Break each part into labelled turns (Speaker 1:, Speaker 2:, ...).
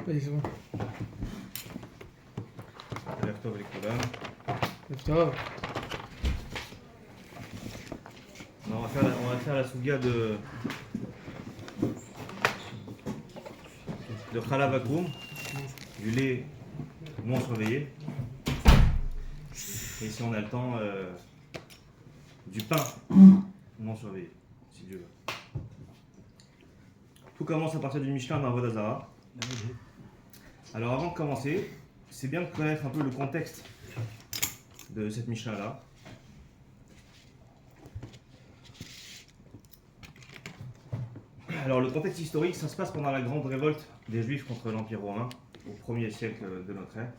Speaker 1: Vas-y, c'est bon.
Speaker 2: ערב טוב לכולם.
Speaker 1: טוב.
Speaker 2: On va faire la souga de Khalav Akoum, du lait non surveillé. Et si on a le temps, du pain non surveillé, si Dieu veut. Tout commence à partir du Mishnah dans Avodah Zarah. Alors avant de commencer, c'est bien de connaître un peu le contexte de cette Mishnah-là. Alors le contexte historique, ça se passe pendant la grande révolte des Juifs contre l'Empire romain, au 1er siècle de notre ère.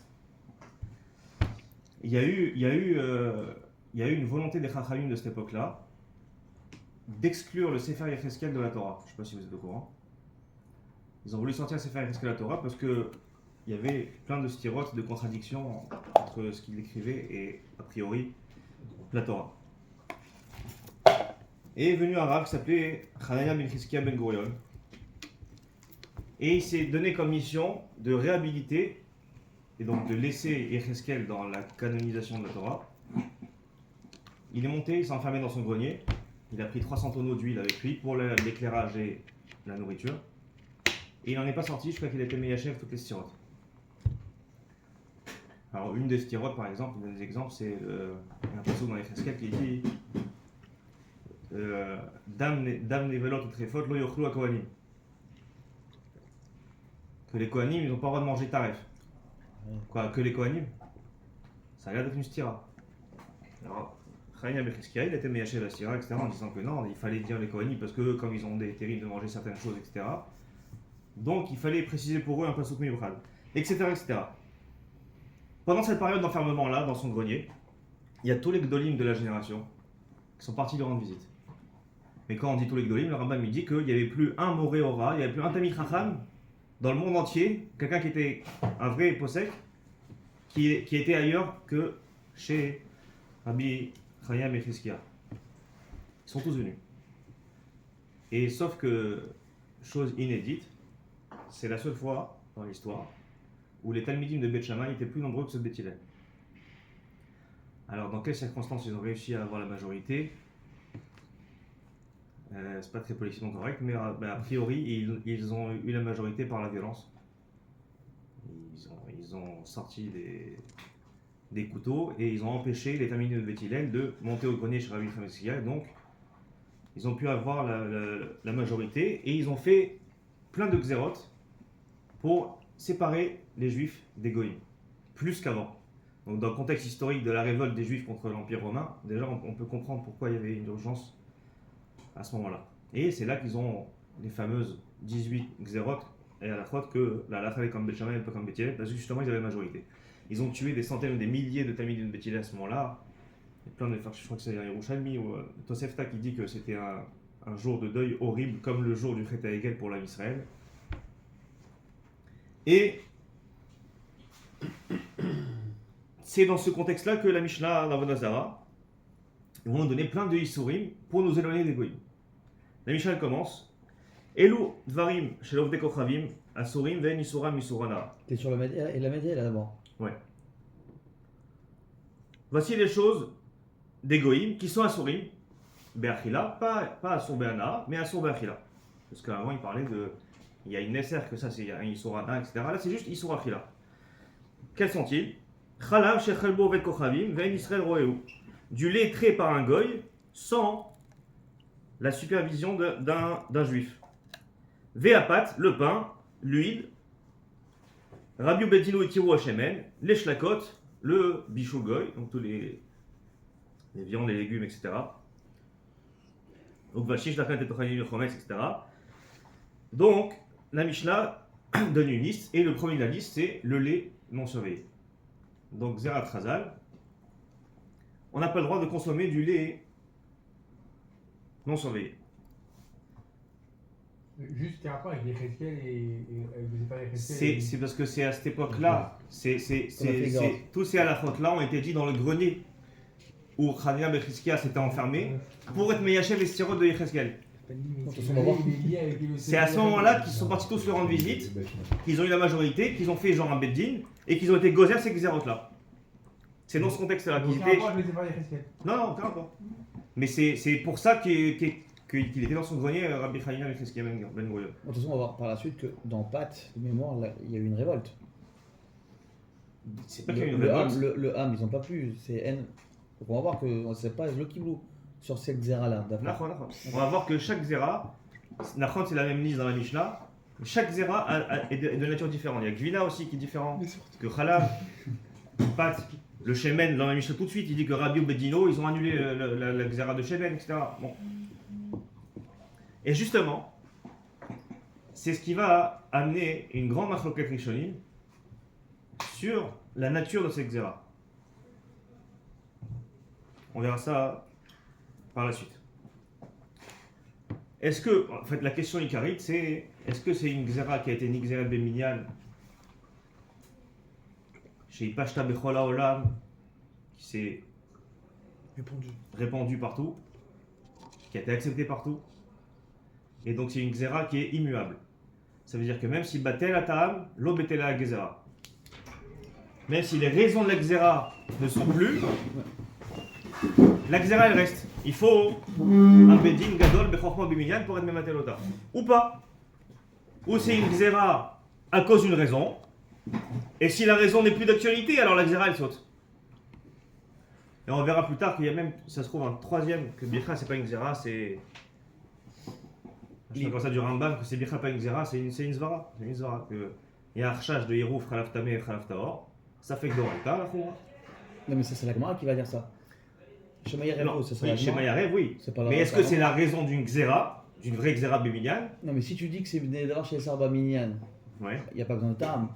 Speaker 2: Il y a eu une volonté des Chachamim de cette époque-là d'exclure le Sefer Yecheskel de la Torah. Je ne sais pas si vous êtes au courant. Ils ont voulu sortir le Sefer Yecheskel de la Torah parce qu'il y avait plein de styrotes, de contradictions entre ce qu'il écrivait et, a priori, la Torah. Et est venu un rabbin qui s'appelait Hanania ben Chizkiya ben Gurion. Et il s'est donné comme mission de réhabiliter et donc de laisser Yecheskel dans la canonisation de la Torah. Il est monté, il s'est enfermé dans son grenier. Il a pris 300 tonneaux d'huile avec lui pour l'éclairage et la nourriture. Et il n'en est pas sorti jusqu'à qu'il ait été méyachev toutes les styrotes. Alors une des styrotes par exemple, un des exemples, c'est un passage dans Yecheskel qui dit Dam nevelot ou trefot lo yochlu ha kohanim. Que les kohanim, ils n'ont pas le droit de manger taref. Quoi, que les kohanim, ça a l'air d'être une stira. Alors, Hanania ben Chizkiya, il a été méyachev la stira, etc. en disant que non, il fallait dire les kohanim parce que comme ils ont des terribles de manger certaines choses, etc. Donc il fallait préciser pour eux un pasuk miyuchad, etc., etc. Pendant cette période d'enfermement-là, dans son grenier, il y a tous les gdolim de la génération qui sont partis lui rendre visite. Mais quand on dit tous les gdolim, le Rambam lui dit qu'il n'y avait plus un moré ora, il n'y avait plus un tamid chacham dans le monde entier, quelqu'un qui était un vrai posek, qui était ailleurs que chez Rabbi Hanania ben Chizkiya. Ils sont tous venus. Et sauf que, chose inédite, c'est la seule fois dans l'histoire où les Talmidim de Beth Shammai étaient plus nombreux que ceux de Beth Hillel. Alors, dans quelles circonstances ils ont réussi à avoir la majorité? C'est pas très politiquement correct, mais a priori, ils ont eu la majorité par la violence. Ils ont sorti des couteaux et ils ont empêché les Talmidim de Beth Hillel de monter au grenier chez Rabbi Hanania ben Chizkiya. Donc, ils ont pu avoir la majorité et ils ont fait plein de xérotes pour séparer les Juifs des Goïms, plus qu'avant. Donc dans le contexte historique de la révolte des Juifs contre l'Empire romain, déjà on peut comprendre pourquoi il y avait une urgence à ce moment-là. Et c'est là qu'ils ont les fameuses 18 xérotes et à la fois que la halakha est comme Beth Shammai et pas comme Beth Hillel, parce que justement ils avaient la majorité. Ils ont tué des centaines ou des milliers de Talmidim de Beth Hillel à ce moment-là. Il y a plein de, je crois que c'est Yerushalmi ou Tosefta qui dit que c'était un jour de deuil horrible comme le jour du Chet HaEgel pour l'âme Israël. Et c'est dans ce contexte-là que la Mishnah d'Avodah Zarah vont donner plein de Isurim pour nous éloigner des Goïms. La Mishnah elle commence Elu Dvarim Shelovde Kochavim Asurim Ven Isuram Isurana.
Speaker 3: T'es sur la média et la média là d'abord.
Speaker 2: Ouais. Voici les choses des Goïms qui sont Asurim Be'achila, pas Asur Be'ana, mais Asur Be'achila. Parce qu'avant il parlait de. Il y a une Nesser que ça c'est un Isurana, etc. Là c'est juste Isur Achila. Quels sont-ils? Chalav Shechelbo Vet Kochavim Ven Israël Roeu. Du lait trait par un goy sans la supervision d'un juif. Ve'apat, le pain, l'huile, Rabbi Bedino et Tiru Hashemen, les shlakot, le bichou goy, donc tous les viandes, les légumes, etc. Donc Vashish, la et Tochanim, etc. Donc, la Mishnah donne une liste, et le premier de la liste, c'est le lait non surveillé. Donc, Zerat Chazal, on n'a pas le droit de consommer du lait non surveillé.
Speaker 1: Juste un rapport avec les Cheskel et vous pas les Cheskel.
Speaker 2: C'est parce que c'est à cette époque-là, tous ces halachot-là ont été dit dans le grenier où Hanania ben Chizkiya s'était enfermé pour être Meyachev les styrotes de Yecheskel. C'est à ce moment-là qu'ils sont partis tous lui rendre visite, qu'ils ont eu la majorité, qu'ils ont fait genre un beddin et qu'ils ont été gozés à ces xérotes-là. C'est dans ce contexte-là qu'ils étaient. Non, non, aucun rapport. Mais c'est pour ça qu'il était dans son grenier, Rabbi Hanina avec Cheskia Ben Gurion.
Speaker 3: De toute façon, on va voir par la suite que dans Pâques, de mémoire, là, il y a eu une révolte.
Speaker 2: C'est pas qu'il y a eu une
Speaker 3: Le
Speaker 2: révolte.
Speaker 3: le Ham, ils n'ont pas pu. C'est N. Donc on va voir que c'est pas le Kiblou sur cette Xéra-là.
Speaker 2: Nachon. On va voir que chaque Zera, Nachon c'est la même liste dans la Mishnah, chaque Zera est de nature différente. Il y a Gvina aussi qui est différent, que Khalav, Pat, le Shemen dans la Mishnah tout de suite, il dit que Rabbi ou Bedino, ils ont annulé la Xéra de Shemen, etc. Bon. Et justement, c'est ce qui va amener une grande machloket rishonim sur la nature de cette Xéra. On verra ça par la suite. Est-ce que, en fait, la question icarite, c'est est-ce que c'est une Xéra qui a été Nixéra Beminyan chez Ipashta Bechola Olam, qui s'est répandue partout, qui a été acceptée partout, et donc c'est une Xéra qui est immuable. Ça veut dire que même si Batel Atam, l'eau Betel la Xéra, même si les raisons de la Xéra ne sont plus, la Xéra elle reste. Il faut un Bedin Gadol Bechorma Biminyan pour être Mematelota. Ou pas. Ou c'est une Xéra à cause d'une raison. Et si la raison n'est plus d'actualité, alors la Xéra elle saute. Et on verra plus tard qu'il y a même, ça se trouve, un troisième, que Bircha c'est pas une Xéra, c'est. Je sais pas ça du Rambam, que c'est Bircha pas une Xéra, c'est une Zvara. C'est une Zvara. Il y a un Archage de Yerouf, Khalaf Tameh et Khalaf Tahor. Ça fait que Doralta, la Khoura.
Speaker 3: Non, mais ça, c'est la Gemara qui va dire ça. Shema Yarev, c'est ça.
Speaker 2: Oui, Shema Yarev, oui. Mais est-ce que c'est la raison d'une Xéra, d'une vraie Xéra Béminiane?
Speaker 3: Non, mais si tu dis que c'est d'avoir chez Sarba Minyan,
Speaker 2: Ouais.
Speaker 3: il n'y a pas besoin de Tam.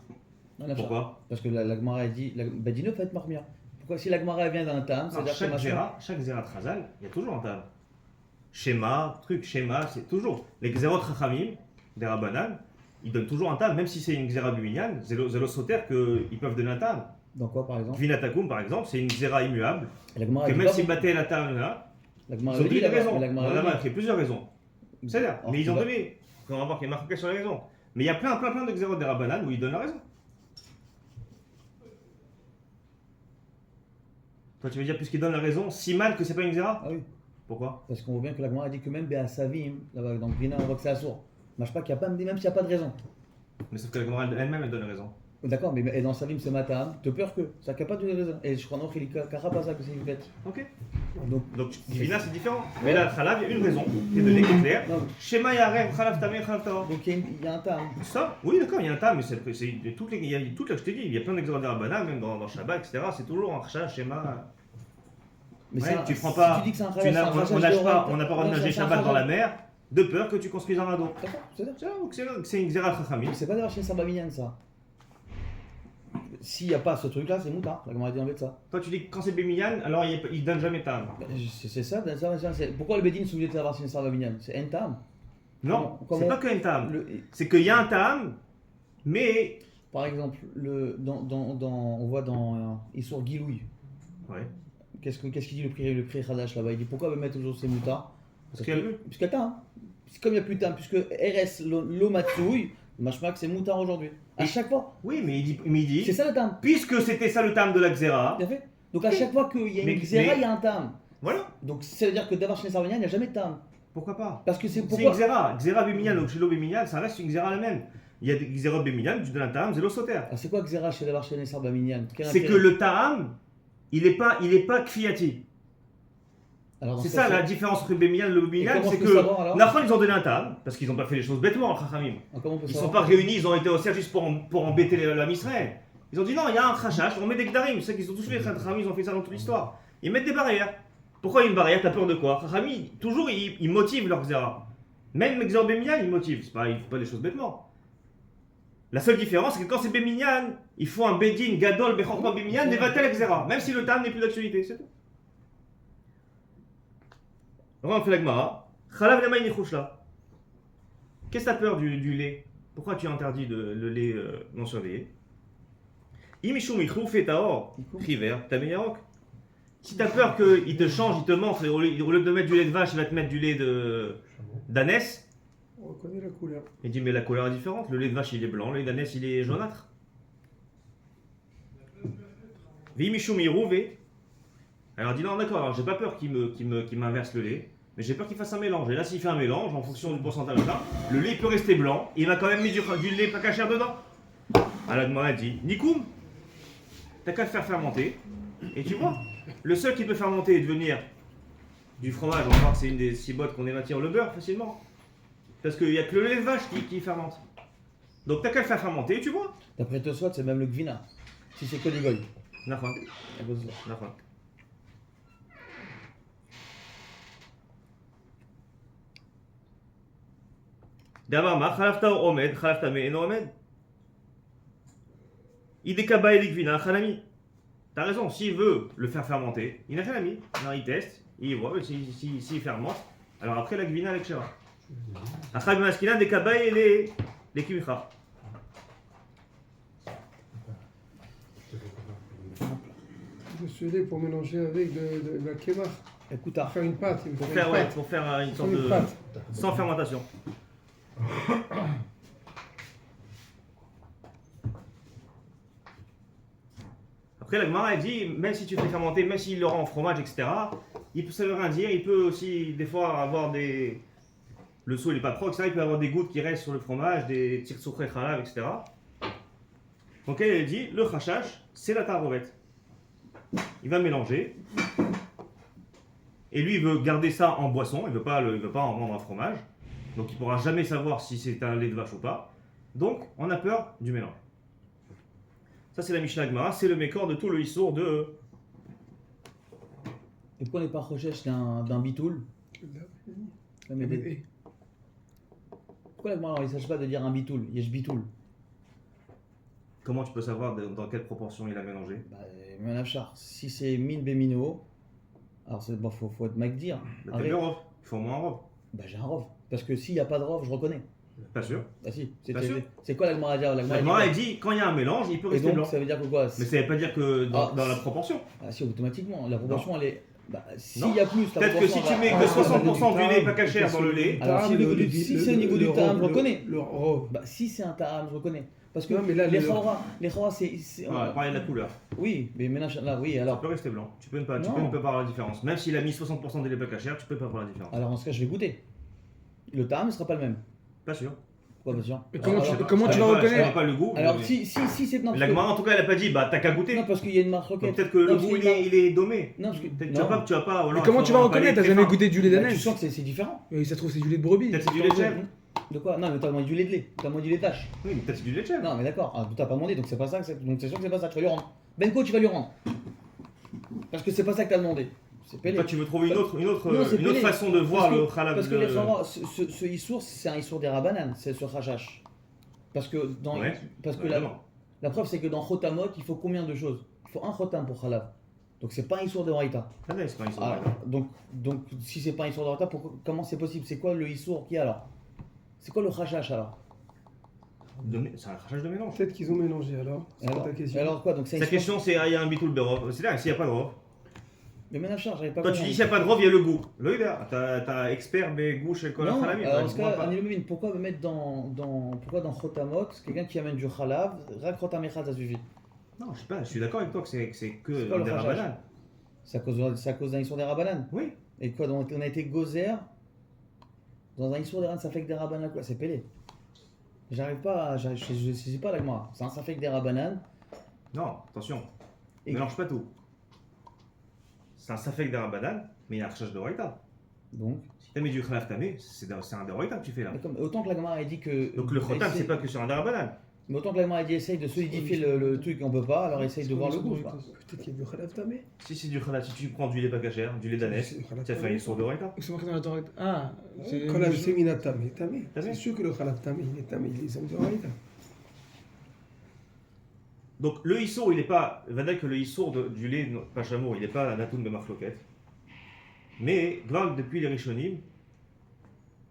Speaker 2: Pourquoi?
Speaker 3: Parce que la Gemara dit. Badino fait Marmia. Pourquoi si la Gemara vient d'un Tam, c'est-à-dire que
Speaker 2: chaque Xéra Trazal, il y a toujours un Tam. Schéma, c'est toujours. Les Xérot Chachamim, des Rabbanan, ils donnent toujours un Tam, même si c'est une Xéra Béminiane, Zélo Soter, qu'ils peuvent donner un Tam.
Speaker 3: Dans quoi par exemple?
Speaker 2: Vinatakum par exemple, c'est une Xéra immuable.
Speaker 3: La Gemara
Speaker 2: Que
Speaker 3: dit
Speaker 2: même
Speaker 3: pas-
Speaker 2: si battait la Tam là,
Speaker 3: La
Speaker 2: ils
Speaker 3: Gemara
Speaker 2: ont donné
Speaker 3: dit
Speaker 2: des raisons.
Speaker 3: la Gemara
Speaker 2: Voilà,
Speaker 3: dit-
Speaker 2: il y a plusieurs raisons. C'est là.
Speaker 3: Alors,
Speaker 2: Mais ils
Speaker 3: tu
Speaker 2: ont
Speaker 3: vas-
Speaker 2: donné. On va voir qu'il y a marqué sur les raisons. Mais il y a plein de Xérot des Rabbanan où ils donnent la raison. Toi, tu veux dire, puisqu'ils donnent la raison, si mal que c'est pas une Xéra?
Speaker 3: Ah oui.
Speaker 2: Pourquoi?
Speaker 3: Parce qu'on voit bien que la Gemara dit que même Béasavim, là-bas, dans Grina, on voit que c'est assourd. Marche pas qu'il y a pas, même s'il n'y a pas de raison.
Speaker 2: Mais sauf que la Gemara elle-même, elle donne raison.
Speaker 3: D'accord, mais et dans Savim c'est Matam, de peur que, ça n'a pas de raison. Et je crois non qu'il y a pas que c'est une bête.
Speaker 2: Ok.
Speaker 3: Donc,
Speaker 2: Donc, Divina, c'est différent. Mais là, Khalav, il y a une raison qui est donnée, qui est claire.
Speaker 3: non,
Speaker 2: Shema Yarem, Khalav Tameh, Khalav Tahor.
Speaker 3: donc il y a un Tam.
Speaker 2: Ça, oui, d'accord, il y a un tas, mais c'est toutes les, il y a toutes les, je t'ai dit, il y a plein d'exemples d'Arabana, même dans Shabbat, etc. C'est toujours un rachat, schéma.
Speaker 3: Mais
Speaker 2: Ouais,
Speaker 3: c'est un-
Speaker 2: tu prends
Speaker 3: si
Speaker 2: pas,
Speaker 3: tu dis que c'est un
Speaker 2: tu
Speaker 3: rachat,
Speaker 2: n'as-
Speaker 3: c'est un rachat
Speaker 2: on nage
Speaker 3: de
Speaker 2: pas,
Speaker 3: Horaïta.
Speaker 2: on n'a pas le droit de
Speaker 3: Non,
Speaker 2: nager
Speaker 3: c'est un
Speaker 2: Shabbat dans la
Speaker 3: rachat.
Speaker 2: mer, de peur que tu construises un radeau.
Speaker 3: D'accord, c'est ça.
Speaker 2: C'est une Xéra Chachamim.
Speaker 3: Mais c'est pas d'avoir chez Sarba Minyan ça. S'il n'y a pas ce truc là, c'est Mouta. La Gemara dit en fait ça.
Speaker 2: Toi, tu dis que quand c'est Béminian, alors il donne jamais Tam.
Speaker 3: C'est ça, pourquoi le Bédine sont obligés d'avoir chez Sarba Minyan? C'est un Tam.
Speaker 2: Non,
Speaker 3: Comment-
Speaker 2: c'est pas que un Tam.
Speaker 3: Le-
Speaker 2: C'est qu'il y a un Tam, mais.
Speaker 3: Par exemple, on voit dans Issour Gilouï.
Speaker 2: Ouais.
Speaker 3: Qu'est-ce qu'il dit le prix Hadash là-bas? Il dit pourquoi mettre toujours ces Mouta?
Speaker 2: Parce qu'il y a eu.
Speaker 3: Puisqu'il y a Tam. Comme il n'y a plus de Tam, puisque RS, l'Omatsui, Mashmak c'est Moutar aujourd'hui. À
Speaker 2: Et-
Speaker 3: chaque fois.
Speaker 2: Oui, mais il dit.
Speaker 3: C'est ça le Tam.
Speaker 2: Puisque c'était ça le Tam de la Xéra,
Speaker 3: Bien fait. Donc à chaque fois qu'il y a
Speaker 2: Mais-
Speaker 3: une Xéra,
Speaker 2: mais-
Speaker 3: il y a un Tam.
Speaker 2: voilà.
Speaker 3: Donc ça veut dire que d'avoir chez Sarvagnan, il n'y a jamais de Tam.
Speaker 2: Pourquoi pas?
Speaker 3: Parce que c'est
Speaker 2: C'est une
Speaker 3: pourquoi.
Speaker 2: Xéra. Xéra Béminian, donc Shelo Béminian, ça reste une Xéra la même. Il y a des Xérot Béminian, tu donnes un Tam, Zélo Soter.
Speaker 3: Ah, c'est quoi Xéra chez d'avoir chez Sarvagnan?
Speaker 2: C'est que le Tam, il est pas Kfiati. C'est ça la différence entre Béminian et le Béminian, c'est que Nachon ils ont donné un Tam, parce qu'ils n'ont pas fait les choses bêtement, Chachamim. Ils sont pas réunis, ils ont été au service juste pour embêter la Israël. Ils ont dit non, il y a un Chachash, on met des Gdarim, c'est qu'ils ont tous fait, les Chachamim, ils ont fait ça dans toute l'histoire. Ils mettent des barrières. Pourquoi il y a une barrière? T'as peur de quoi? Chachamim, toujours ils motivent leur Xéra. Même Xéra Béminian, ils motivent, ils font pas les choses bêtement. La seule différence, c'est que quand c'est Béminian, il faut un Bedin, Gadol, Bechorma Béminian, Nevatel Xéra, même si le Tam n'est plus d'actualité, c'est tout. Alors on fait la Gemara. Chalav lema inichouchla. Qu'est-ce que t'as peur du lait? Pourquoi tu as interdit le lait non surveillé? Imishum ichouf et taor. River, tameyarok. Si t'as peur qu'il te change, il te montre, et au lieu de mettre du lait de vache, il va te mettre du lait d'ânesse.
Speaker 4: On reconnaît la couleur.
Speaker 2: Il dit mais la couleur est différente, le lait de vache il est blanc, le lait d'ânesse il est jaunâtre. Vimishum Irouvé. Alors il dit non d'accord, alors j'ai pas peur qu'il m'inverse le lait, mais j'ai peur qu'il fasse un mélange. Et là s'il fait un mélange en fonction du pourcentage là, le lait peut rester blanc, il va quand même mettre du lait pas cachère dedans. Alors le a dit, Nikoum, t'as qu'à le faire fermenter, et tu vois, le seul qui peut fermenter et devenir du fromage, on va voir que c'est une des 6 bottes qu'on émattire le beurre facilement. Parce qu'il n'y a que le lait de vache qui fermente. Donc t'as qu'à le faire fermenter, tu vois.
Speaker 3: D'après Tosfot, c'est même le gvina. Si c'est que du goy.
Speaker 2: Nafin,
Speaker 3: À cause de ça.
Speaker 2: nafin. D'abord, ma khalafta omed, khalafta me eno omed. Idekaba elikvina khalami. T'as raison, s'il veut le faire fermenter, il n'a rien mis. Non, il teste, il voit, s'il fermente, alors après la gvina avec Shera. Achab maskina dekaba et les kimcha.
Speaker 4: Ce lait pour mélanger avec de la kémar.
Speaker 3: Écoute,
Speaker 4: Pour faire une pâte. il
Speaker 2: Pour
Speaker 4: faut
Speaker 2: faire,
Speaker 4: une
Speaker 2: ouais,
Speaker 4: pâte.
Speaker 2: pour faire une
Speaker 4: Pour
Speaker 2: sorte
Speaker 4: une
Speaker 2: de.
Speaker 4: pâte.
Speaker 2: Sans fermentation. Après, la Gemara, elle dit, même si tu fais fermenter, même s'il le rend en fromage, etc., ça veut rien dire. Il peut aussi, des fois, avoir des. Le seau, il n'est pas pro, etc. Il peut avoir des gouttes qui restent sur le fromage, des tirsoukhré khalav, etc. Donc, elle dit, le khashash, c'est la tarovette. Il va mélanger. Et lui, il veut garder ça en boisson, il veut pas en rendre un fromage. Donc il ne pourra jamais savoir si c'est un lait de vache ou pas. Donc on a peur du mélange. Ça c'est la Mishnah Gemara, c'est le mécor de tout le histoire de...
Speaker 3: et pourquoi on n'est pas recherche d'un bitoul? Pourquoi la Gemara, il ne s'agit pas de dire un bitoul, yesh bitoul?
Speaker 2: Comment tu peux savoir dans quelle proportion il a mélangé?
Speaker 3: Bah, Manafchar, si c'est min bémino, alors bon, faut être magdir.
Speaker 2: Bah, t'as bien rov, il faut au moins un rov.
Speaker 3: Bah j'ai un rov. Parce que s'il n'y a pas de rov, je reconnais.
Speaker 2: Pas sûr.
Speaker 3: Bah si.
Speaker 2: Pas sûr.
Speaker 3: C'est quoi la Gemara dire?
Speaker 2: La Gemara elle dit quand il y a un mélange, il peut
Speaker 3: Et
Speaker 2: rester
Speaker 3: donc
Speaker 2: blanc.
Speaker 3: ça veut dire que quoi?
Speaker 2: Mais ça ne veut pas dire que dans la proportion.
Speaker 3: Ah si, automatiquement. La proportion elle est. Bah s'il
Speaker 2: Non.
Speaker 3: y a plus, la
Speaker 2: Peut-être que si
Speaker 3: proportion,
Speaker 2: tu mets
Speaker 3: va-
Speaker 2: que
Speaker 3: va-
Speaker 2: 60% du lait pas cachère dans le lait,
Speaker 3: Alors, si c'est au niveau du tam, je reconnais.
Speaker 4: Le rov.
Speaker 3: Bah si c'est un tam, je reconnais. Parce que
Speaker 4: Non, mais là,
Speaker 3: les
Speaker 4: le-
Speaker 3: chora, c'est.
Speaker 2: on va parler de la couleur.
Speaker 3: Oui, mais maintenant, là, oui,
Speaker 2: Ça
Speaker 3: alors.
Speaker 2: peut rester blanc. Tu peux ne pas
Speaker 3: Non.
Speaker 2: voir la différence. Même s'il a mis 60% de lait pas cachère, tu peux pas voir la différence.
Speaker 3: Alors en ce cas, je vais goûter. Le tam ne sera pas le même.
Speaker 2: Pas sûr.
Speaker 3: Pourquoi pas sûr?
Speaker 4: Mais comment
Speaker 3: Alors,
Speaker 4: tu- comment
Speaker 2: Je
Speaker 4: tu
Speaker 2: connais
Speaker 4: vas
Speaker 2: pas- je
Speaker 4: reconnaître?
Speaker 2: connais pas le goût.
Speaker 3: Alors
Speaker 2: mais-
Speaker 3: si c'est. Non,
Speaker 2: La
Speaker 3: parce
Speaker 2: Gemara en tout cas elle a pas dit bah t'as qu'à
Speaker 3: que,
Speaker 2: goûter.
Speaker 3: non, parce qu'il y a une marque
Speaker 2: Donc,
Speaker 3: roquette.
Speaker 2: peut-être que le
Speaker 3: Non,
Speaker 2: goût
Speaker 3: parce qu'il y a une
Speaker 2: il est dommé.
Speaker 3: Non, parce que.
Speaker 2: Peut-être
Speaker 3: non.
Speaker 2: tu vas pas.
Speaker 4: Mais comment tu vas reconnaître? T'as jamais goûté du lait
Speaker 3: Bah, tu
Speaker 4: d'ânesse?
Speaker 3: sens que c'est différent.
Speaker 4: Et ça se trouve, c'est du lait de brebis.
Speaker 2: Peut-être c'est du lait de chèvre.
Speaker 3: De quoi? Non, mais t'as demandé du lait de lait. T'as demandé du lait de vache.
Speaker 2: Oui, mais peut-être c'est du lait de chèvre.
Speaker 3: Non, mais d'accord. Ah, t'as pas demandé, donc c'est pas ça. Donc c'est sûr que c'est pas ça. Tu vas lui rendre. Benko, tu vas lui rendre. Parce que c'est pas ça que t'as demandé. C'est pélé.
Speaker 2: Toi tu veux trouver une autre
Speaker 3: Non, c'est pélé.
Speaker 2: façon de voir
Speaker 3: Parce que-
Speaker 2: le khalab.
Speaker 3: Parce que les chara, ce issour, c'est un issour des rabanan, c'est ce rachash. Parce que dans.
Speaker 2: Ouais.
Speaker 3: Parce que
Speaker 2: Ouais,
Speaker 3: la,
Speaker 2: non.
Speaker 3: la preuve, c'est que dans Chotamot, il faut combien de choses? Il faut un Chotam pour Khalav. Donc c'est pas un issour de Raïta.
Speaker 2: Ah, non, c'est pas une
Speaker 3: Ah,
Speaker 2: histoire.
Speaker 3: donc si c'est pas un issour de Raïta, comment c'est possible? C'est quoi le issour qui est alors? C'est quoi le rachash alors?
Speaker 2: C'est un crachage de mélange.
Speaker 4: Peut-être qu'ils ont mélangé alors. C'est
Speaker 3: alors,
Speaker 4: ta question.
Speaker 3: alors quoi? Donc c'est un
Speaker 2: Sa
Speaker 3: issour-
Speaker 2: question c'est il y a un bitoul de rov. C'est là, s'il n'y a pas de rov.
Speaker 3: Mais maintenant, j'arrive pas à
Speaker 2: Toi tu dis
Speaker 3: comprendre.
Speaker 2: s'il n'y a pas de rov, il y a le goût. Là, t'as expert mais goût chez le kol
Speaker 3: Non,
Speaker 2: khalami.
Speaker 3: alors dans ce cas, Anilomine, pourquoi me mettre pourquoi dans Chotamot, quelqu'un qui amène du Khalav, Rak Chotam Echad, ça suffit?
Speaker 2: Non, je sais pas, je suis d'accord avec toi que c'est
Speaker 3: C'est
Speaker 2: que
Speaker 3: quoi le
Speaker 2: des
Speaker 3: khashach?
Speaker 2: rabanan.
Speaker 3: C'est à cause d'un issour des Rabanan.
Speaker 2: Oui.
Speaker 3: Et quoi, donc on a été gozer dans un issour des Rabanan, ça fait que des Rabanan, quoi, c'est pélé. J'arrive pas, je sais pas la Gemara. C'est un ça fait que des Rabanan.
Speaker 2: Non, attention.
Speaker 3: Et-
Speaker 2: Mélange pas tout. C'est un safek de rabadan, mais il y a un khashaj de raïta.
Speaker 3: Donc,
Speaker 2: Si t'as mis du khalaf tamé, c'est un de raïta que tu fais là.
Speaker 3: mais autant que la Gemara a dit que.
Speaker 2: Donc le khotam,
Speaker 3: essaye-
Speaker 2: c'est pas que sur un darabanan.
Speaker 3: Mais autant que la Gemara a dit essaye de solidifier le truc, on peut pas, alors essaye de voir le goût. quoi.
Speaker 4: Peut-être qu'il y a du khalaf tamé.
Speaker 2: Si c'est du khalaf, si tu prends du lait pas cachère, du lait d'ânesse,
Speaker 4: C'est khalaf
Speaker 2: tu as fait
Speaker 4: tamé.
Speaker 2: une sourde de raïta.
Speaker 5: C'est marqué dans la Torah. Ah, c'est.
Speaker 4: Khalaf c'est mina tamé. Tamé.
Speaker 2: Tamé.
Speaker 4: C'est sûr que le khalaf tamé, il est tamé. Ils ont de raïta.
Speaker 2: Donc le issour, il n'est pas. Va dire que le issour du lait pas chameau, il n'est pas un atoun de marfloquette. Mais, grave depuis les Rishonim,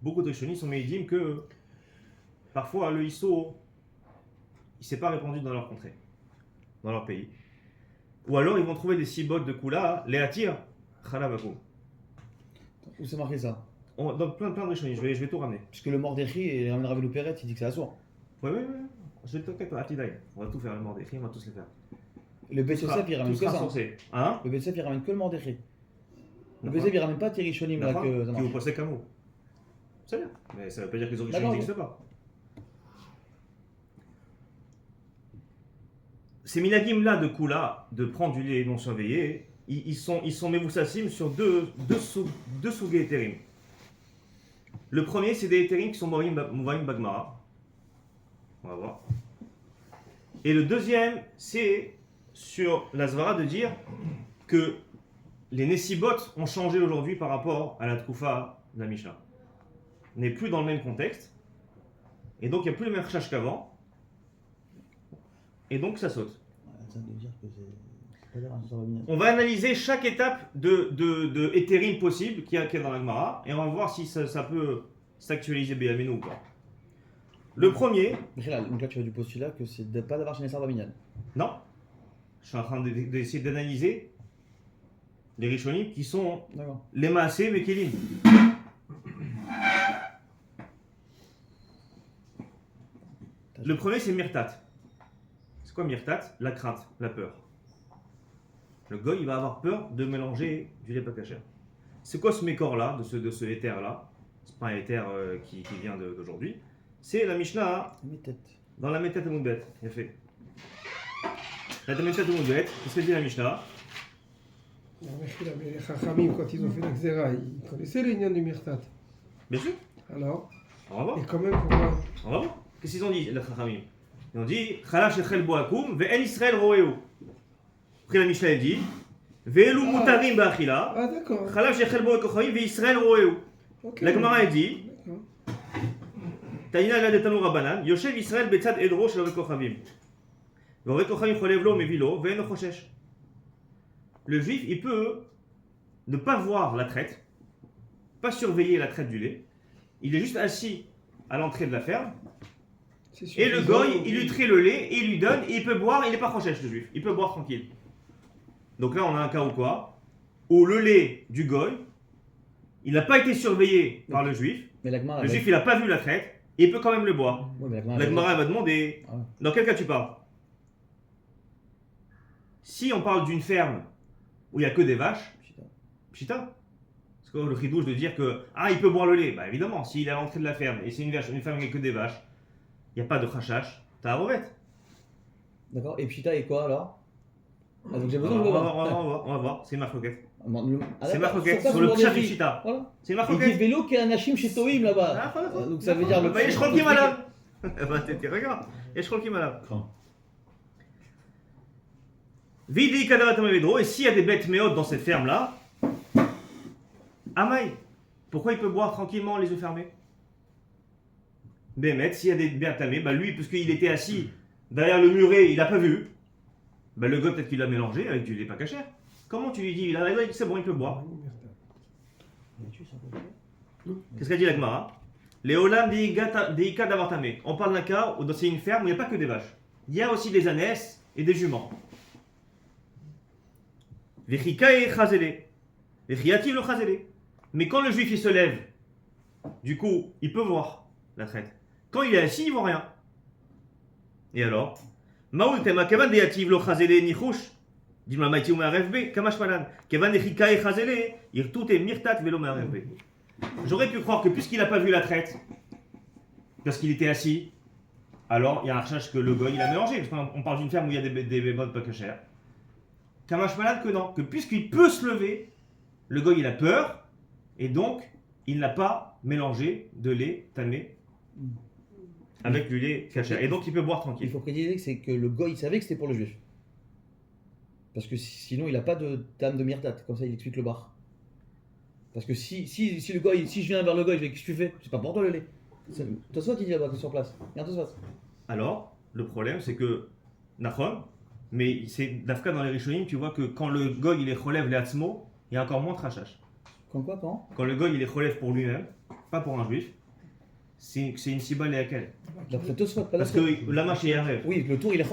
Speaker 2: beaucoup de Rishonim sont médiums que parfois le issour, il ne s'est pas répandu dans leur contrée, dans leur pays. Ou alors ils vont trouver des cibottes de Kula, les attirent, Khalavakum.
Speaker 3: Où c'est marqué ça?
Speaker 2: Dans plein de rishonim, je vais tout ramener.
Speaker 3: Puisque le Mordechai et le Ravelou Peret, il dit que c'est assourd.
Speaker 2: Oui. Je t'inquiète pas, Atidaï. On va tout faire, le mort des filles, on va tous les faire.
Speaker 3: Le Bessosef, il ramène
Speaker 2: tout
Speaker 3: que
Speaker 2: sera
Speaker 3: ça.
Speaker 2: censé. Hein?
Speaker 3: Le Bessosef, il ramène que le Mordechai. Le
Speaker 2: D'accord.
Speaker 3: Bessosef, il ramène pas Thierry Shonim là
Speaker 2: D'accord.
Speaker 3: que ça
Speaker 2: Qui
Speaker 3: marche.
Speaker 2: vous pensez qu'un mot. C'est bien. Mais ça veut pas dire que les origines
Speaker 3: D'accord.
Speaker 2: n'existent pas. Ces minagim là de Kula, de prendre du lait non surveillé, ils sont mévousassim sur deux sougés étérim. Le premier, c'est des étérim qui sont Mouvaim Bagmara. On va voir. Et le deuxième, c'est sur la Zvara de dire que les Nessibot ont changé aujourd'hui par rapport à la Troufa de la Mishnah. On n'est plus dans le même contexte. Et donc, il n'y a plus le même recherche qu'avant. Et donc, ça saute.
Speaker 3: Ça veut dire que c'est pas grave, ça va venir.
Speaker 2: On va analyser chaque étape de Etherim possible qu'il y a dans la Gemara. Et on va voir si ça peut s'actualiser Béameno ou pas. Le premier,
Speaker 3: Donc là, tu as du postulat que c'est de pas d'avoir chez Nessar Babinyan.
Speaker 2: non. Je suis en train d'essayer d'analyser les Rishonim qui sont
Speaker 3: D'accord.
Speaker 2: les Maasé Mekelim. Le premier, c'est Myrtat. C'est quoi Myrtat? La crainte, la peur. Le goy, il va avoir peur de mélanger du lait pas cachère. C'est quoi ce mécor-là, de ce éther-là? C'est pas un éther qui vient d'aujourd'hui. C'est la Mishnah
Speaker 3: Mes têtes.
Speaker 2: dans la Metet Amoudbet. Il a fait. La Metet Amoudbet, qu'est-ce que dit la Mishnah?
Speaker 4: Mais les Chachamim, quand ils ont fait la Xéra, ils connaissaient les liens du Mirtat.
Speaker 2: Bien sûr.
Speaker 4: Alors,
Speaker 2: On va voir.
Speaker 4: et quand même, pourquoi
Speaker 2: On va voir. Qu'est-ce qu'ils ont dit, les Chachamim? Ils ont dit Chalash echel boakum, ve'en Israël roéou. Après la Mishnah, elle dit Ve'elu mutarim ba'achila,
Speaker 4: Ah, d'accord.
Speaker 2: Chalash echel boakum, ve'Israël roéou.
Speaker 4: Ok.
Speaker 2: La Gemara, elle dit
Speaker 4: D'accord.
Speaker 2: Taïna la de Tanu Rabbanan, Yoshev Israël betzad edro shel Rekochavim. Rekochavim cholev lo mevilo, ve'en choshesh. Le juif, il peut ne pas voir la traite, pas surveiller la traite du lait. Il est juste assis à l'entrée de la ferme.
Speaker 4: C'est
Speaker 2: Et le
Speaker 4: suffisant.
Speaker 2: goy, il lui trie le lait, et il lui donne, et il peut boire, il n'est pas crochèche le juif, il peut boire tranquille. Donc là, on a un cas où quoi? Où le lait du goy, il n'a pas été surveillé par le juif,
Speaker 3: Mais la Gemara.
Speaker 2: le juif, il n'a pas vu la traite, et il peut quand même le boire.
Speaker 3: Ouais, mais la Gemara.
Speaker 2: La Gemara, elle va demander,
Speaker 3: Ah ouais.
Speaker 2: dans quel cas tu parles? Si on parle d'une ferme où il n'y a que des vaches,
Speaker 3: Putain.
Speaker 2: pchita. C'est quoi le ridouche de dire que, ah, il peut boire le lait? Bah évidemment, s'il est à l'entrée de la ferme, et c'est une ferme avec que des vaches, il n'y a pas de chachache, t'as la rovette.
Speaker 3: D'accord. Et Pchita et quoi alors? Ah, donc j'ai
Speaker 2: On
Speaker 3: besoin de le voir.
Speaker 2: va voir, c'est une marque roquette.
Speaker 3: Ah,
Speaker 2: C'est
Speaker 3: d'accord.
Speaker 2: ma roquette,
Speaker 3: ça,
Speaker 2: sur
Speaker 3: vous
Speaker 2: le
Speaker 3: m'aurez
Speaker 2: pshat
Speaker 3: dit.
Speaker 2: du Chita.
Speaker 3: Voilà.
Speaker 2: C'est ma
Speaker 3: Il dit
Speaker 2: roquette.
Speaker 3: vélo qui est un Hachim chez Toim là-bas. Donc ça veut dire le.
Speaker 2: Bah, je crois qu'il est malade. Bah, t'es regarde. Et je crois qu'il est malade. Vidi Kadavatam Vedro, et s'il y a des bêtes méotes dans cette ferme-là, Amaï, pourquoi il peut boire tranquillement les yeux fermés? Bémet, s'il y a des bêtes tamées, bah lui, puisqu'il était assis derrière le muret, il n'a pas vu. Bah le gars, peut-être qu'il l'a mélangé avec du lait pas cachère. Comment tu lui dis, il a c'est bon, il peut boire. Qu'est-ce qu'a dit la Gemara? Les Olam Deika d'avortamé. On parle d'un cas où c'est une ferme où il n'y a pas que des vaches. Il y a aussi des ânesses et des juments. Vechika et chazélé. Vechiativ le chazélé. Mais quand le juif il se lève, du coup, il peut voir la traite. Quand il est assis, il voit rien. Et alors? Maoul tema kevan deyativ lo chazélé nichouch. Dis-moi, maïti ou m'arrêve kamash malan. Kevan echika et chazélé. Irtout et mirtat velo m'arrêve. J'aurais pu croire que puisqu'il n'a pas vu la traite, parce qu'il était assis, alors il y a un recherche que le goy il a mélangé, parce qu'on parle d'une ferme où il y a des bonnes pas cachères. Kamash malade que non, que puisqu'il peut se lever, le goy il a peur, et donc il n'a pas mélangé de lait tamé avec du lait cachère, et donc il peut boire
Speaker 3: Il
Speaker 2: tranquille.
Speaker 3: faut préciser que c'est que le goy il savait que c'était pour le juif. Parce que sinon il n'a pas de dame de Myrtat, comme ça il explique le bar. Parce que si le goy, si je viens vers le goy, je vais qu'est-ce que tu fais? C'est pas pour toi le lait. Toi soit il dit là-bas que sur place. Regarde toi soit.
Speaker 2: Alors, le problème c'est que, Nachon, mais c'est d'Afka dans les Rishonim, tu vois que quand le goy il est relève les atzmo, il y a encore moins de rachach.
Speaker 3: Quand quoi quand?
Speaker 2: Quand le goy il est relève pour lui-même, pas pour un juif, c'est une cible et laquelle?
Speaker 3: D'après Tosfot, pas
Speaker 2: Parce
Speaker 3: d'après.
Speaker 2: que la marche est rêve.
Speaker 3: Oui, le tour il est.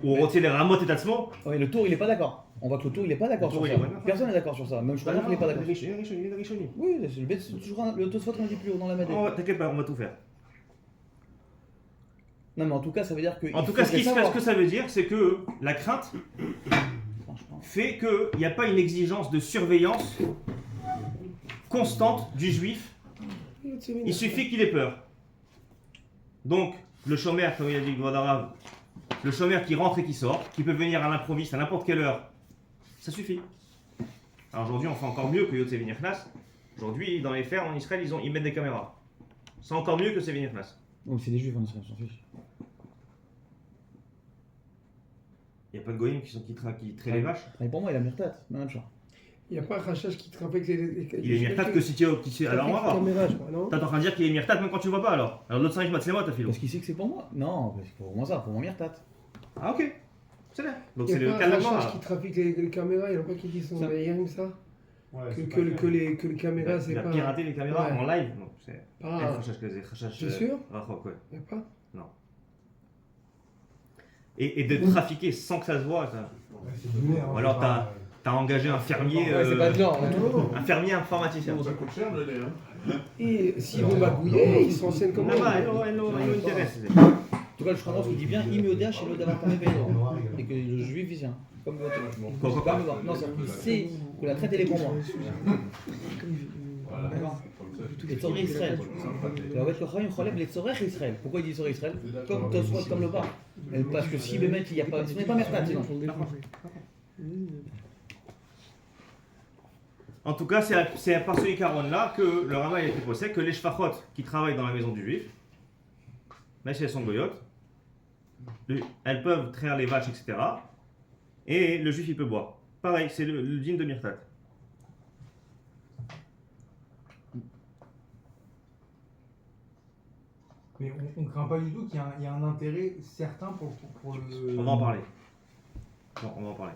Speaker 2: Ou retirer les ramots et tatsmo.
Speaker 3: Oui, le tour il est pas d'accord. On voit que le tour il est pas d'accord
Speaker 2: Le
Speaker 3: sur
Speaker 2: tour,
Speaker 3: ça.
Speaker 2: il est pas d'accord.
Speaker 3: Personne n'est d'accord sur ça. Même je crois qu'il est pas d'accord.
Speaker 2: Il est Richoni.
Speaker 3: Oui, c'est toujours le Tosfot on dit plus haut dans la Médée.
Speaker 2: T'inquiète pas, on va tout faire.
Speaker 3: Non mais en tout cas ça veut dire que.
Speaker 2: En tout cas, ce que ça veut dire, c'est que la crainte
Speaker 3: Franchement.
Speaker 2: fait qu'il n'y a pas une exigence de surveillance constante du juif. Il suffit qu'il ait peur. Donc, le chômeur, comme il a dit le Gvod Arav, le chômeur qui rentre et qui sort, qui peut venir à l'improviste à n'importe quelle heure, ça suffit. Alors aujourd'hui, on fait encore mieux que Yotze Venir Knas. Aujourd'hui, dans les fermes en Israël, ils mettent des caméras. C'est encore mieux que c'est Venir Knas.
Speaker 3: Donc c'est des juifs en Israël, on s'en fiche.
Speaker 2: Il n'y a pas de goïms qui traient les vaches.
Speaker 3: Et pour moi il a Mirtat, même chose.
Speaker 4: Il n'y a pas un rachage qui trafique les.
Speaker 2: Il est mirtat que si tu es. Alors on va voir.
Speaker 4: Caméra, je crois, non?
Speaker 2: T'es en train de dire qu'il est mirtat même quand tu le vois pas alors. Alors l'autre 5 c'est moi, t'as filé.
Speaker 3: Parce qu'il sait que c'est pour moi. Non, parce que pour moi ça, pour moi Mirtat.
Speaker 2: Ah ok. C'est là. Donc
Speaker 4: Il
Speaker 2: c'est
Speaker 4: n'y a
Speaker 2: le
Speaker 4: pas
Speaker 2: cas
Speaker 4: un
Speaker 2: de la
Speaker 4: rachage
Speaker 2: mort.
Speaker 4: qui trafique les caméras, il n'y en a pas qui disent
Speaker 3: Ça-
Speaker 4: rien que ça.
Speaker 1: Ouais,
Speaker 4: Que
Speaker 1: c'est
Speaker 4: les caméras, c'est
Speaker 2: Il a
Speaker 4: pas.
Speaker 2: piraté les caméras
Speaker 4: Ouais.
Speaker 2: en live. Non, c'est.
Speaker 4: Pas.
Speaker 2: C'est
Speaker 4: T'es sûr?
Speaker 2: Rachok, ouais.
Speaker 4: Il n'y a pas.
Speaker 2: Et de trafiquer sans que ça se voit. Ça.
Speaker 1: Ouais, c'est donné, hein,
Speaker 2: Ou alors
Speaker 1: c'est pas-
Speaker 2: t'as engagé un fermier.
Speaker 3: Ouais, c'est pas de genre.
Speaker 2: Un fermier informaticien.
Speaker 6: Ça coûte cher le lait, hein.
Speaker 4: Et s'ils vont magouiller, ils sont scènes comme
Speaker 2: Là-bas,
Speaker 4: ça.
Speaker 2: elle nous intéresse.
Speaker 3: En tout cas, le Shranos vous dit bien Imioda chez le Davar et que le juif vient. Comme
Speaker 2: Quoi.
Speaker 3: Non, ça c'est que la traite elle est pour moi.
Speaker 6: Voilà.
Speaker 3: D'accord.
Speaker 6: Comme ça.
Speaker 3: Les Tzorech Israël. Et en fait, le Chayim Cholem, les Tzorech Israël. Pourquoi il dit Tzorech Israël? Comme Tosfot, comme le bas. Parce que si Bémet, il n'y a pas. Ce n'est pas Mertat, sinon.
Speaker 2: En tout cas, c'est par ce Ikaron-là que le Rama a été posé, que les Shfachot qui travaillent dans la maison du juif, même si elles sont goyotes, elles peuvent traire les vaches, etc. Et le juif, il peut boire. Pareil, c'est le dîme de Mirtat.
Speaker 1: Mais on ne craint pas du tout qu'il y a un intérêt certain pour le.
Speaker 2: On va en parler. Bon, on va en parler.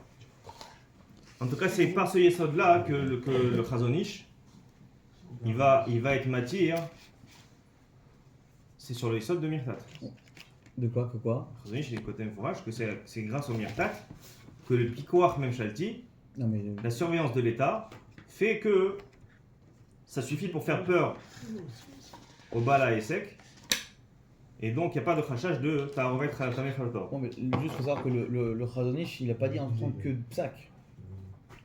Speaker 2: En tout cas, c'est par ce Yesod-là que le Chazonish, il va être matir. C'est sur le Yesod de Mirtat.
Speaker 3: De quoi? Que quoi?
Speaker 2: Le Chazonish, il est côté fourrage que c'est grâce au Mirtat que le Pikoach même Shalti,
Speaker 3: Non, mais.
Speaker 2: la surveillance de l'État, fait que ça suffit pour faire peur au Bala et Sec. Et donc, il n'y a pas de crachage de Ta'arovet Tamé Khaltor.
Speaker 3: Bon, mais juste faut savoir que le Chazonish, il a pas dit en tant que Psak.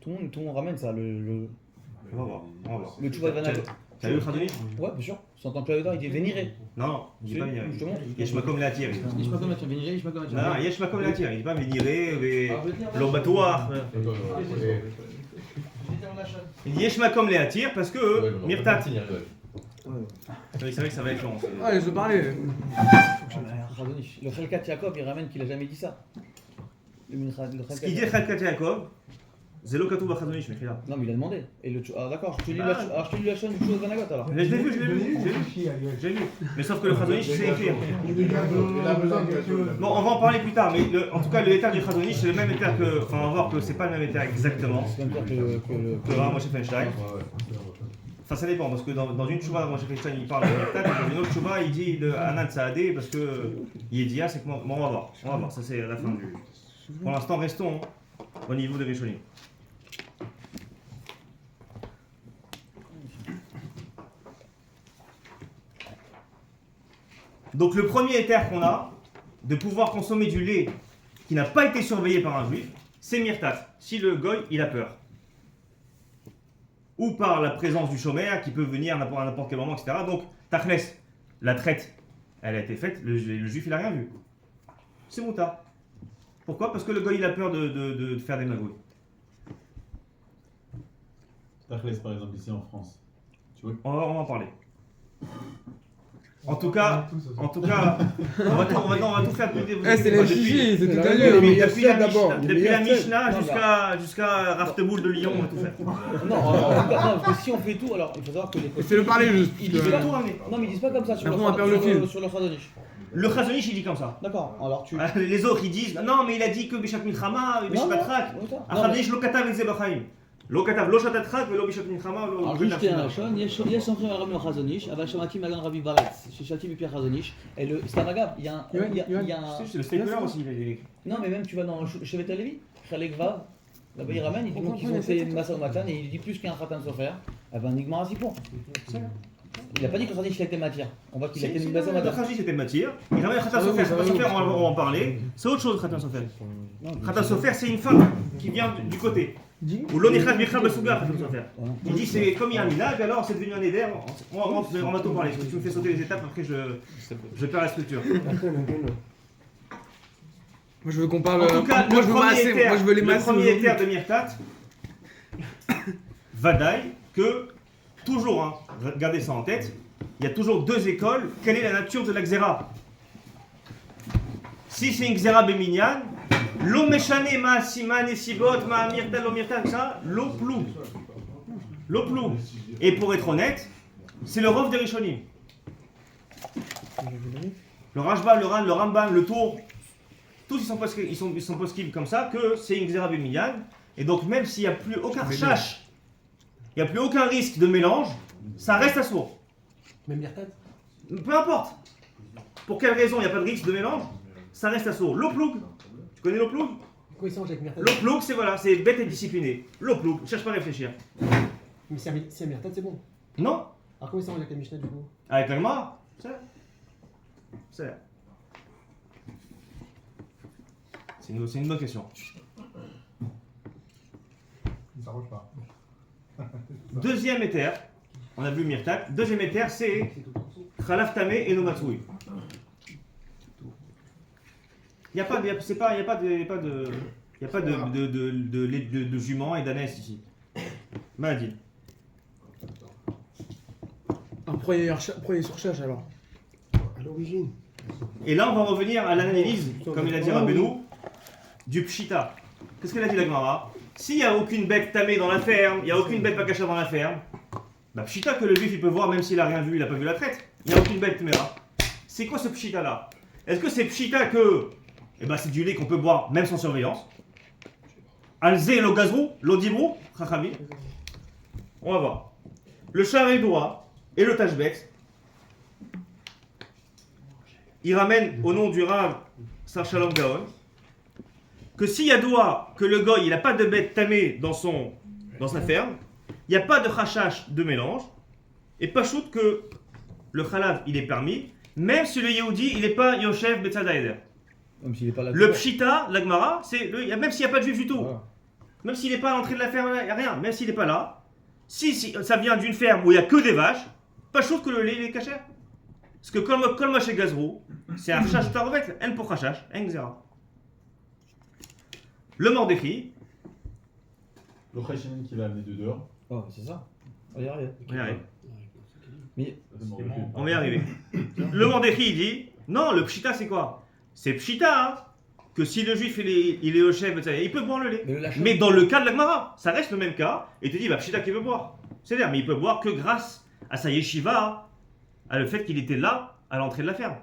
Speaker 3: Tout le monde ramène ça.
Speaker 2: On va voir.
Speaker 3: Le Tchouva Vanago.
Speaker 2: T'as lu le Chazonish?
Speaker 3: Ouais, bien sûr. Son temps plus il dit vénéré.
Speaker 2: Non, il dit pas venir.
Speaker 3: Je te montre.
Speaker 2: Yeshmakom Leatir.
Speaker 3: Je pas comme la vénéré, je pas comme
Speaker 2: Non, Yeshmakom Leatir. Il dit pas veniré,
Speaker 3: Ah,
Speaker 2: l'obatoire. Il dit Yeshmakom Leatir parce que Mirtat. Oui, c'est vrai que ça va être long.
Speaker 5: Ah, je parlais.
Speaker 3: Le Khalkat Yaakov, il ramène qu'il a jamais dit ça.
Speaker 2: Ce qu'il dit Khalkat Yaakov, c'est lo katou b'chazonish, mais là.
Speaker 3: Non, mais il a demandé. Et le ah, d'accord, je te lis la chaîne du Chouva Vanagot alors.
Speaker 2: Mais je l'ai vu. J'ai vu. Mais sauf que le Chazonish, c'est écrire.
Speaker 6: Il a besoin de.
Speaker 2: Bon, on va en parler plus tard, mais en tout cas, le état du Chazonish, c'est le même état que. Enfin, on va voir que c'est pas le même état exactement
Speaker 3: C'est même pire que
Speaker 2: que Rav Moshe Feinstein. Enfin, ça dépend, parce que dans une tchouva, Moshe Feinstein, il parle de Mirtat, et dans une autre tchouva, il dit de Anan Saadé, parce que Yedia, c'est que. Bon, on va voir. Ça, c'est à la fin du. Pour l'instant, restons au niveau de Rishonim. Donc le premier éther qu'on a, de pouvoir consommer du lait qui n'a pas été surveillé par un juif, c'est Mirtat, si le goy il a peur. Ou par la présence du chômeur qui peut venir à n'importe quel moment, etc. Donc Tachnes, la traite, elle a été faite, le juif il a rien vu. C'est moutard. Pourquoi? Parce que le goy il a peur de faire des magouilles.
Speaker 6: Tachles, par exemple, ici en France. Tu vois?
Speaker 2: On va en parler. En tout cas, on va tout faire depuis.
Speaker 5: Eh, c'est les chichis, c'est tout à
Speaker 4: l'heure.
Speaker 5: l'heure.
Speaker 4: Mais il y a
Speaker 2: Depuis
Speaker 4: ça
Speaker 2: la
Speaker 4: d'abord.
Speaker 2: depuis la Mishnah
Speaker 3: Non,
Speaker 2: jusqu'à Rafteboul de Lyon, on va tout faire.
Speaker 3: Non, parce que si on fait tout, alors il faut savoir que les.
Speaker 5: Fais-le parler juste.
Speaker 3: Ils disent
Speaker 2: Je vais
Speaker 3: pas.
Speaker 2: tout ramener.
Speaker 3: Non, mais ils disent pas comme ça sur
Speaker 5: Après, on va perdre le
Speaker 3: le
Speaker 5: fil.
Speaker 3: sur le Chazonish.
Speaker 2: Le Chazonish il dit comme ça.
Speaker 3: D'accord, alors tu.
Speaker 2: Les autres ils disent non mais il a dit que Bishat Milchama, Bishat Patrak,
Speaker 3: Non,
Speaker 2: Achadish lo katav et Zebachaim. לא כתב לא שתת חג ולא בשעת מלחמה ולא
Speaker 3: Alors
Speaker 2: כתב
Speaker 3: juste un
Speaker 2: שמחה.
Speaker 3: לשון, יש סומכים על רבי חזוניש, אבל שמעתי מגן רבי ברץ, ששאלתי מפי חזוניש, et le Stamaga, il y a un...
Speaker 2: C'est le séculaire aussi, il est.
Speaker 3: Non mais même tu vas dans le Chevet Alevi, Khalek Vav, là-bas il ramène, il dit qu'ils ont fait une masse au matin et il dit plus qu'un Khatan Sofer, eh ben Nigmar Asipon. Il n'a pas dit que Khazanish était matière, on voit qu'il a été une masse au
Speaker 2: Le
Speaker 3: matin.
Speaker 2: Khaji c'était matière. Il ramène Khatan Sofer, Khatan Sofer, on va en parler. C'est autre chose, Khatan Sofer. Khatan Sofer, c'est une femme qui vient du côté. Ou l'onichad bichal besouga, Khatan Sofer. Il dit c'est comme il y a un minag, alors c'est devenu un éder. On va tout parler. Parce que tu me fais sauter les étapes, après je perds la structure.
Speaker 5: Moi je veux qu'on parle.
Speaker 2: En tout cas,
Speaker 5: moi je veux masser, moi je veux les
Speaker 2: le
Speaker 5: masser.
Speaker 2: premier
Speaker 5: aujourd'hui.
Speaker 2: éther de Myrtat, Vadaï, que toujours, hein, gardez ça en tête, il y a toujours deux écoles. Quelle est la nature de la xéra? Si c'est une xéra béminiane, l'eau méchane, ma siman et sibot, ma myrtal, l'eau myrtal, ça, l'eau plou. L'eau plou. Et pour être honnête, c'est le Rov des Rishonim. Le Rashba, le Ran, le Ramban, le Tour, tous ils sont poskim comme ça, que c'est une xéra béminiane. Et donc même s'il n'y a plus aucun chash, il n'y a plus aucun risque de mélange, ça reste à sourd.
Speaker 7: Même Myrtat.
Speaker 2: Peu importe. Pour quelle raison il n'y a pas de risque de mélange, ça reste à sourd. L'eau ploug, tu connais l'eau ploug?
Speaker 7: Quoi il s'arrange avec Myrtat?
Speaker 2: L'eau ploug, c'est voilà, c'est bête et discipliné. L'eau ploug, cherche pas à réfléchir.
Speaker 7: Mais si c'est Myrtat, c'est bon.
Speaker 2: Non?
Speaker 7: Alors comment il s'arrange avec la Mishnah du coup?
Speaker 2: Avec la Gemara, c'est une bonne question.
Speaker 1: Il ne s'arrange pas.
Speaker 2: Deuxième éther, on a vu Myrtat. Deuxième éther, c'est Khalaf Tamé et Nomatsui. Il n'y a pas de jument et d'ânesse ici. Maladie.
Speaker 5: Prenez sur chasse alors.
Speaker 7: À l'origine.
Speaker 2: Et là, on va revenir à l'analyse, comme il a dit Rabbeinu, du Pshita. Qu'est-ce qu'elle a dit la Gemara? S'il n'y a aucune bête tamée dans la ferme, il n'y a aucune bête pas cachée dans la ferme, bah Pshita que le juif il peut voir même s'il n'a rien vu, il n'a pas vu la traite. Il n'y a aucune bête tamera. C'est quoi ce Pshita là? Est-ce que c'est Pshita que c'est du lait qu'on peut boire même sans surveillance? Alzé lo gazrou, lo dibrou, chachami. On va voir. Le charédoua et le tashbet, il ramène au nom du Rav Sar Shalom Gaon que s'il y a doigt que le goy il n'a pas de bête tamée dans sa ferme, il n'y a pas de chachash de mélange, et pas shoot que le khalav il est permis, même si le Yehudi il n'est pas Yoshev Betzadaïder.
Speaker 3: Même s'il est pas là.
Speaker 2: Le Pshita, l'Agmara, même s'il n'y a pas de juif du tout,
Speaker 3: Voilà.
Speaker 2: même s'il n'est pas à l'entrée de la ferme, il n'y a rien, même s'il n'est pas là, si ça vient d'une ferme où il n'y a que des vaches, pas shoot que le lait il est caché. Parce que comme moi chez Gazrou, c'est un chachash tarovet, un pour chachash, un xéra. Le Mordechai,
Speaker 6: Le Chayshinen qui l'a amené de dehors.
Speaker 3: Oh, c'est ça. On va y arriver.
Speaker 2: on y arrive.
Speaker 3: Mais
Speaker 2: On va y arriver. Le Mordechai il dit, non, le Pshita c'est quoi? C'est Pshita, hein, que si le juif il est au chef, il peut boire le lait.
Speaker 3: mais le lâche.
Speaker 2: Mais dans le cas de la Gemara, ça reste le même cas, et tu dis, bah Pshita qui veut boire. C'est-à-dire, mais il peut boire que grâce à sa yeshiva, à le fait qu'il était là, à l'entrée de la ferme.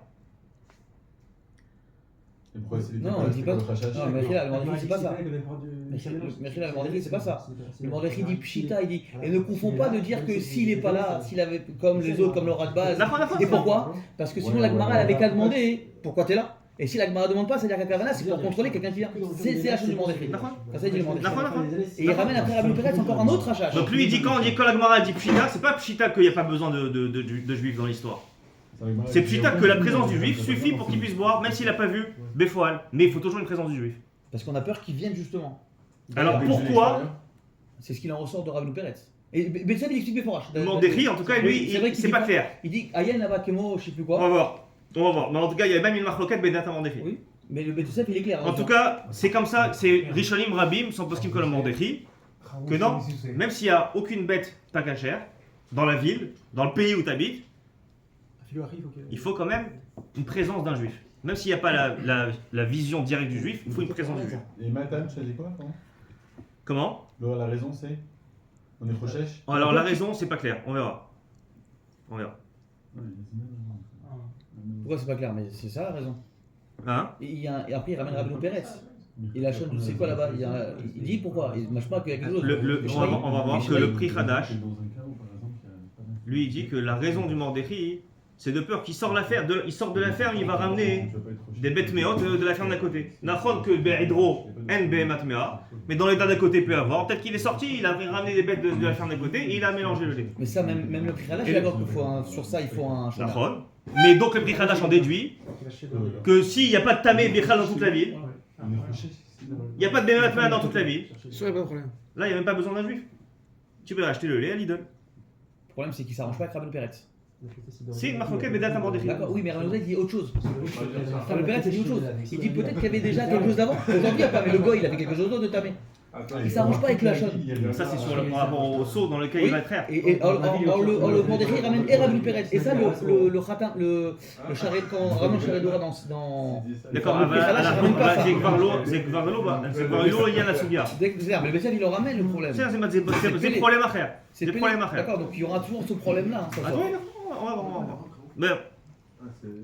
Speaker 6: Et pourquoi c'est
Speaker 3: Non, on dit pas.
Speaker 6: le Chachash?
Speaker 3: Non, mais là, le Mordechai, c'est pas ça.
Speaker 7: Mais
Speaker 3: là, le Mordechai, c'est pas ça. Le Mordechai dit Pshita, il dit. Et ne confond pas de dire que s'il n'est pas là, s'il avait comme les autres, comme le Radbaz. Et pourquoi? Parce que sinon la Gemara elle avait qu'à demander pourquoi t'es là. Et si la Gemara demande pas, c'est-à-dire qu'à Kavana, c'est pour contrôler quelqu'un qui vient. C'est la chose du Mordechai. Ça, ça dit le Mordechai. Et il ramène après Rabbi Peretz encore un autre rachat.
Speaker 2: Donc lui il dit quand la Gemara dit Pshita, c'est pas Pshita qu'il n'y a pas besoin de juifs dans l'histoire. C'est Pshita que la présence du juif suffit pour qu'il puisse boire, même s'il n'a pas vu Befoal. Mais il faut toujours une présence du juif.
Speaker 3: Parce qu'on a peur qu'ils viennent justement.
Speaker 2: Alors pourquoi
Speaker 3: C'est ce qu'il en ressort de Rabbi Peretz. Et Betsad il explique Beforash.
Speaker 2: le Mordechai, en tout cas, lui, c'est pas clair.
Speaker 3: Il dit Ayen Abakemo, je sais plus
Speaker 2: On va
Speaker 3: quoi.
Speaker 2: voir. Mais en tout cas, il y a même une marloquette Benata Mordechai.
Speaker 3: Oui, mais le Betsad il est clair.
Speaker 2: En tout cas, c'est comme ça, c'est Rishonim Rabim, sans poskim que le Mordechai, que non, même s'il n'y a aucune bête pas cachère, dans la ville, dans le pays où tu habites, il faut quand même une présence d'un juif. Même s'il n'y a pas la vision directe du juif, il faut une présence du juif.
Speaker 6: Et Matan, tu as dit quoi?
Speaker 2: Comment?
Speaker 6: La raison c'est? On est Rochesh?
Speaker 2: Alors la raison, c'est pas clair, on verra.
Speaker 3: Pourquoi c'est pas clair? Mais c'est ça la raison.
Speaker 2: Hein?
Speaker 3: Et après il ramène Rabbi Peretz. Il achète, c'est quoi là-bas il dit pourquoi il mâche pas qu'il y a quelque chose.
Speaker 2: On va voir que le prix Hadash,
Speaker 6: Dans un cas où, par exemple, il y a pas d'info.
Speaker 2: lui, il dit que la raison du Mordéchi, c'est de peur qu'il sort la ferme, il sort de la ferme, il va ramener des bêtes méotes de la ferme d'à côté. N'achon que Be'idro, en Be'emat Mea, mais dans les dents d'à côté peut avoir. Peut-être qu'il est sorti, il a ramené des bêtes de la ferme d'à côté et il a mélangé le lait.
Speaker 3: Mais ça, même le prix là, je suis d'accord qu'il faut sur ça, il faut un chemin.
Speaker 2: N'achon. Mais donc le prix Hadash en déduit que s'il n'y a pas de Tamé Bichal dans toute la ville, il n'y a pas de Be'emat Mea dans toute la ville,
Speaker 5: Ça, y a pas de problème.
Speaker 2: là il n'y a même pas besoin d'un juif. Tu peux acheter le lait à Lidl.
Speaker 3: Le problème, c'est qu'il s'arrange pas avec Rabbeinu Peretz.
Speaker 2: C'est une marque Bedat Mordéchi.
Speaker 3: D'accord, oui, mais Rabbeinu Peretz dit autre chose. Rabbeinu Peretz il dit autre chose. Il dit peut-être qu'il y avait déjà quelque chose d'avant. Aujourd'hui, il n'y a pas, mais le goy, il avait quelque chose d'autre de tamé. Il s'arrange pas avec la chose.
Speaker 2: Ça c'est sur le par rapport au seau dans lequel il va traire.
Speaker 3: Et le Mordéchi il ramène et Rabbeinu Peretz. Et ça, le khatam, le charret, quand on ramène le charret d'Ora dans.
Speaker 2: D'accord,
Speaker 3: le prix Hadash, il ramène pas ça.
Speaker 2: c'est Gvarlo, il y a la Sougia.
Speaker 3: Mais le Bessel, il le ramène le problème.
Speaker 2: C'est le problème à faire. C'est le problème à faire.
Speaker 3: D'accord, donc il y aura toujours ce problème-là.
Speaker 2: Ah oui, on va voir. Mais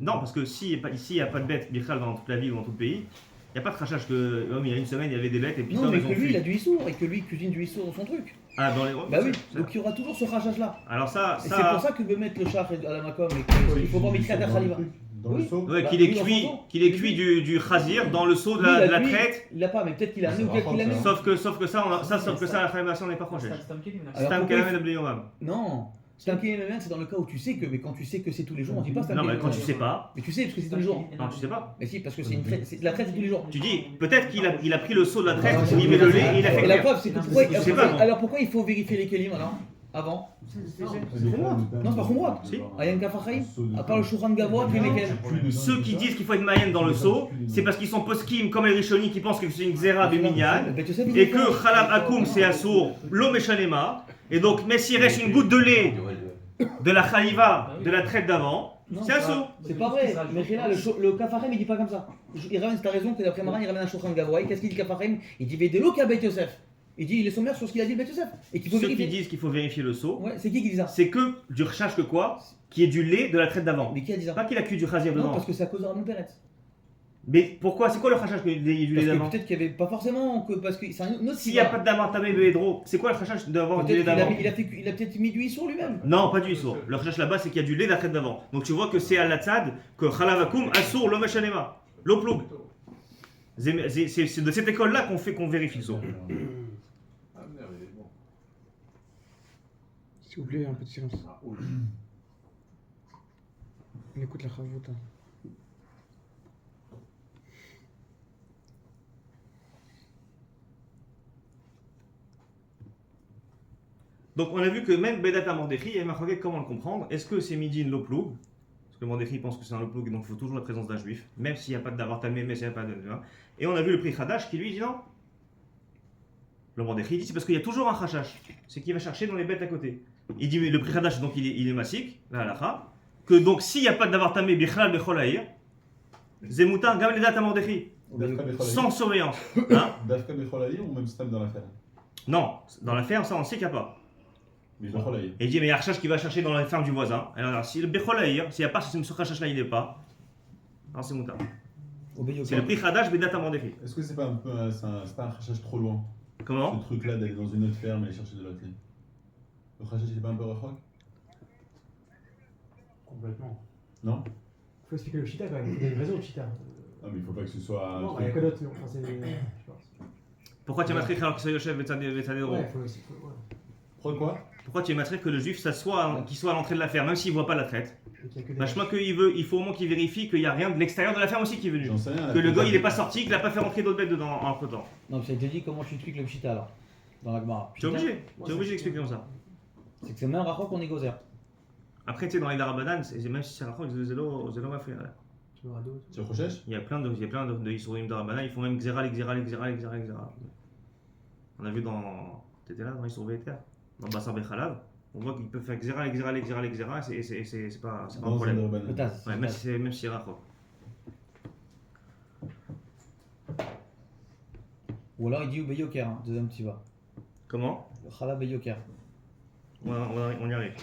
Speaker 2: non, parce que ici il n'y a pas de bêtes bichal dans toute la ville ou dans tout le pays, il n'y a pas de crachage que il y a une semaine il y avait des bêtes et puis
Speaker 3: Non, mais
Speaker 2: ils ont
Speaker 3: que lui,
Speaker 2: fui.
Speaker 3: il a du issour et que lui, il cuisine du issour dans son truc.
Speaker 2: Ah, dans les.
Speaker 3: Bah oui, donc il y aura toujours ce rachage-là.
Speaker 2: Alors ça.
Speaker 3: Et c'est pour ça que veut mettre le char à la macom et qu'il faut pas mettre à Khaliva.
Speaker 6: Dans le
Speaker 3: Oui.
Speaker 6: seau.
Speaker 2: Ouais,
Speaker 3: Bah,
Speaker 2: qu'il est
Speaker 3: oui, dans
Speaker 2: cuit,
Speaker 3: son temps.
Speaker 2: qu'il est cuit du chazir dans le seau de
Speaker 3: Lui,
Speaker 2: la
Speaker 3: lui,
Speaker 2: traite.
Speaker 3: Il l'a pas, mais peut-être qu'il a amené ou peut-être qu'il a amené.
Speaker 2: Sauf que ça, la famation n'est pas proche.
Speaker 3: Alors,
Speaker 2: Stam
Speaker 3: pourquoi
Speaker 2: Kalamed Abdeyomam.
Speaker 3: Non, c'est un pied c'est dans le cas où tu sais que, mais quand tu sais que c'est tous les jours, on dit pas c'est un
Speaker 2: Non,
Speaker 3: pied
Speaker 2: mais quand tu sais pas.
Speaker 3: Mais tu sais parce que c'est tous les jours.
Speaker 2: Non, tu sais pas.
Speaker 3: Mais si, parce que c'est une traite, la traite c'est tous les jours.
Speaker 2: Tu dis, peut-être qu'il a pris le seau de la traite, il a mis le lait et il a fait
Speaker 3: Et la
Speaker 2: cuire.
Speaker 3: preuve, c'est que pourquoi,
Speaker 2: Je sais pas, moi.
Speaker 3: alors pourquoi il faut vérifier les kelim alors avant? Non, c'est pas Khumrat.
Speaker 2: Si.
Speaker 3: Ayan Kafachaim, à part le Shouchan Gavoa qui est lesquels.
Speaker 2: Ceux qui disent qu'il faut être Mayen dans le seau, c'est parce qu'ils sont poskim comme les Rishonim qui pensent que c'est une Xéra Béminyan et que Khalab Akoum c'est Assour, l'eau Meshalema. Et donc, mais s'il reste une goutte de lait de la Khaliva de la traite d'avant, c'est Assour.
Speaker 3: C'est pas vrai, mais là, le Kafachaim il dit pas comme ça. Il ramène, t'as raison que d'après Maran il ramène un Shouchan Gavoa. Qu'est-ce qu'il dit Kafachaim? Il dit Vedelo Kabet Yosef. Il dit il est sommaire sur ce qu'il a dit le Bet Yosef. Et qu'il faut
Speaker 2: Ceux qui
Speaker 3: vérifier.
Speaker 2: disent qu'il faut vérifier le seau,
Speaker 3: Ouais, c'est qui dit ça?
Speaker 2: c'est que du recherche que quoi? Qui est du lait de la traite d'avant.
Speaker 3: Mais qui a dit ça?
Speaker 2: Pas qu'il a cuit du chazir
Speaker 3: Non,
Speaker 2: dedans.
Speaker 3: parce que c'est à cause de Rabbeinu Peretz.
Speaker 2: Mais pourquoi? C'est quoi le rachage du lait
Speaker 3: Parce que
Speaker 2: d'avant?
Speaker 3: peut-être qu'il y avait pas forcément que parce que c'est un autre.
Speaker 2: S'il n'y a pas de damartamé de hédro, c'est quoi le rachage d'avoir du lait
Speaker 3: Peut-être
Speaker 2: d'avant?
Speaker 3: il a peut-être mis du issour lui-même.
Speaker 2: Non, pas du issour. Le rachage là-bas, c'est qu'il y a du lait de la traite d'avant. Donc tu vois que c'est à la tzad que Khalavakum Assour l'homme Shanema. L'oploug. C'est de cette école-là qu'on vérifie le seau.
Speaker 5: S'il vous plaît, un peu de silence. On écoute la chavouta.
Speaker 2: Donc on a vu que même Bedat Mordéchi, il y a marqué comment le comprendre. Est-ce que c'est midin l'oploug? Parce que Mordéchi pense que c'est un oploug et donc il faut toujours la présence d'un juif, même s'il n'y a pas de davartamé, même s'il n'y a pas de. Et on a vu le prix Hadash qui lui dit non. Le Mordéchi dit c'est parce qu'il y a toujours un chachash. C'est qu'il va chercher dans les bêtes à côté. Il dit mais le prix Hadash donc il est massik, la halakha, que donc s'il n'y a pas de davartamé, bichlal becholaïr, zemoutar gam ledat Mordéchi. Sans surveillance. Hein?
Speaker 6: Dafka Becholaïr ou même Stam dans la ferme?
Speaker 2: Non, dans la ferme, ça on sait qu'il n'y a pas.
Speaker 6: Mais Becholaïr.
Speaker 2: Et il dit, mais il y a un recherche qui va chercher dans la ferme du voisin. Alors, si le Becholaïr, s'il n'y a pas ce recherche là, il n'est pas. Alors, c'est moutar. C'est le prix Hadash Bedat Mordéchi.
Speaker 6: Est-ce que c'est pas un peu c'est pas un rachage trop loin?
Speaker 2: Comment?
Speaker 6: Ce truc-là d'aller dans une autre ferme et aller chercher de l'autre lait. Le rachage il est pas un peu rachok?
Speaker 7: Complètement.
Speaker 6: Non?
Speaker 7: Faut expliquer le chita quand même. Il y a une raison au chita.
Speaker 6: Ah mais il faut pas que ce soit un
Speaker 7: Non, il
Speaker 6: truc.
Speaker 7: y a que d'autres. Enfin, c'est. Je pense.
Speaker 2: Pourquoi tu es matré alors que c'est le chef Betsadero?
Speaker 7: Ouais, faut aussi. Ouais.
Speaker 6: Pourquoi?
Speaker 2: Pourquoi tu es matré que le juif s'assoit, qu'il soit à l'entrée de la ferme, même s'il ne voit pas la traite?
Speaker 7: Et qu'il y a que des-
Speaker 2: Machma il faut au moins qu'il vérifie qu'il n'y a rien de l'extérieur de la ferme aussi qui est venu.
Speaker 6: J'en sais rien.
Speaker 2: Que le gars il n'est pas sorti, qu'il n'a pas fait rentrer d'autres bêtes dedans entre temps.
Speaker 3: Non, ça a été dit comment tu expliques le pshita alors dans la Gemara.
Speaker 2: Tu es obligé, d'expliquer comme ça.
Speaker 3: C'est que c'est même rachok qu'on est gozer.
Speaker 2: Après, tu sais, dans les Darabanan, même si c'est rachok, c'est zélo mafia.
Speaker 7: Tu auras d'autres.
Speaker 6: Tu recherches?
Speaker 2: Il y a plein de Isurim Darabanan, ils font même Xéral. On a vu dans. T'étais là dans Isur Veter, dans Bassar Bechalav, on voit qu'il peut faire Xéral, c'est pas un
Speaker 6: Dans un
Speaker 2: problème.
Speaker 6: Dorban.
Speaker 3: Peut-être.
Speaker 2: Ouais, même si c'est rachok.
Speaker 3: Ou alors il dit ou Beyoker, hein, deuxième petit va.
Speaker 2: Comment?
Speaker 3: Le Chala Beyoker.
Speaker 2: On y arrive.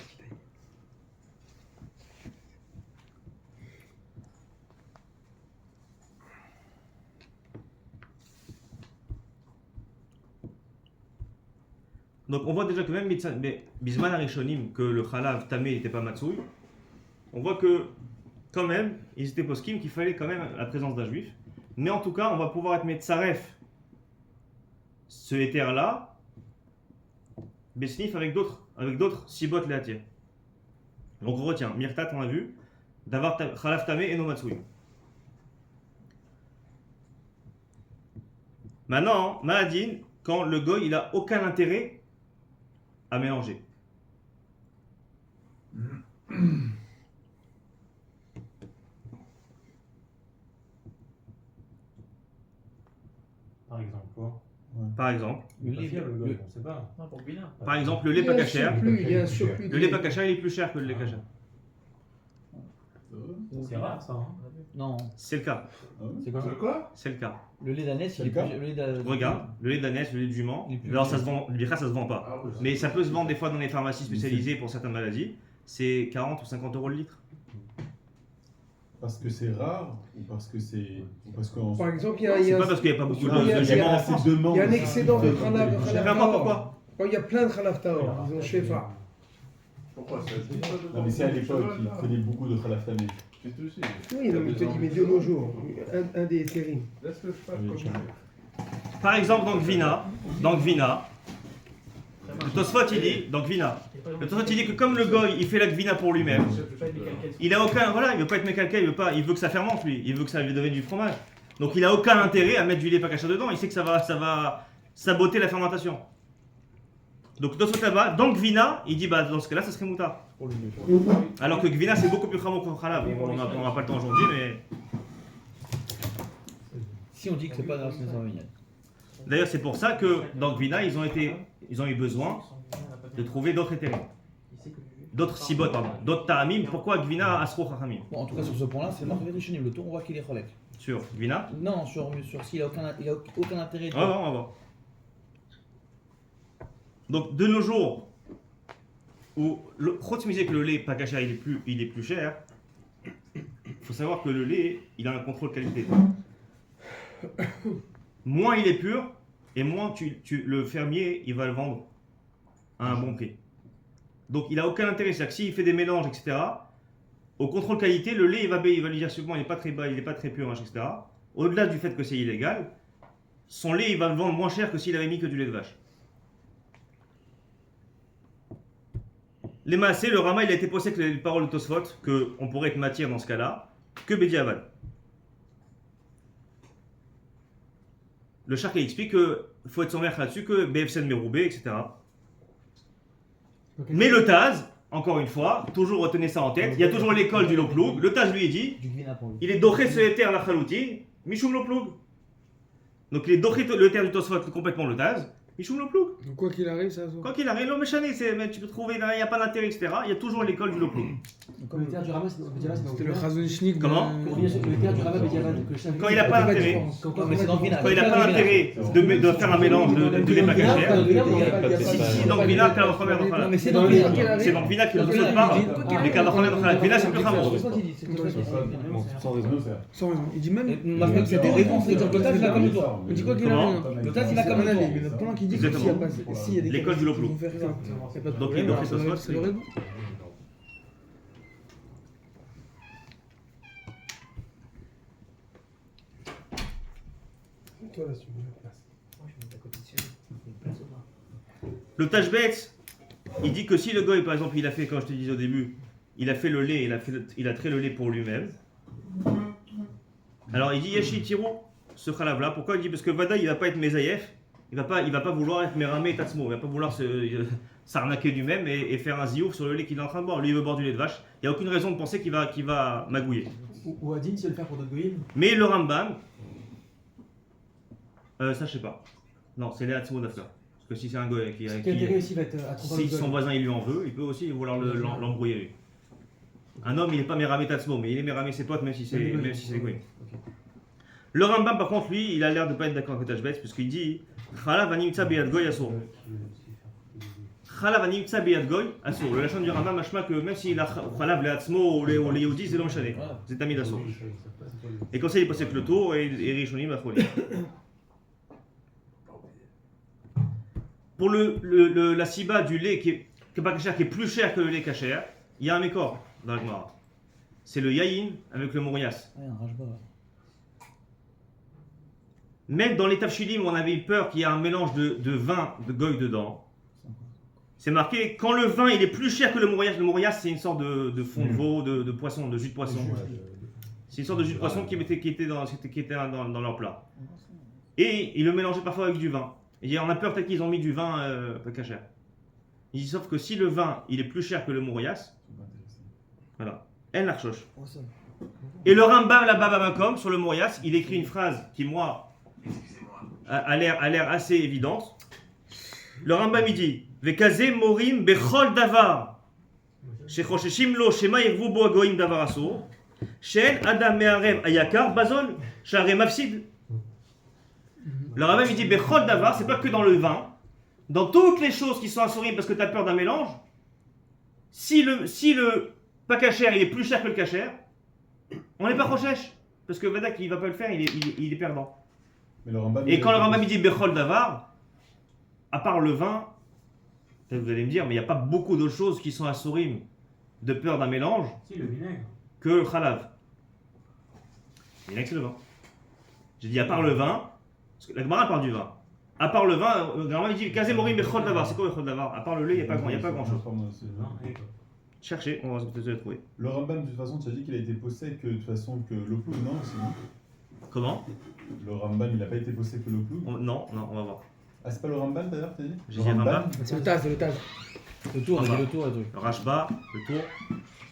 Speaker 2: Donc on voit déjà que même Bisman Arishonim, que le Khalav Tamé n'était pas Matsouï, on voit que quand même, ils étaient poskim qu'il fallait quand même la présence d'un juif. Mais en tout cas, on va pouvoir être Metzaref, ce éther-là, Besnif avec d'autres Sibot Léatir. Donc on retient, Mirtat, on a vu, d'avoir Khalav Tamé et no Matsouï. Maintenant, Mahadin, quand le goy, il n'a aucun intérêt à mélanger.
Speaker 7: Par exemple, quoi.
Speaker 2: Par exemple,
Speaker 3: Le
Speaker 7: Pas
Speaker 3: lait,
Speaker 7: fiable, le gars, on sait pas.
Speaker 8: Non, pour Gvina.
Speaker 2: par exemple, le lait
Speaker 4: Il y a
Speaker 2: pas
Speaker 4: un
Speaker 2: cachère.
Speaker 4: surplus, il y a un surplus.
Speaker 2: Le lait pas cachère, il est plus cher que le lait cachère.
Speaker 7: C'est rare ça. Hein.
Speaker 3: Non,
Speaker 2: C'est le cas.
Speaker 3: c'est quoi
Speaker 6: C'est quoi?
Speaker 2: C'est le cas.
Speaker 3: Le lait d'ânesse,
Speaker 6: C'est
Speaker 3: il est
Speaker 6: le cas
Speaker 3: plus. Le lait d'ânesse.
Speaker 2: Regarde, le lait d'ânesse, le lait de jument.
Speaker 3: Il est plus
Speaker 2: Alors ça
Speaker 3: cher.
Speaker 2: se vend, le bicha, ça se vend pas.
Speaker 6: Ah ouais,
Speaker 2: Mais ça peut se vendre des fois dans les pharmacies spécialisées pour certaines maladies. C'est 40 ou 50 euros le litre.
Speaker 6: Parce que c'est rare ou parce que c'est. Ou parce qu'on.
Speaker 4: Par exemple, il y a,
Speaker 2: C'est pas parce qu'il n'y a pas beaucoup
Speaker 4: il y a-
Speaker 2: de
Speaker 4: il y a-
Speaker 2: juments en
Speaker 6: assez
Speaker 2: France.
Speaker 6: de demandes.
Speaker 4: il y a un excédent de
Speaker 2: Peu
Speaker 4: Khalaf
Speaker 2: importe pourquoi.
Speaker 4: Quand il y a plein de Khalaf Taor, ils ont Shefa.
Speaker 6: Pourquoi Non, mais c'est à l'époque, ils prenaient beaucoup de Khalaf Tamé.
Speaker 4: Oui, non, mais je te dis, mais de nos jours, un des terribles.
Speaker 2: Par exemple, dans Gvina, le Tosfot il dit, dans Gvina, le Tosfot il dit que comme le goy il fait la Gvina pour lui-même, il a aucun, voilà, il veut pas être mécalqué, il veut que ça fermente lui, il veut que ça devienne du fromage. Donc il a aucun intérêt à mettre du lait pas caché dedans, il sait que ça va saboter la fermentation. Donc Tosfot là-bas, dans Gvina, il dit bah dans ce cas-là ça serait mouta. Alors que Gvina c'est beaucoup plus cramant que Khalav. On n'a pas le temps aujourd'hui, mais
Speaker 3: Si on dit que c'est pas grave, c'est ça mignonne.
Speaker 2: d'ailleurs c'est pour ça que dans Gvina ils ont eu besoin de trouver d'autres éthériques. D'autres sibot, pardon, d'autres ta'amim. Pourquoi Gvina Asro Chachamim?
Speaker 3: Bon, en tout cas, sur ce point-là, c'est marqué Rishonim. Le tour, on voit qu'il est cholek.
Speaker 2: Sur Gvina?
Speaker 3: Non, sur s'il a aucun intérêt.
Speaker 2: On va voir. Donc de nos jours, où Chotz me disait que le lait pas caché il est plus cher, il faut savoir que le lait, il a un contrôle qualité. Moins il est pur, et moins le fermier, il va le vendre à un bon prix. Donc il a aucun intérêt, c'est-à-dire que s'il fait des mélanges, etc., au contrôle qualité, le lait, il va lui dire souvent, il n'est pas très bas, il n'est pas très pur, etc. Au-delà du fait que c'est illégal, son lait, il va le vendre moins cher que s'il avait mis que du lait de vache. Les massés, le Rama, il a été posé avec les paroles de Tosfot, qu'on pourrait être matière dans ce cas-là, que Bediavad. Le Chark explique qu'il faut être sommaire là-dessus, que BFCN Meroubé, etc. Mais le Taz, encore une fois, toujours retenez ça en tête, il y a toujours l'école du Loploug. Le Taz lui dit,
Speaker 3: Du Gvina pour lui.
Speaker 2: il est doré ce éther la chalouti, Mishum Loploug. Donc il est doré le éther du Tosfot complètement le Taz, Mishum Loploug.
Speaker 4: Donc, quoi qu'il arrive, ça se
Speaker 2: Quoi qu'il arrive, mais tu peux trouver, il n'y a pas d'intérêt, etc. Il y a toujours l'école du Loploug.
Speaker 7: Comme le terre du Rama, c'est
Speaker 5: C'était le Chazonishnik.
Speaker 2: Comment
Speaker 7: Le terre du Rama Bediavad.
Speaker 2: Quand il n'a pas d'intérêt,
Speaker 3: Non, mais c'est dans Gvina.
Speaker 2: quand il n'a pas d'intérêt de faire un mélange de lait pas caché, si dans le Gvina, quand on va
Speaker 3: Non, mais c'est dans Gvina.
Speaker 2: c'est dans le Gvina qu'il ne parle. Les cas d'enfants dans le Gvina, c'est plus rare.
Speaker 3: C'est toi qui dis. C'est toi qui dis.
Speaker 6: Sans raison.
Speaker 5: Sans raison. Il dit même.
Speaker 3: Moi, je crois que c'est des réponses. Exemple, le tas, il va comme toi.
Speaker 5: Il dit quoi qu'il
Speaker 2: Comment
Speaker 5: arrive.
Speaker 3: Le tas, il va comme
Speaker 5: Mais
Speaker 3: toi.
Speaker 5: il y en a plein qui disent que s'il y a pas. S'il y a des
Speaker 2: L'école du Loploug.
Speaker 5: ils vont faire ça. Y a pas de
Speaker 2: Donc, il
Speaker 5: problème,
Speaker 2: doit
Speaker 5: alors,
Speaker 2: faire ça,
Speaker 5: c'est le raison.
Speaker 4: Toi, là, tu me mets la place.
Speaker 2: Le Tashbet, il dit que si le goy, par exemple, il a fait, comme je te disais au début, il a fait le lait, il a trait le lait pour lui-même. Alors il dit Yeshi Tiro, ce khalav là. Pourquoi il dit? Parce que Vada, il va pas être Mezaïef, il va pas vouloir être Meramé et Tatsmo, il va pas vouloir s'arnaquer du même et faire un ziouf sur le lait qu'il est en train de boire. Lui, il veut boire du lait de vache. Il n'y a aucune raison de penser qu'il va magouiller.
Speaker 7: Ou Adin, si veut le faire pour d'autres goïms.
Speaker 2: Mais le Rambam, ça je sais pas. Non, c'est les Tatsmo d'Afka. Parce que si c'est un goy qui
Speaker 7: Quel intérêt aussi va être à tromper
Speaker 2: si son voisin il lui en veut, il peut aussi vouloir l'embrouiller lui. Un homme il n'est pas Méramé Tatsmo, mais il est Méramé ses potes même si c'est des goyim. Le Rambam par contre lui, il a l'air de pas être d'accord avec Tashbetz puisqu'il dit Chalav animtsa beyad goy asur. Chalav animtsa beyad goy asur. Le lachon du Rambam machma que même s'il a Chalav le Hatzmo ou les Yehudi, c'est l'homme chané. C'est Tamid asur. Et comme ça il passait que le tour et Rishonim la folie. pour la siba du lait qui est pas kasher, qui est plus cher que le lait kasher, il y a un mécor dans la Gemara. C'est le yaïn avec le mourias.
Speaker 3: Ouais, un rajba.
Speaker 2: Même dans les tafshilim où on avait eu peur qu'il y ait un mélange de vin de goy dedans, c'est marqué quand le vin il est plus cher que le mourias c'est une sorte de fond de veau, de poisson, de jus de poisson. C'est une sorte de jus de poisson qui était dans leur plat. Et ils le mélangeaient parfois avec du vin. Et on a peur peut-être qu'ils ont mis du vin pas kasher. Il dit sauf que si le vin il est plus cher que le mourias, voilà, elle l'archoche. Et le Rambam là-bas Bamakom sur le mourias, il écrit une phrase qui moi a l'air assez évidente. Le Rambam il dit Vekazé morim bechol davar shechosheshim lo shema yirvu bo agoim davar asur shen adam me'arev ayakar bazol share mafsid. Le Rambam il dit bechol davar, c'est pas que dans le vin, dans toutes les choses qui sont assurim parce que tu as peur d'un mélange. Si le pas kasher il est plus cher que le kasher, on n'est pas rochèche parce que Vadak il va pas le faire, il est perdant.
Speaker 6: Mais le Rambam,
Speaker 2: Et quand le Rambam dit Bechol Davar, à part le vin, peut-être vous allez me dire, mais il n'y a pas beaucoup d'autres choses qui sont assurim de peur d'un mélange
Speaker 7: Si, le vinaigre.
Speaker 2: que le khalav. Le vinaigre c'est le vin. J'ai dit à part le vin, parce que la Gemara parle du vin. À part le vin, le Rambam dit Kazé Morim Bechol Davar. C'est quoi Bechol Davar? À part le lait, il n'y a pas grand chose. Cherchez, on va peut-être le trouver.
Speaker 6: Le Rambam, de toute façon, tu as dit qu'il a été possède que de toute façon que l'oploug, non aussi, non.
Speaker 2: Comment?
Speaker 6: Le Rambam, il n'a pas été possède que l'oploug.
Speaker 2: Non, on va voir.
Speaker 6: Ah, c'est pas le Rambam d'ailleurs, t'as dit?
Speaker 2: J'ai dit Rambam.
Speaker 5: C'est le Taz, c'est le Taz.
Speaker 3: Le tour, il dit le tour, le truc.
Speaker 2: Le Rashba, le tour.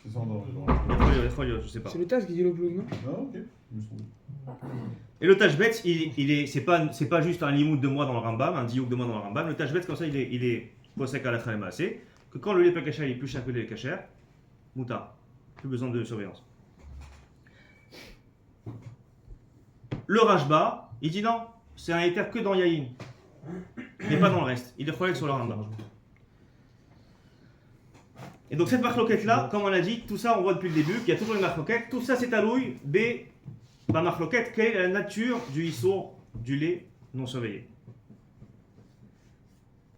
Speaker 6: C'est ça, on
Speaker 2: Je sais pas.
Speaker 5: C'est le Taz qui dit le plug, non?
Speaker 6: Ah, ok. Je me suis
Speaker 2: Et le Tashbet, c'est pas juste un limoud de moi dans le Rambam, un diouk de moi dans le Rambam. Le Tashbet, comme ça, il est posek à la Khalema assez. Que quand le lait pas kasher est plus cher que le lait kasher, mouta, plus besoin de surveillance. Le Rashba, il dit non, c'est un éther que dans Yahin, mais pas dans le reste. Il est relève sur le Rambam. Et donc cette marloquette là, comme on a dit, tout ça on voit depuis le début, qu'il y a toujours une marloquette. Tout ça c'est allouille, B, ma marloquette, quelle est la nature du issour du lait non surveillé.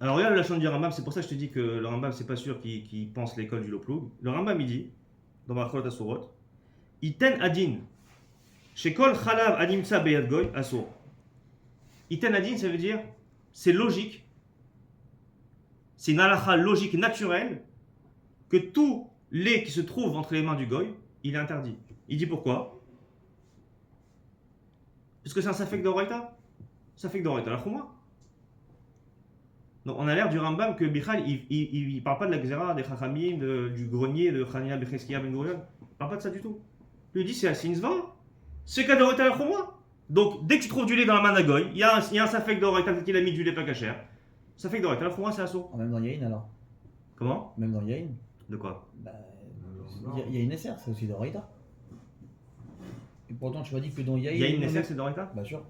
Speaker 2: Alors regarde la chaîne du Rambam, c'est pour ça que je te dis que le Rambam c'est pas sûr qu'il pense l'école du Loploug. Le Rambam il dit, dans Marcholot Asurot, Iten Adin, Shekol Chalav Adimtsa Beyad Goy Asur. Iten Adin ça veut dire, c'est logique, c'est une halakha logique naturelle, que tout lait qui se trouve entre les mains du Goy, il est interdit. Il dit pourquoi? Parce que c'est un safek d'Oraita. Safek d'Oraita, la chouma. Donc on a l'air du Rambam que Bichal, il parle pas de la Xéra, des Chachamim, du grenier, de Chania Becheskia Ben Gurion. Il parle pas de ça du tout. Lui il dit c'est un Zva. C'est qu'à d'Oraita la chouma. Donc dès que tu trouves du lait dans la main d'un Goy, il y a un safek d'Oraita qu'il a mis du lait pas kasher. Safek d'Oraita la chouma, c'est assaut.
Speaker 3: Même dans Yahin alors.
Speaker 2: Comment?
Speaker 3: Même dans Yahin.
Speaker 2: De quoi?
Speaker 3: Bah, il y a une SR, c'est aussi d'Oraita. Et pourtant, tu m'as dit que dans Yahin.
Speaker 2: Il y a une Nesser, c'est d'Oraita?
Speaker 3: Bah, sûr.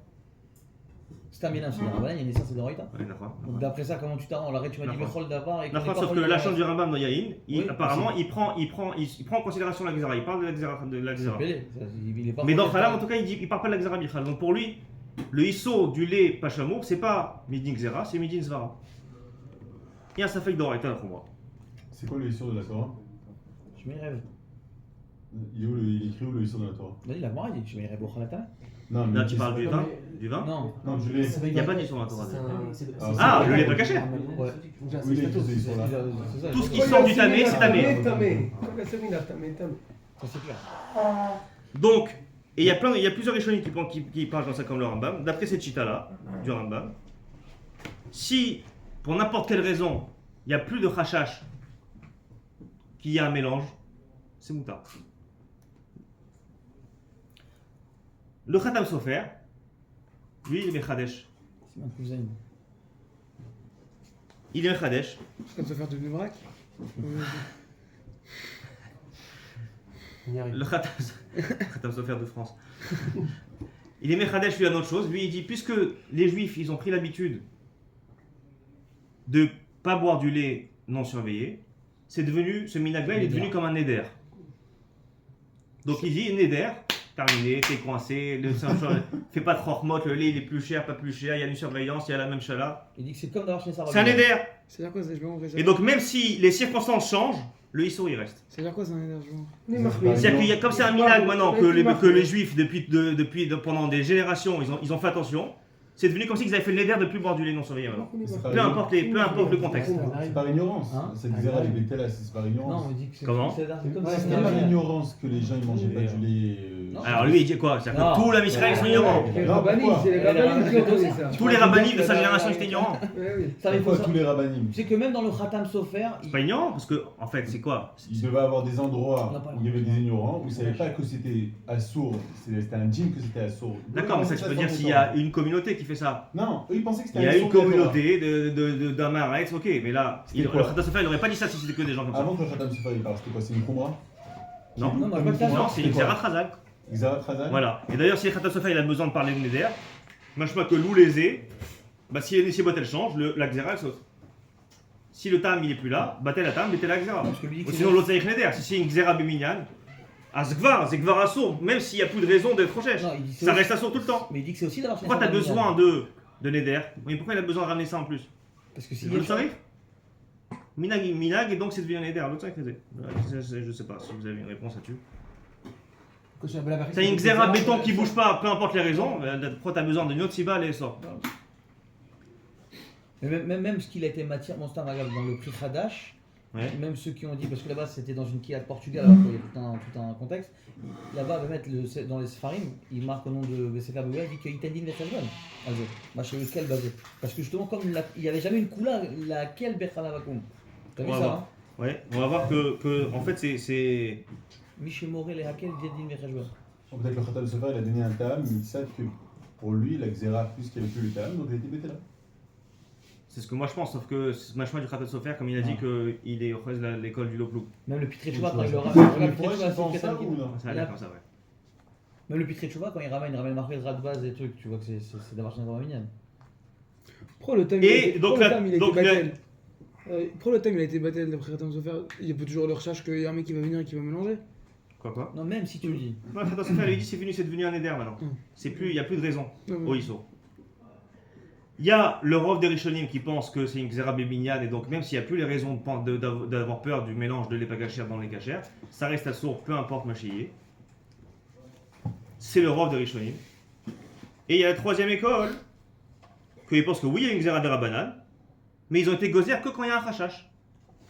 Speaker 3: C'est un mélange, c'est Rabbanan, il y a une SR, c'est d'Oraita.
Speaker 2: Oui, d'accord.
Speaker 3: Donc, d'après ça, comment tu t'arranges? Alors, tu m'as dit
Speaker 2: D'accord.
Speaker 3: Bechol Davar et
Speaker 2: D'accord, sauf que la chance du Rambam dans Yahin,
Speaker 3: Oui,
Speaker 2: apparemment,
Speaker 3: aussi.
Speaker 2: il prend en considération la Xéra. Il parle de la Xéra.
Speaker 3: Il est pas
Speaker 2: Mais dans Khalam, en tout cas, il parle pas de la Xéra Bichal. Donc pour lui, le Isso du lait Pachamour, c'est pas Midin Xéra, c'est Midin Zvara. Il y a un safek d'Oraita pour moi.
Speaker 6: C'est quoi le Issour de la Torah?
Speaker 3: Je m'y rêve.
Speaker 6: Il écrit où le Issour de la Torah?
Speaker 3: Vas-y, la Gemara, il dit, je m'y rêve au Khalata.
Speaker 6: Non, mais
Speaker 2: Là, tu parles du vin? Du vin?
Speaker 3: Non.
Speaker 6: Non, du lait.
Speaker 2: Il n'y a pas d'histoire dans la Torah.
Speaker 6: Ah,
Speaker 2: le lait pas caché.
Speaker 3: Ouais.
Speaker 6: Oui, il écrit ce Issour-là.
Speaker 2: Tout ce qui sort du tamé, c'est tamé.
Speaker 3: Ça, c'est clair.
Speaker 2: Donc, et il y a plusieurs Rishonim qui parlent comme ça comme le Rambam. D'après cette chita-là, du Rambam, si, pour n'importe quelle raison, il n'y a plus de khashash, qu'il y a un mélange, c'est moutar. Le Khatam Sofer, lui, il est Mechadesh.
Speaker 3: C'est mon cousin.
Speaker 2: Il est Mechadesh.
Speaker 5: Ça va se faire de Nevrak.
Speaker 2: Le Khatam Sofer de France. Il est Mechadesh, lui, à autre chose. Lui, il dit, puisque les Juifs, ils ont pris l'habitude de ne pas boire du lait non surveillé, c'est devenu, ce minagba, il est devenu comme un neder. Donc il dit, neder, terminé, t'es coincé, fais pas de chormot, le lait il est plus cher, pas plus cher, il y a une surveillance, il y a la même chala.
Speaker 3: Il dit que c'est comme d'avoir chez Sarah.
Speaker 2: C'est un éder.
Speaker 5: C'est-à-dire quoi, je vais en
Speaker 2: Et donc même si les circonstances changent, le issour il reste.
Speaker 5: C'est-à-dire quoi, c'est un énergement?
Speaker 2: C'est-à-dire qu'il y a comme c'est un minag maintenant que les juifs pendant des générations ils ont fait attention. C'est devenu comme si ils avaient fait le neder de plus boire du lait non surveillé maintenant. Peu importe le contexte.
Speaker 6: C'est par ignorance.
Speaker 3: Hein
Speaker 6: C'est Xera, les Bétela, c'est par ignorance.
Speaker 3: Non, il dit que c'est
Speaker 2: Comment
Speaker 3: c'est comme
Speaker 4: Ouais,
Speaker 3: ça.
Speaker 6: C'est pas l'ignorance que les gens ils mangeaient pas du lait.
Speaker 3: Non.
Speaker 2: Alors lui il dit quoi? C'est-à-dire que
Speaker 3: Non.
Speaker 2: tous les Israéliens sont ignorants.
Speaker 4: Les
Speaker 6: Non,
Speaker 4: rabbinim,
Speaker 6: pourquoi
Speaker 4: c'est les rabbinim qui ont donné ça.
Speaker 2: Tous les rabbinim de sa génération étaient ignorants.
Speaker 4: Ouais, oui.
Speaker 3: Ça, il faut
Speaker 6: Pourquoi
Speaker 3: ça.
Speaker 6: tous les rabbinim?
Speaker 3: Tu sais que même dans le Khatam Sofer,
Speaker 2: C'est pas ignorant parce que en fait c'est quoi?
Speaker 6: Il devait avoir des endroits
Speaker 3: On n'a pas le
Speaker 6: où il y avait des ignorants, où ils ne savaient pas que c'était assourd, c'était un djinn que c'était assourd.
Speaker 2: D'accord, mais ça je peux dire s'il y a une communauté qui fait ça.
Speaker 6: Non, eux ils pensaient que
Speaker 2: Il
Speaker 6: c'était
Speaker 2: y a
Speaker 6: assourd
Speaker 2: une
Speaker 6: de la Torah.
Speaker 2: communauté d'Amaretz, ok, mais là,
Speaker 6: C'était
Speaker 2: le
Speaker 6: quoi
Speaker 2: Khatam Sofer il n'aurait pas dit ça si c'était que des gens comme ça.
Speaker 6: Avant que le Khatam Sefer il parle, c'était quoi? C'est une Khumra?
Speaker 2: Non,
Speaker 3: non, moi je vois que ça.
Speaker 2: non, c'est une Xerat Chazal.
Speaker 6: Xera Khazal?
Speaker 2: Voilà. Et d'ailleurs, si le Khatam Sofer il a besoin de parler de Neder, moi je sais pas que Lou les ait, bah si les boîtes elle change, la Xera elle saute. Si le Tam il est plus là, battez la Tam, mettez la Xera.
Speaker 3: Parce que lui dit
Speaker 2: Ou
Speaker 3: que
Speaker 2: sinon l'autre Zaïch Neder, si c'est une Xera Béminyan, à Zgvar, c'est Gvar assourd, même s'il n'y a plus de raison d'être rochèche.
Speaker 3: Non, il dit c'est
Speaker 2: Ça
Speaker 3: aussi-
Speaker 2: reste assourd tout le temps.
Speaker 3: Mais il dit que c'est aussi d'avoir chez
Speaker 2: Pourquoi t'as
Speaker 3: Sarah
Speaker 2: besoin
Speaker 3: Bimian.
Speaker 2: de Neder? Oui, pourquoi il a besoin de ramener ça en plus?
Speaker 3: Parce que si
Speaker 2: Vous le savez? Minag et donc c'est devenu un Neder, l'autre Zaïch Neder. Je sais pas si vous avez une réponse là-dessus. T'as une Xera béton qui bouge pas, peu importe les raisons, pourquoi t'as besoin d'une autre Siba, elle sort.
Speaker 3: Mais même ce qu'il a été matière, mon star, regarde, dans le prix Hadash,
Speaker 2: Ouais.
Speaker 3: même ceux qui ont dit, parce que là-bas c'était dans une quilla de Portugal, alors qu'il y a tout un contexte, là-bas, dans les Sfarim, il marque au nom de Sefer Bouya, il dit que Itadin Bechazban, chez lequel basé. Parce que justement, comme il n'y avait jamais une coula, laquelle Bechalavakum. T'as vu
Speaker 2: On va
Speaker 3: ça,
Speaker 2: voir.
Speaker 3: hein?
Speaker 2: Ouais, on va voir que en fait c'est.
Speaker 3: Miché Morel et Hakel, Itadin Bechazban.
Speaker 6: Peut-être que le Khatam Sefer il a donné un tam, mais ils savent que pour lui, la Xera, puisqu'il n'y avait plus le tam, donc il était Bétela.
Speaker 2: C'est ce que moi je pense, sauf que Machma du Khatat Sofer, comme il a dit qu'il est au l'école du Loplou.
Speaker 3: Même le Pitré Chouva,
Speaker 6: Tu
Speaker 3: quand
Speaker 6: vois
Speaker 3: il le
Speaker 6: ça.
Speaker 3: ramène,
Speaker 6: Mais
Speaker 3: le
Speaker 6: pourquoi
Speaker 3: Pitré
Speaker 6: ils
Speaker 3: Chouva,
Speaker 6: pensent
Speaker 3: c'est
Speaker 6: ça
Speaker 3: Katan
Speaker 6: ou non?
Speaker 2: Ça a l'air comme ça, ouais.
Speaker 3: Même le Pitré Chouva, quand il ramène Marquez Radbaz et trucs, tu vois que c'est d'avoir chez Sarah Bimian.
Speaker 5: Pourquoi le thème
Speaker 2: Et donc là-
Speaker 5: il a été
Speaker 2: donc
Speaker 5: battel pourquoi le thème il a été battel d'après Khatam Sofer? Il peut toujours le recherche qu'il y a un mec qui va venir et qui va mélanger.
Speaker 2: Quoi?
Speaker 3: Non, même si tu le dis.
Speaker 2: Non, le Khatat Sofer lui dit c'est devenu un éder maintenant. Il n'y a plus de raison
Speaker 5: Non, mais-
Speaker 2: au Isso. Il y a le Rov des Rishonim qui pense que c'est une Xera Bébignan et donc même s'il n'y a plus les raisons d'avoir peur du mélange de l'épa cachère dans les cachères, ça reste assourd, peu importe Machié. C'est le Rov des Rishonim. Et il y a la troisième école, qu'ils pensent que oui, il y a une Xera de Rabbanan, mais ils ont été gozer que quand il y a un rachash,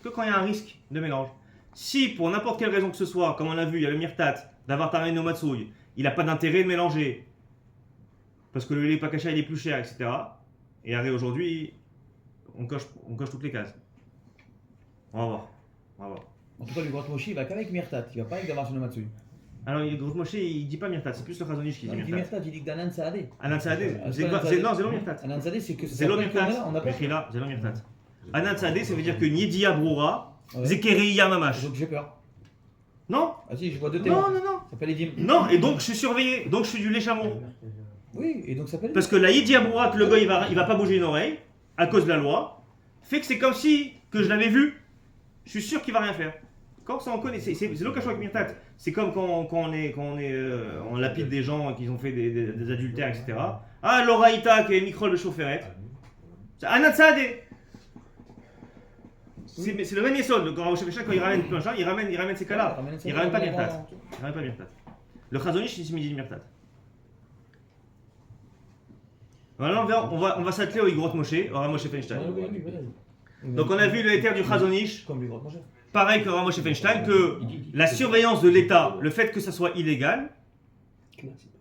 Speaker 2: que quand il y a un risque de mélange. Si pour n'importe quelle raison que ce soit, comme on a vu, il y a le Mirtat, d'avoir Taré no Matsouille, il n'a pas d'intérêt de mélanger, parce que le lait pas caché il est plus cher, etc. Et arrêt aujourd'hui, on coche toutes les cases. On va voir.
Speaker 3: En tout cas, le Grand Moshe, il va qu'avec Mirtat, il va pas avec Davar Shenomatsui.
Speaker 2: Alors, le Gros Moshe, il dit pas Mirtat, c'est plus le Chazonish qui dit
Speaker 3: Il dit
Speaker 2: Mirtat.
Speaker 3: Mirtat, il dit que Danan Saadé.
Speaker 2: Anan Saadé,
Speaker 3: Ah,
Speaker 2: c'est
Speaker 3: Anan
Speaker 2: quoi?
Speaker 3: Saadé.
Speaker 2: Non, c'est non Mirtat.
Speaker 3: Anan Saadé, c'est que
Speaker 2: C'est l'eau Mirtat.
Speaker 3: on appelle.
Speaker 2: Écrit là, c'est l'eau Mirtat. Anan Saadé, ça veut dire que Niedia Broura,
Speaker 3: Ouais.
Speaker 2: Zekeriya Mamash.
Speaker 3: Donc j'ai peur.
Speaker 2: Non?
Speaker 3: Ah si, je vois deux témoins.
Speaker 2: Non, non, non.
Speaker 3: Ça s'appelle Edim.
Speaker 2: Non, et donc je suis surveillé, donc je suis du lait chameau.
Speaker 3: Oui, et donc ça s'appelle.
Speaker 2: Parce que la Yedia Broura, que le gars il va pas bouger une oreille, à cause de la loi, fait que c'est comme si que je l'avais vu. Je suis sûr qu'il va rien faire. Quand ça on connaît, c'est l'occasion avec Mirtat. C'est comme quand on lapide des gens qui ont fait des adultères, etc. Ah, l'oraïta qui est micro de chaufferet. C'est Anat Saadé. C'est le même yesod. Quand il ramène plein de gens, il ramène ces cas-là. Il ramène pas Mirtat. Il ramène pas Mirtat. Le Chazonish, c'est midi Mirtat. Maintenant, on va s'atteler au Igrot Moshe, au Ramoshe Feinstein. Donc on a vu le éther du Chazonish,
Speaker 3: Comme les Grand Moshe.
Speaker 2: pareil que Ramoshe Feinstein, que la surveillance de l'État, le fait que ça soit illégal,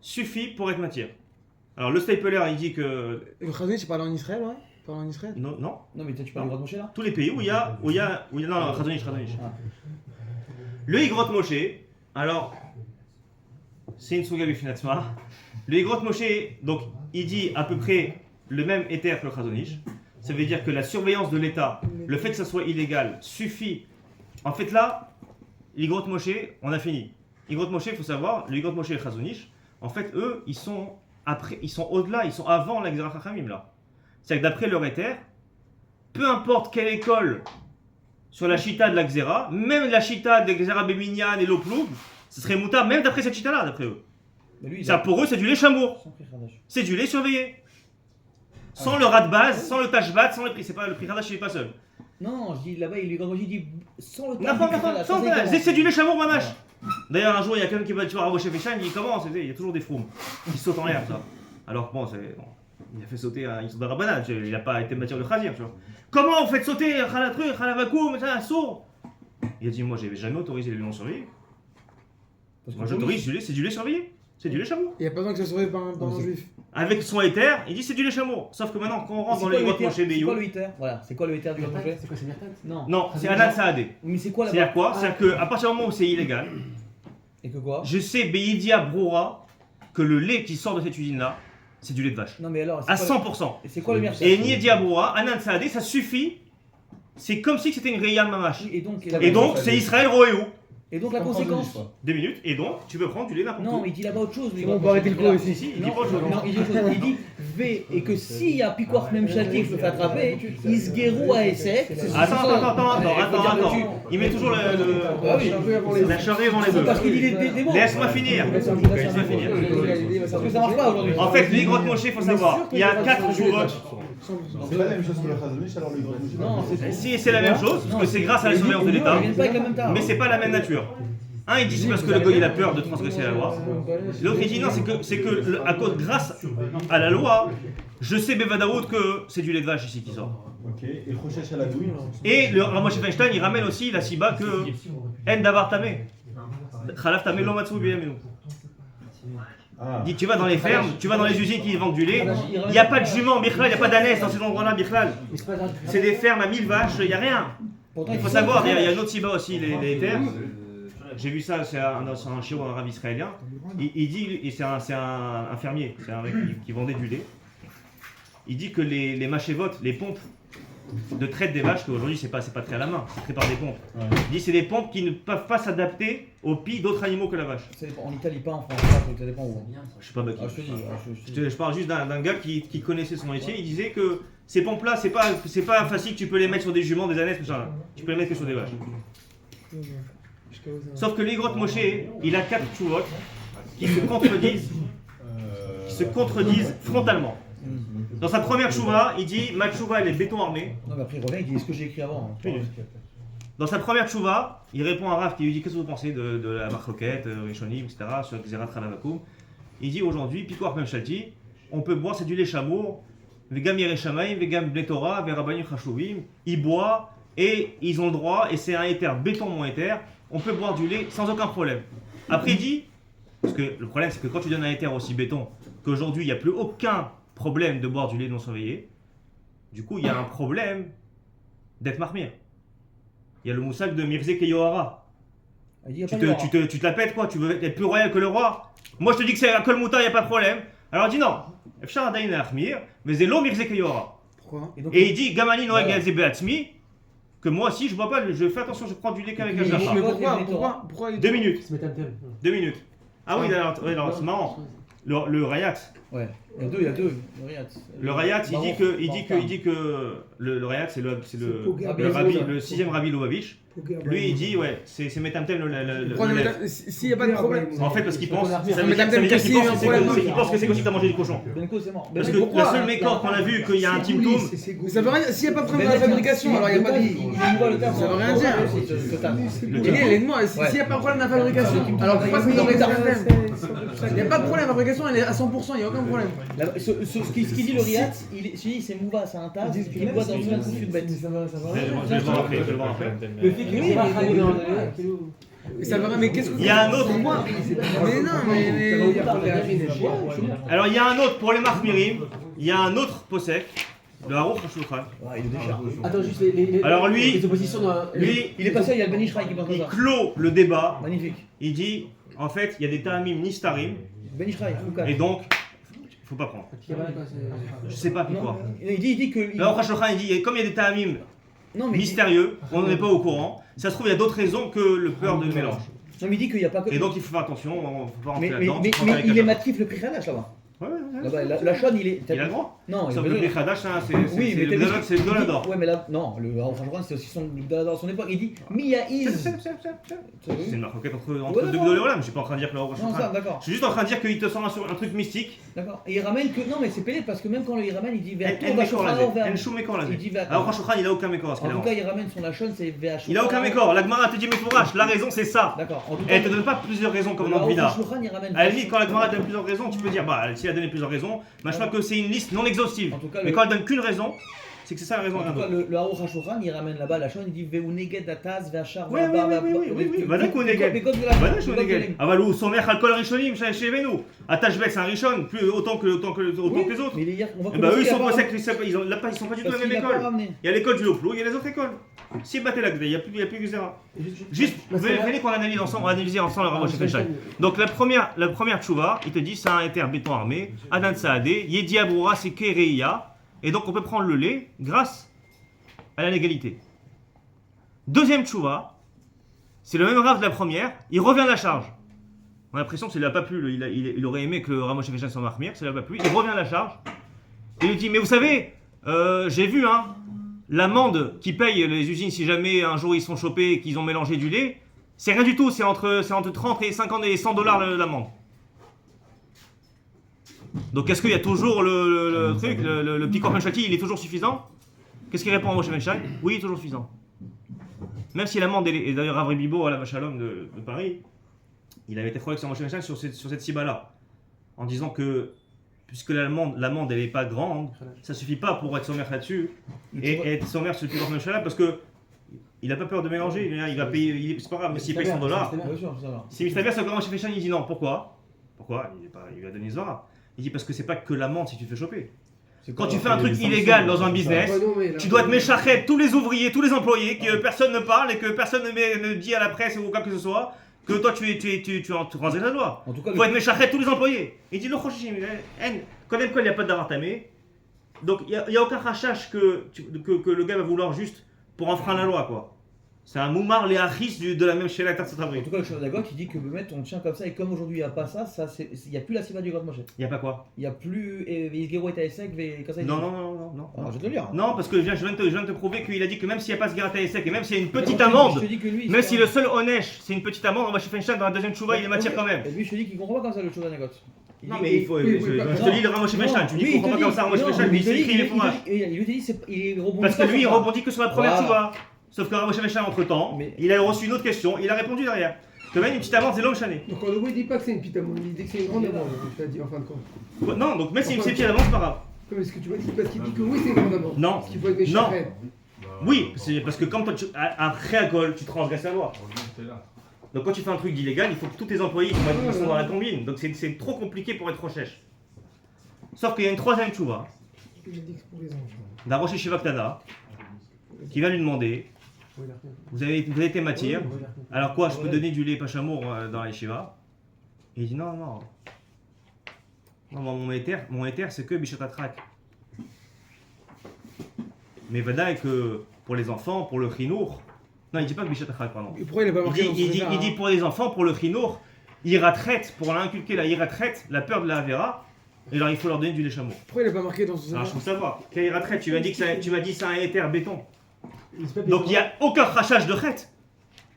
Speaker 2: suffit pour être matière. Alors le Stapler, il dit que...
Speaker 5: Et le Khazonich, tu parles en Israël, ouais? Tu parles en Israël?
Speaker 2: Non, non,
Speaker 3: Non, mais toi, tu parles du Grand Moshe là?
Speaker 2: tous les pays où il y a... Non, Chazonish.
Speaker 3: Ah.
Speaker 2: Le Igrot Moshe, alors, c'est une souga bifinatzma. Le Igrot Moshe, donc, il dit à peu près le même éther que le Chazonish. Ça veut dire que la surveillance de l'État, le fait que ça soit illégal, suffit. En fait, là, l'Igrot Moshe, on a fini. L'Igrot Moshe, il faut savoir, le Igrot Moshe et le Chazonish, en fait, eux, ils sont au-delà, ils sont avant la Xera Chachamim, là. C'est-à-dire que d'après leur éther, peu importe quelle école sur la chita de la Xera, même la chita de Xera Béminian et l'Oploug, ce serait moutard, même d'après cette chita-là, d'après eux.
Speaker 3: Mais lui, il
Speaker 2: Ça,
Speaker 3: a-
Speaker 2: pour eux, c'est du lait chamour.
Speaker 3: Sans prix Kardashian.
Speaker 2: C'est du lait surveillé. Sans le rat de base, sans le tashbat, sans le prix. C'est pas le prix Kardashian, il est pas seul.
Speaker 3: Non, je dis là-bas, il lui quand il dit sans le
Speaker 2: N'importe quoi, sans voilà. C'est du lait chamour, mamache. D'ailleurs, un jour, il y a quelqu'un qui va voir Rocher Féchin, il dit comment il y a toujours des froumes qui sautent en l'air, ça. Alors que bon, il a fait sauter une sorte de rabanade, il n'a pas été matière de khazir, tu vois. Comment vous faites sauter Khalatru, Khalavakoum, un sourd? Il a dit, moi, j'ai jamais autorisé les non surveillés. Moi, j'autorise du lait, c'est du lait surveillé. C'est du lait chameau.
Speaker 5: Il n'y a pas besoin que ça soit par un juif.
Speaker 2: Avec son éther, il dit c'est du lait chameau. Sauf que maintenant, quand on rentre dans les grottes Moshe
Speaker 3: C'est
Speaker 2: Beyou.
Speaker 3: quoi le Hitler? Voilà, c'est quoi le Hitler du
Speaker 7: Mirtat,
Speaker 3: Moshe?
Speaker 7: c'est quoi, c'est Mirtat?
Speaker 3: Non.
Speaker 2: Non, c'est Alan Saadé.
Speaker 3: Mais c'est quoi
Speaker 2: C'est-à-dire
Speaker 3: là-bas?
Speaker 2: quoi? C'est-à-dire qu'à partir du moment où c'est illégal,
Speaker 3: Et que quoi?
Speaker 2: je sais Beidia Broura que le lait qui sort de cette usine-là, c'est du lait de vache.
Speaker 3: Non mais alors,
Speaker 2: À
Speaker 3: c'est quoi
Speaker 2: 100%.
Speaker 3: Et c'est quoi le merde?
Speaker 2: Et Niedia Broura, Anan Saadé, ça suffit. C'est comme si c'était une Reya Mamash.
Speaker 3: Et donc,
Speaker 2: Et donc, c'est Israël Roéou.
Speaker 3: et donc la conséquence?
Speaker 2: 2 minutes, et donc, tu peux prendre du lait n'importe
Speaker 3: Non,
Speaker 2: où.
Speaker 3: il dit là-bas autre chose. lui.
Speaker 5: On peut arrêter le cours ici.
Speaker 2: Si, il dit
Speaker 3: Non,
Speaker 2: pas autre chose.
Speaker 3: non, il dit autre chose. Il dit V et que s'il y a Piquoir même Chati que je me fais attraper, Isguerou à SF.
Speaker 2: Attends. Il met toujours
Speaker 3: Ah oui,
Speaker 2: la charrue avant les bœufs.
Speaker 3: parce qu'il dit des mots.
Speaker 2: Laisse-moi finir. Laisse-moi finir.
Speaker 3: Parce que ça marche pas aujourd'hui.
Speaker 2: En fait, les grottes Moshe, il faut savoir, il y a 4 chourotes.
Speaker 6: C'est pas la même chose que le Khazanish, alors le grand Moshe.
Speaker 3: Non, c'est
Speaker 2: Si, c'est la même chose, parce que c'est grâce à la surveillance de l'État,
Speaker 3: Ils viennent pas avec la même tare.
Speaker 2: mais c'est pas la même nature. Un, il dit c'est parce que le goy il a peur de transgresser la loi. L'autre, il dit non, c'est que à cause, grâce à la loi, je sais Bevadaoud que c'est du lait de vache ici qui sort.
Speaker 6: Ok, et Rochesh à la douille.
Speaker 2: Et le Ramosh Feinstein, il ramène aussi la Siba que En Davar Tamé. Khalaf Tamé Lomatsu Biyamenu.
Speaker 6: Ah,
Speaker 2: Il dit tu vas dans les fermes, tu vas dans les usines qui vendent du lait, il n'y a pas de jument, Bichlal, il n'y a pas d'ânesse dans ces endroits-là, Bichlal.
Speaker 7: Mais c'est pas grave.
Speaker 2: C'est des fermes à 1000 vaches, il n'y a rien.
Speaker 3: Pourtant,
Speaker 2: Il faut savoir, il y a un autre Siba aussi, les terres. J'ai vu ça, c'est un chiro, un rave israélien. Il dit, et c'est un fermier, c'est un mec qui vendait du lait. Il dit que les machévotes, les pompes de traite des vaches, qu'aujourd'hui c'est pas trait à la main, c'est trait par des pompes.
Speaker 6: ouais.
Speaker 2: Il dit c'est des pompes qui ne peuvent pas s'adapter aux pieds d'autres animaux que la vache.
Speaker 3: ça dépend. En Italie, pas en France, ça dépend où.
Speaker 2: Je sais pas bah, qui.
Speaker 3: Ah, je te dis, je te dis.
Speaker 2: Je parle juste d'un gars qui connaissait son métier. Il disait que ces pompes-là, c'est pas facile, tu peux les mettre sur des juments, des ânesses, machin. Tu peux les mettre que sur des vaches. Sauf que les grottes Moshe, il a 4 chouvotes qui se contredisent frontalement. Dans sa première chouva, il dit ma chouva elle est béton armé.
Speaker 3: Non, mais après, il revient, il dit ce que j'ai écrit avant.
Speaker 2: Dans sa première chouva, il répond à Rav qui lui dit qu'est-ce que vous pensez de la marloquette, Rishonim, etc. sur Xerat Ralavakoum. Il dit aujourd'hui, Piquoar Mem Shalti, on peut boire, c'est du lait chameau, Vegam Yereshamaim, Vegam Bletora, Verabanim Chashuvim, ils boivent et ils ont le droit, et c'est un éther, béton mon éther, on peut boire du lait sans aucun problème. Après il dit, parce que le problème c'est que quand tu donnes un éther aussi béton, qu'aujourd'hui il n'y a plus aucun problème de boire du lait non surveillé, du coup il y a un problème d'être marmire. Il y a le moussak de Mirze Keyohara.
Speaker 3: Il dit, y a
Speaker 2: Tu
Speaker 3: pas de
Speaker 2: te, tu, te, tu te la pètes quoi, tu veux être plus royal que le roi. Moi je te dis que c'est à Kol Mouta, il n'y a pas de problème. Alors il dit non, Efshar Adain Achmir, mais c'est l'eau Mirze Keyohara.
Speaker 5: Pourquoi?
Speaker 3: donc,
Speaker 2: Et il dit Gamani Noeg
Speaker 3: Voilà.
Speaker 2: Beatzmi, que moi aussi je bois pas, je fais attention, je prends du lait qu'avec
Speaker 3: Mais-
Speaker 2: un
Speaker 5: Mais
Speaker 2: jafar.
Speaker 5: pourquoi
Speaker 2: 2 minutes,
Speaker 7: C'est Metamtem.
Speaker 2: 2 minutes. Ah oui, alors c'est marrant. Le Rayat,
Speaker 3: Ouais, il y a deux.
Speaker 2: le Rayat, il dit que le Rayat c'est le rabbi, le 6e rabbi Lubavitch. Lui il dit ouais, c'est Metamtem le lait.
Speaker 5: S'il n'y a pas de problème.
Speaker 2: En fait parce qu'il pense, ça veut
Speaker 5: Mais
Speaker 2: dire
Speaker 5: Metamtem,
Speaker 2: qu'il
Speaker 5: s'il y a un
Speaker 2: pense
Speaker 5: problème.
Speaker 2: qu'il pense que c'est comme si t'as mangé du cochon.
Speaker 3: Benko, c'est mort.
Speaker 2: Parce
Speaker 5: Mais
Speaker 2: que le
Speaker 5: pourquoi
Speaker 2: seul mécor qu'on a vu qu'il y a un timtoum,
Speaker 5: Mais ça veut rien. S'il n'y a pas de problème dans la fabrication, alors il n'y a pas de. Ça veut rien dire. Il est de moi. S'il n'y a pas de problème dans la fabrication, alors pourquoi c'est dans les Metamtem? Il n'y a pas de problème, la fabrication elle est à 100%, il n'y a aucun problème.
Speaker 3: Ce qu'il dit le Riyad, c'est Mouva, c'est un tas, il boit dans une couche de bête.
Speaker 2: je vais le voir après, je vais le voir après.
Speaker 7: Le fait qu'il est pas ramené dans
Speaker 5: Mais ça veut rien, mais qu'est-ce que.
Speaker 2: Il y a un autre.
Speaker 5: Mais non, mais.
Speaker 2: Alors il y a un autre pour les Mahmirim, il y a un autre posek, le Haruch HaShulchan.
Speaker 3: Ah, il est déjà.
Speaker 7: Attends, juste
Speaker 2: Alors lui-
Speaker 7: les oppositions dans.
Speaker 2: Lui,
Speaker 3: Il est passé, il y a le Ben Ishraï qui pense comme
Speaker 2: il
Speaker 3: ça.
Speaker 2: clôt le débat.
Speaker 3: Magnifique.
Speaker 2: Il dit en fait il y a des Ta'amim Nistarim
Speaker 3: Ben Ishraï, Foucault.
Speaker 2: et donc faut pas prendre. Je sais pas pourquoi.
Speaker 3: Il dit que.
Speaker 2: Le Haruch HaShulchan il dit comme il y a des Ta'amim
Speaker 3: Non, mais.
Speaker 2: mystérieux, on n'en est pas au courant. Ça se trouve il y a d'autres raisons que le peur de mélange.
Speaker 3: Non, mais il dit qu'il n'y a pas que.
Speaker 2: Et donc il faut faire attention, on faut pas rentrer
Speaker 3: Mais
Speaker 2: là-dedans.
Speaker 3: il est matif le prix là-bas.
Speaker 2: Ouais, ouais,
Speaker 3: Là-bas, la chaune, il est.
Speaker 2: Il a le droit.
Speaker 3: Non, il
Speaker 2: Sauf
Speaker 3: est
Speaker 2: que le
Speaker 3: besoin.
Speaker 2: Bechadash,
Speaker 3: Oui, mais
Speaker 2: c'est le Golador.
Speaker 3: Ouais, mais là, non, le Aruch HaShulchan, c'est aussi son Golador à son époque. Il dit Miyaïz.
Speaker 2: C'est une marquette entre
Speaker 3: Ouais,
Speaker 2: deux
Speaker 3: d'accord.
Speaker 2: Godoléolam, je suis pas en train de dire que le Aruch
Speaker 3: Non, ça,
Speaker 2: HaShulchan.
Speaker 3: d'accord.
Speaker 2: Je suis juste en train de dire qu'il te sort un truc mystique.
Speaker 3: D'accord. Et il ramène que. Non, mais c'est pédé parce que même quand il ramène, il dit
Speaker 2: En
Speaker 3: Ve'atur Vashulchan vers.
Speaker 2: Shum Mekor
Speaker 3: Il dit
Speaker 2: Lazé. Alors Shulchan, il a aucun Mekor à ce
Speaker 3: En
Speaker 2: qu'il
Speaker 3: tout
Speaker 2: avance.
Speaker 3: cas, il ramène son Lachon, c'est Ve'ashulchan.
Speaker 2: Il a aucun Mekor. La Gemara te dit Mefourash, la raison c'est ça.
Speaker 3: D'accord. En tout
Speaker 2: Et
Speaker 3: cas,
Speaker 2: elle te donne pas plusieurs raisons comme dans le
Speaker 3: Aruch
Speaker 2: Vida.
Speaker 3: HaShulchan, il ramène.
Speaker 2: À la limite, quand la Gemara donne plusieurs raisons, tu peux dire, bah, si elle a donné plusieurs raisons, je crois que c'est une liste non exhaustive.
Speaker 3: En tout cas,
Speaker 2: Mais quand elle donne qu'une raison, c'est que c'est ça la raison.
Speaker 3: En tout cas, le Aruch HaShulchan, il ramène là-bas la chaîne, il dit Ve'uneged Ataz, Ve'achar,
Speaker 2: Oui. Vadakou Neged. Vadakou Neged. Avalou, Somer, Alkol Rishonim, chez Venu. Atashbek, c'est un Rishon, plus autant que les autres.
Speaker 3: Mais hier, on va
Speaker 2: Et bah, eux, ils sont
Speaker 3: commencer
Speaker 2: pas
Speaker 3: à
Speaker 2: secs, ils sont pas du tout la
Speaker 3: parce
Speaker 2: même
Speaker 3: qu'il a pas
Speaker 2: école.
Speaker 3: ramené.
Speaker 2: Il y a l'école du Loplou, il y a les autres écoles. Si battait la Gdé, il n'y a plus que Zera. Juste, venez qu'on analyse ensemble, on va analyser ensemble le Rav Moshe Feinstein. Donc la première tchouva, il te dit c'est un éther béton armé, Adan Saadé, Yedi Aboura, c'est Kereia, et donc on peut prendre le lait grâce à la légalité. Deuxième tchouva, c'est le même Rav de la première, il revient à la charge. On a l'impression que ça lui a pas plu, il aurait aimé que le Rav Moshe Feinstein s'en marmire, ça lui a pas plu, il revient à la charge, et il lui dit mais vous savez, j'ai vu l'amende qui paye les usines si jamais un jour ils sont chopés et qu'ils ont mélangé du lait, c'est rien du tout, c'est entre 30 et 50 et 100 dollars l'amende. Donc est-ce qu'il y a toujours le truc, le petit Korban Shati, il est toujours suffisant? Qu'est-ce qu'il répond à Moshe Feinstein? Oui, il est toujours suffisant. Même si l'amende, et d'ailleurs Avri Bibo à la Shalom de Paris, il avait été frôlé avec Moshe Feinstein sur cette ciba-là, en disant que puisque l'amende elle n'est pas grande, ça suffit pas pour être sommaire là-dessus et être sommaire sur le Korban Shalom parce que il n'a pas peur de mélanger, il va payer, c'est pas grave, mais s'il paye 100 dollars,
Speaker 3: Bien sûr, ça va.
Speaker 2: si Mistaber c'est Moshe Feinstein, il dit non, pourquoi? Il lui a donné Zora. Il dit parce que c'est pas que l'amende si tu te fais choper. Quand tu fais un truc illégal dans un business, tu dois te méchacher tous les ouvriers, tous les employés, que personne ne parle et que personne ne dit à la presse ou quoi que ce soit que toi tu transgresses la loi.
Speaker 3: En tout cas,
Speaker 2: Il faut être méchaché tous les employés. Il dit non, quand même, il n'y a pas d'avartamé. Donc il n'y a aucun rachage que le gars va vouloir juste pour enfreindre la loi, quoi. C'est un moumar les achis de la même chez la terre
Speaker 3: En tout cas, le Shadagot, il dit que on tient comme ça, et comme aujourd'hui il n'y a pas ça, il n'y a plus la ciba du Grand Moshe.
Speaker 2: Il n'y a pas quoi?
Speaker 3: Il n'y a plus Isgero et Taesek,
Speaker 2: Non.
Speaker 3: Alors, je vais te le lire.
Speaker 2: Non, parce que je viens de te prouver qu'il a dit que même s'il n'y a pas ce Garata Essek et même s'il y a une petite
Speaker 3: Je
Speaker 2: amende,
Speaker 3: te dis que lui,
Speaker 2: même si le seul Onesh c'est une petite amende, on va chez Feinstein dans la deuxième chouva, il est matière quand même.
Speaker 3: Et lui, je te dis qu'il comprend pas comme ça le Shadagot.
Speaker 2: Non, mais il faut. Je te lis le Rav Moshe Feinstein, tu me dis qu'il comprend pas comme ça, Rav Moshe Feinstein, mais il écrit les fromages.
Speaker 3: Il lui dit, il rebondit.
Speaker 2: Parce que lui, il rebondit que sur la première chouva. Sauf que Rav Moshe Feinstein, entre temps,
Speaker 3: Mais-
Speaker 2: il a reçu une autre question, il a répondu derrière. Que même une petite amende, c'est l'homme chané.
Speaker 4: Donc en gros, il dit pas que c'est une petite amende, il dit que c'est une grande amende, tu as dit en fin de compte.
Speaker 2: Non, donc même si c'est une petite amende, c'est pas grave.
Speaker 4: Comme est-ce que tu vois, parce qu'il dit que oui, c'est une grande amende.
Speaker 2: Non.
Speaker 4: Parce qu'il faut être méchant.
Speaker 2: Oui, c'est parce que quand toi, après alcool, tu transgresses la loi. Donc quand tu fais un truc d'illégal, il faut que tous tes employés ils sont dans la combine. Donc c'est trop compliqué pour être recherche. Sauf qu'il y a une troisième chouva,
Speaker 4: Il a dit que c'est pour les enfants.
Speaker 2: d'un Rosh Yeshiva Ktana, qui va lui demander, vous avez été matière, alors quoi, je peux donner du lait pachamour dans la Yeshiva? Et il dit non, mon éther c'est que Bishatatrak. Mais Vadaï que pour les enfants, pour le Chinour, non il dit pas que Bishatatrak, pardon.
Speaker 5: Et pourquoi il n'est pas marqué dans
Speaker 2: Il dit pour les enfants, pour le Chinour, Iratraite, pour l'inculquer la Iratraite, la peur de la Avera, et alors il faut leur donner du lait chameau.
Speaker 5: Pourquoi il n'est pas marqué dans son
Speaker 2: Alors je veux savoir, quelle Iratraite? Tu m'as dit que c'est un éther béton.
Speaker 1: Il se fait
Speaker 2: Donc il n'y a aucun crachage de traite.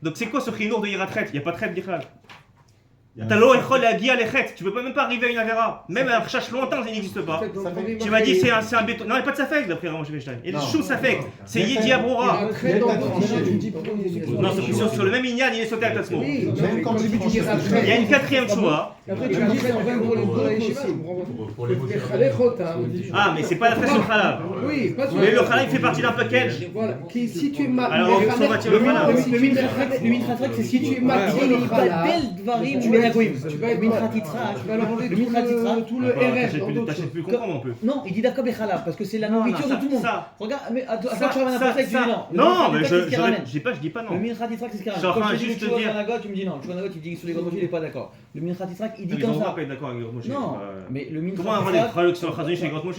Speaker 2: Donc c'est quoi ce Chinour de Iratraite? Il n'y a pas de traite d'Ichal. T'as l'eau et la guia les traites. Tu peux même pas arriver à une Avera. Même un crachage lointain, ça n'existe pas. Tu m'as dit c'est un béton. Non, il n'y a pas de Safek d'après Rav Moshe Feinstein. Il y a des choux Safek. C'est Yedi Abrora.
Speaker 4: Il y a un trait dans le
Speaker 2: Non, sur le même Inyan, il est sauté à Tatsmo.
Speaker 4: Oui,
Speaker 6: Même quand tu dis
Speaker 2: Il y a une quatrième choua.
Speaker 4: Après, tu dis, c'est en fait pour les yeshivas. Les chalechot,
Speaker 2: Ah, mais c'est pas la traite sur Khalab.
Speaker 4: Oui, pas sur
Speaker 2: Mais le Khalab, il fait partie d'un package.
Speaker 4: Voilà, si tu es marié.
Speaker 2: Alors, on va tirer le Khalab.
Speaker 3: Le Mintratrek, c'est si tu es marié, il va bel dvarim, tu vas être Mintratitrek.
Speaker 4: Tu vas leur enlever
Speaker 3: Le Mintratitrek.
Speaker 4: tout le RR.
Speaker 2: T'achètes plus comprendre non plus.
Speaker 3: Non, il dit d'accord avec Khalab, parce que c'est la nourriture de tout le monde.
Speaker 2: Ça.
Speaker 3: Regarde, mais à toi tu ramènes un paquet, tu dis non.
Speaker 2: Non, mais
Speaker 3: je
Speaker 2: je dis pas
Speaker 3: Le
Speaker 2: non.
Speaker 3: Mintratitrek, c'est ce qu'il
Speaker 2: Je suis en
Speaker 3: ramène.
Speaker 2: train
Speaker 3: Quand je dis
Speaker 2: juste
Speaker 3: le
Speaker 2: de dire-
Speaker 3: Chouanagot, tu me dis non. Le Chouanagot, il dit que sur les grands il n'est pas d'accord. Le Mintratitrek, il dit
Speaker 2: Ils
Speaker 3: comme
Speaker 2: vont
Speaker 3: ça.
Speaker 2: pas être d'accord avec Moshe.
Speaker 3: Non, mais le
Speaker 2: Comment avoir des
Speaker 3: Mintratitrek.
Speaker 2: traductions sur le Chazon chez les Grand Moshe?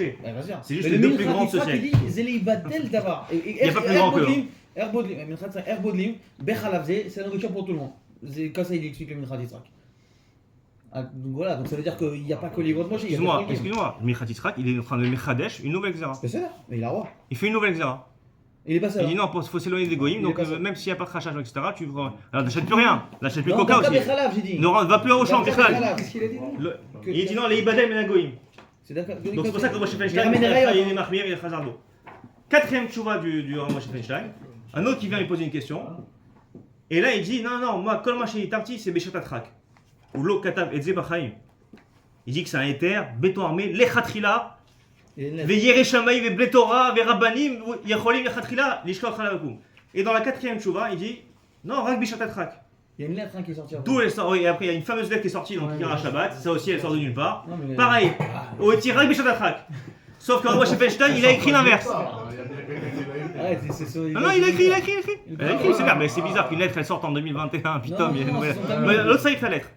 Speaker 2: C'est juste les deux plus grands de ce siècle.
Speaker 3: Il dit Zeli Batel Davar.
Speaker 2: Il y a pas plus grand que eux.
Speaker 3: Erbodlim, Bechalavze, c'est la nourriture pour tout le monde. C'est comme ça il explique le Mintratitrek. Ah, donc voilà, donc ça veut dire qu'il n'y a pas que les grosses moches.
Speaker 2: Excuse-moi, Michat Yitzhak, il est en train de Mechadesh une nouvelle Xéra.
Speaker 3: C'est ça, mais il a roi.
Speaker 2: Il fait une nouvelle Xéra.
Speaker 3: Il est pas seul.
Speaker 2: Il dit non, il faut s'éloigner des goïms, donc même s'il n'y a pas de crachage, etc., tu alors n'achètes plus rien, n'achètes plus
Speaker 3: Non,
Speaker 2: coca aussi.
Speaker 3: Khalaf, j'ai dit.
Speaker 2: Ne va plus au champ, Bichlal.
Speaker 4: Qu'est-ce qu'il a dit?
Speaker 2: Il dit non, les Ibadem et la goïm.
Speaker 3: C'est d'accord.
Speaker 2: Donc c'est pour ça que Moshe Feinstein, il est Mahmir, il est Khazardo. Quatrième tchouva du Moshe Feinstein, un autre qui vient lui poser une question. Et là il dit non, moi, Kol Maché Tarti, c'est Béchat Atrak. Ou Lo Katav Edze Bachaim. Il dit que c'est un éther, béton armé, Lechatrila, Veyere Shamaï, Vebletora, Verabanim, Yacholim, Lechatrila, Lishkot Khalabakoum. Et dans la quatrième tchouva, il dit non, Rak Béchat Atrak.
Speaker 3: Il y a une lettre qui est sortie.
Speaker 2: D'où elle sort, et après il y a une fameuse lettre qui est sortie dans Kikar Shabbat, ça aussi elle sort de nulle part. Pareil, au Tirak Béchat Atrak. Sauf que Moshe Feinstein, il a écrit l'inverse. Non, il a écrit. C'est bien, mais c'est bizarre qu'une lettre elle sorte en 2021. Putain, il y a une nouvelle. L'autre, ça y est la lettre.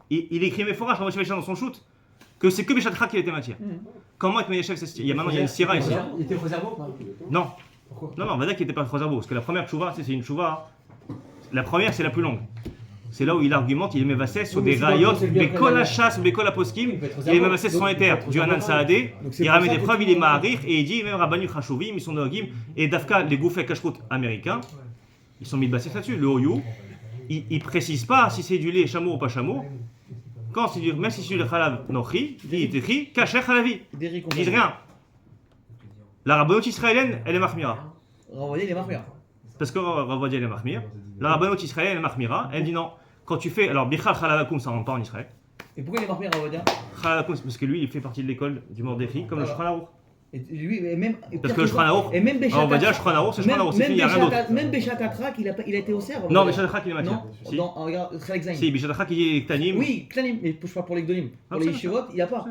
Speaker 2: Il écrit mes forages à Moshe Feinstein dans son shoot que c'est que Béchat Atrak qui était matière. Comment être Meyachef, c'est il y a maintenant il y a une sira ici.
Speaker 1: Il était Roserbo?
Speaker 2: Non.
Speaker 1: Pourquoi?
Speaker 2: Non, Vadak qui était pas Roserbo, parce que la première tchouva, c'est une tchouva. La première, c'est la plus longue. C'est là où il argumente, il met Vassès sur des rayot, Bekol Hachas, Bekol Aposkim, il met Vassès son éther, du Hanan Saadé, il ramène des preuves, il est Maharich, et il dit même Rabbanu Chashovim, ils sont Nogim, et Dafka, les gouffets Kashrut américains, ils sont mis de Vassès là-dessus. Le Oyou, il précise pas si c'est du lait chameau ou pas chameau. Quand c'est du, même si c'est du Khalav Nochi, il est écrit Kacher Khalavi. Il dit rien. La rabbanoute israélienne, elle est Mahmira.
Speaker 3: Renvoyer les Mahmira.
Speaker 2: Parce que Ravodia elle est Mahmir. La rabbanoute israélienne, elle est Mahmira. Elle dit non. Quand tu fais. Alors, Bichal Khalavakoum, ça rentre pas en Israël.
Speaker 3: Et pourquoi il est Mahmira, Renvodia?
Speaker 2: Khalavakoum, parce que lui, il fait partie de l'école du Mordéchi, comme le Shulchan Aruch.
Speaker 3: Et lui, et même.
Speaker 2: Parce que le Shulchan Aruch.
Speaker 3: Et même Béchat.
Speaker 2: On va dire Shulchan Aruch, c'est Shulchan Aruch, c'est fini, il n'y a rien d'autre.
Speaker 3: Même Béchat Atrak, il a été au cerf.
Speaker 2: Non, Béchat Atrak, il est matière.
Speaker 3: Non, non, regarde, Khalek Zayin.
Speaker 2: Si, Béchat Atrak, il est Ktanim.
Speaker 3: Oui, Ktanim, mais je parle pour les Gdonim. Pour les Yeshivot, il n'y a pas.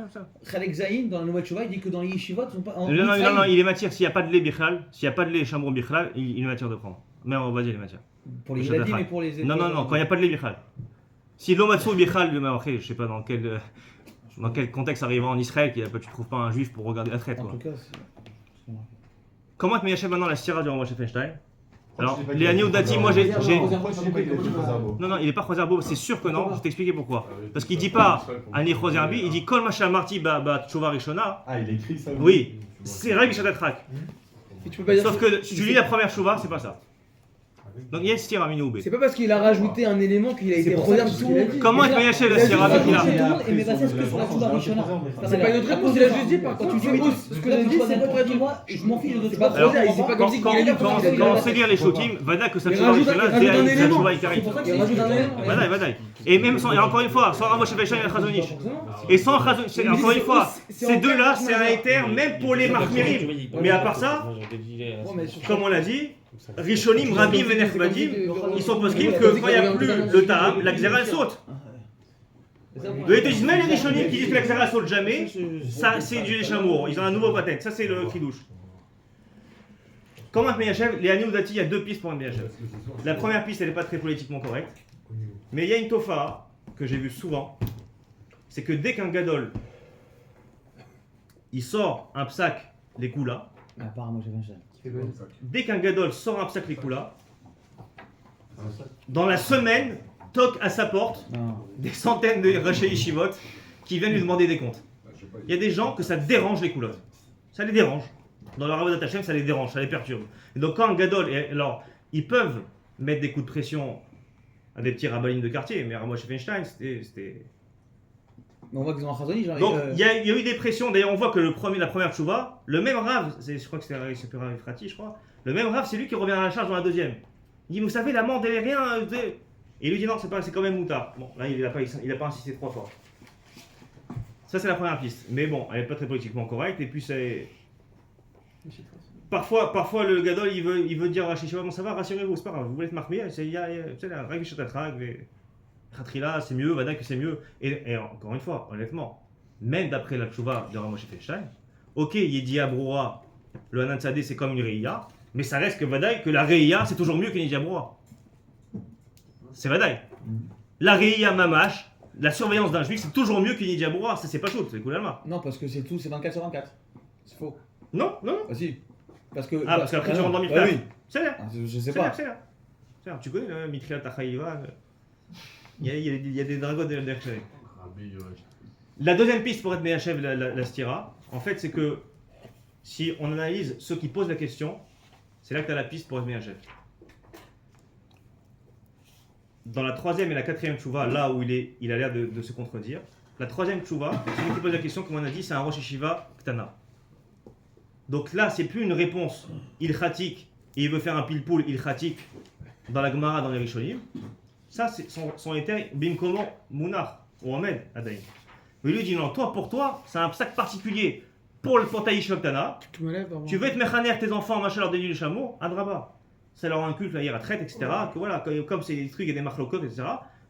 Speaker 3: Khalek Zayin, dans la nouvelle Chouva, il dit que dans les Yeshivot, ils sont pas.
Speaker 2: Non, il est matière. S'il n'y a pas de lait Bichal, s'il n'y a pas de lait Chamron Bichal, il est matière de prendre. Mais on va dire, il est matière.
Speaker 3: Pour les Yeladim et pour les.
Speaker 2: Non, quand il n'y a pas de lait Bichal. Si l'Omatsu Bichal, je ne sais pas dans quel contexte ça arrivera en Israël, tu ne trouves pas un juif pour regarder la traite.
Speaker 3: En tout cas,
Speaker 2: comment être Meyachef maintenant la Sierra du Moshe Feinstein? Alors, les Agneaux Dati, moi j'ai. Non, il n'est pas Roserbo, c'est sûr que non, je vais t'expliquer pourquoi. Parce qu'il ne dit pas Ani Roserbi, il dit Kol Macha Marti Ba Tchouva Rishona.
Speaker 6: Ah, il écrit ça?
Speaker 2: Oui, c'est Rabbi Shadratrak. Sauf que si tu lis la première Tchouva, c'est pas ça. Donc il y a Sierra Minioubé.
Speaker 5: C'est pas parce qu'il a rajouté un élément qu'il a été Roser sur ce qu'il a dit.
Speaker 2: Comment être Meyachef la Sierra Minioubé?
Speaker 5: C'est pas une autre réponse, il a juste dit par contre, tu fais ce que j'ai dit, c'est pas vrai.
Speaker 3: Je m'en fiche de
Speaker 5: C'est pas Roser, c'est pas comme si il a dit.
Speaker 2: Quand on sait lire les Shotim, Vada que ça Tchouva Rishona, c'est la Tchouva Ikarit.
Speaker 5: Il rajoute un élément.
Speaker 2: Vadaï. Et même sans, et encore une fois, sans Moshe Feinstein et Chazonish. Et sans Chazonish, encore une fois, ces deux-là, c'est un éther même pour les Mahmirim. Mais à part ça, comme on l'a dit, Rishonim, Rabim et Nechbadim, ils sont poskim que quand il n'y a plus le Ta'am, la Xéra elle saute. Eux ils te disent, même les Rishonim qui disent que la Xéra saute jamais, ça c'est du Léchamour, ils ont un nouveau patent, ça c'est le Kidouche. Comment être Meyachef? Les Agneaux Dati, il y a deux pistes pour être Meyachef. La première piste, elle n'est pas très politiquement correcte, mais il y a une tofa que j'ai vue souvent, c'est que dès qu'un Gadol il sort un psaque, les Koulas,
Speaker 3: Apparemment, j'ai Feinstein.
Speaker 2: dès qu'un Gadol sort un psaque les Koulas, dans la semaine, toque à sa porte des centaines de Raché Yeshivot qui viennent lui demander des comptes. Il y a des gens que ça dérange les coulottes. Ça les dérange. Dans leur Avodat Hashem, ça les dérange, ça les perturbe. Et donc quand un Gadol, alors ils peuvent mettre des coups de pression à des petits rabbinim de quartier, mais à moi chez Feinstein, c'était...
Speaker 3: On voit qu'ils ont un Chazoni, genre.
Speaker 2: Donc il y a eu des pressions, d'ailleurs on voit que la première tchouva, le même Rav, je crois que c'était Rav Efrati, je crois, le même Rav c'est lui qui revient à la charge dans la deuxième. Il dit, vous savez, l'amende elle est rien. Et il lui dit non, c'est quand même moutard. Bon, là il n'a pas insisté 3 fois. Ça c'est la première piste. Mais bon, elle n'est pas très politiquement correcte, et puis c'est... Parfois le Gadol il veut dire à Shishova, bon ça va, rassurez-vous, c'est pas grave, vous voulez être marqué, il y a la règle Shatatrak, Khatrila c'est mieux, Vadak c'est mieux. Et encore une fois, honnêtement, même d'après la Tchouva de Moshe Feinstein, ok, Yedi Abroa, le Hanan Tzadé c'est comme une Reïa, mais ça reste que Vadak, que la Reïa c'est toujours mieux qu'une Yedi Abroa. C'est Vadak. La Reïa Mamash, la surveillance d'un juif c'est toujours mieux qu'une Yedi Abroa, ça c'est pas chaud, c'est Koulalma.
Speaker 3: Non, parce que c'est tout, c'est 24 sur 24. C'est faux.
Speaker 2: Non.
Speaker 3: Ah si. Parce que.
Speaker 2: Parce qu'après tu rentres dans Mitraf.
Speaker 3: Oui.
Speaker 2: C'est là.
Speaker 3: Je sais pas.
Speaker 2: C'est là. Tu connais le Mitriat Tachaïva. Il y a des dragons derrière. La deuxième piste pour être Meyachev la stira, en fait, c'est que si on analyse ceux qui posent la question, c'est là que tu as la piste pour être Meyachev. Dans la troisième et la quatrième tchouva, là où il a l'air de se contredire, la troisième tchouva, celui qui pose la question, comme on a dit, c'est un Rosh Yeshiva Ktana. Donc là, c'est plus une réponse ilchatique et il veut faire un pile-poule ilchatique dans la Gemara, dans les Rishonim. Ça, c'est son éther bimkomo munach ou Ahmed Adaïn. Mais lui dit non, pour toi, c'est un sac particulier pour ta Yeshiva Ktana. Tu veux être mechaner tes enfants, machin, leur délier le chameau, adraba. Ça leur inculque la hiérarchie, etc. Que voilà, comme c'est des trucs et des marloquettes, etc.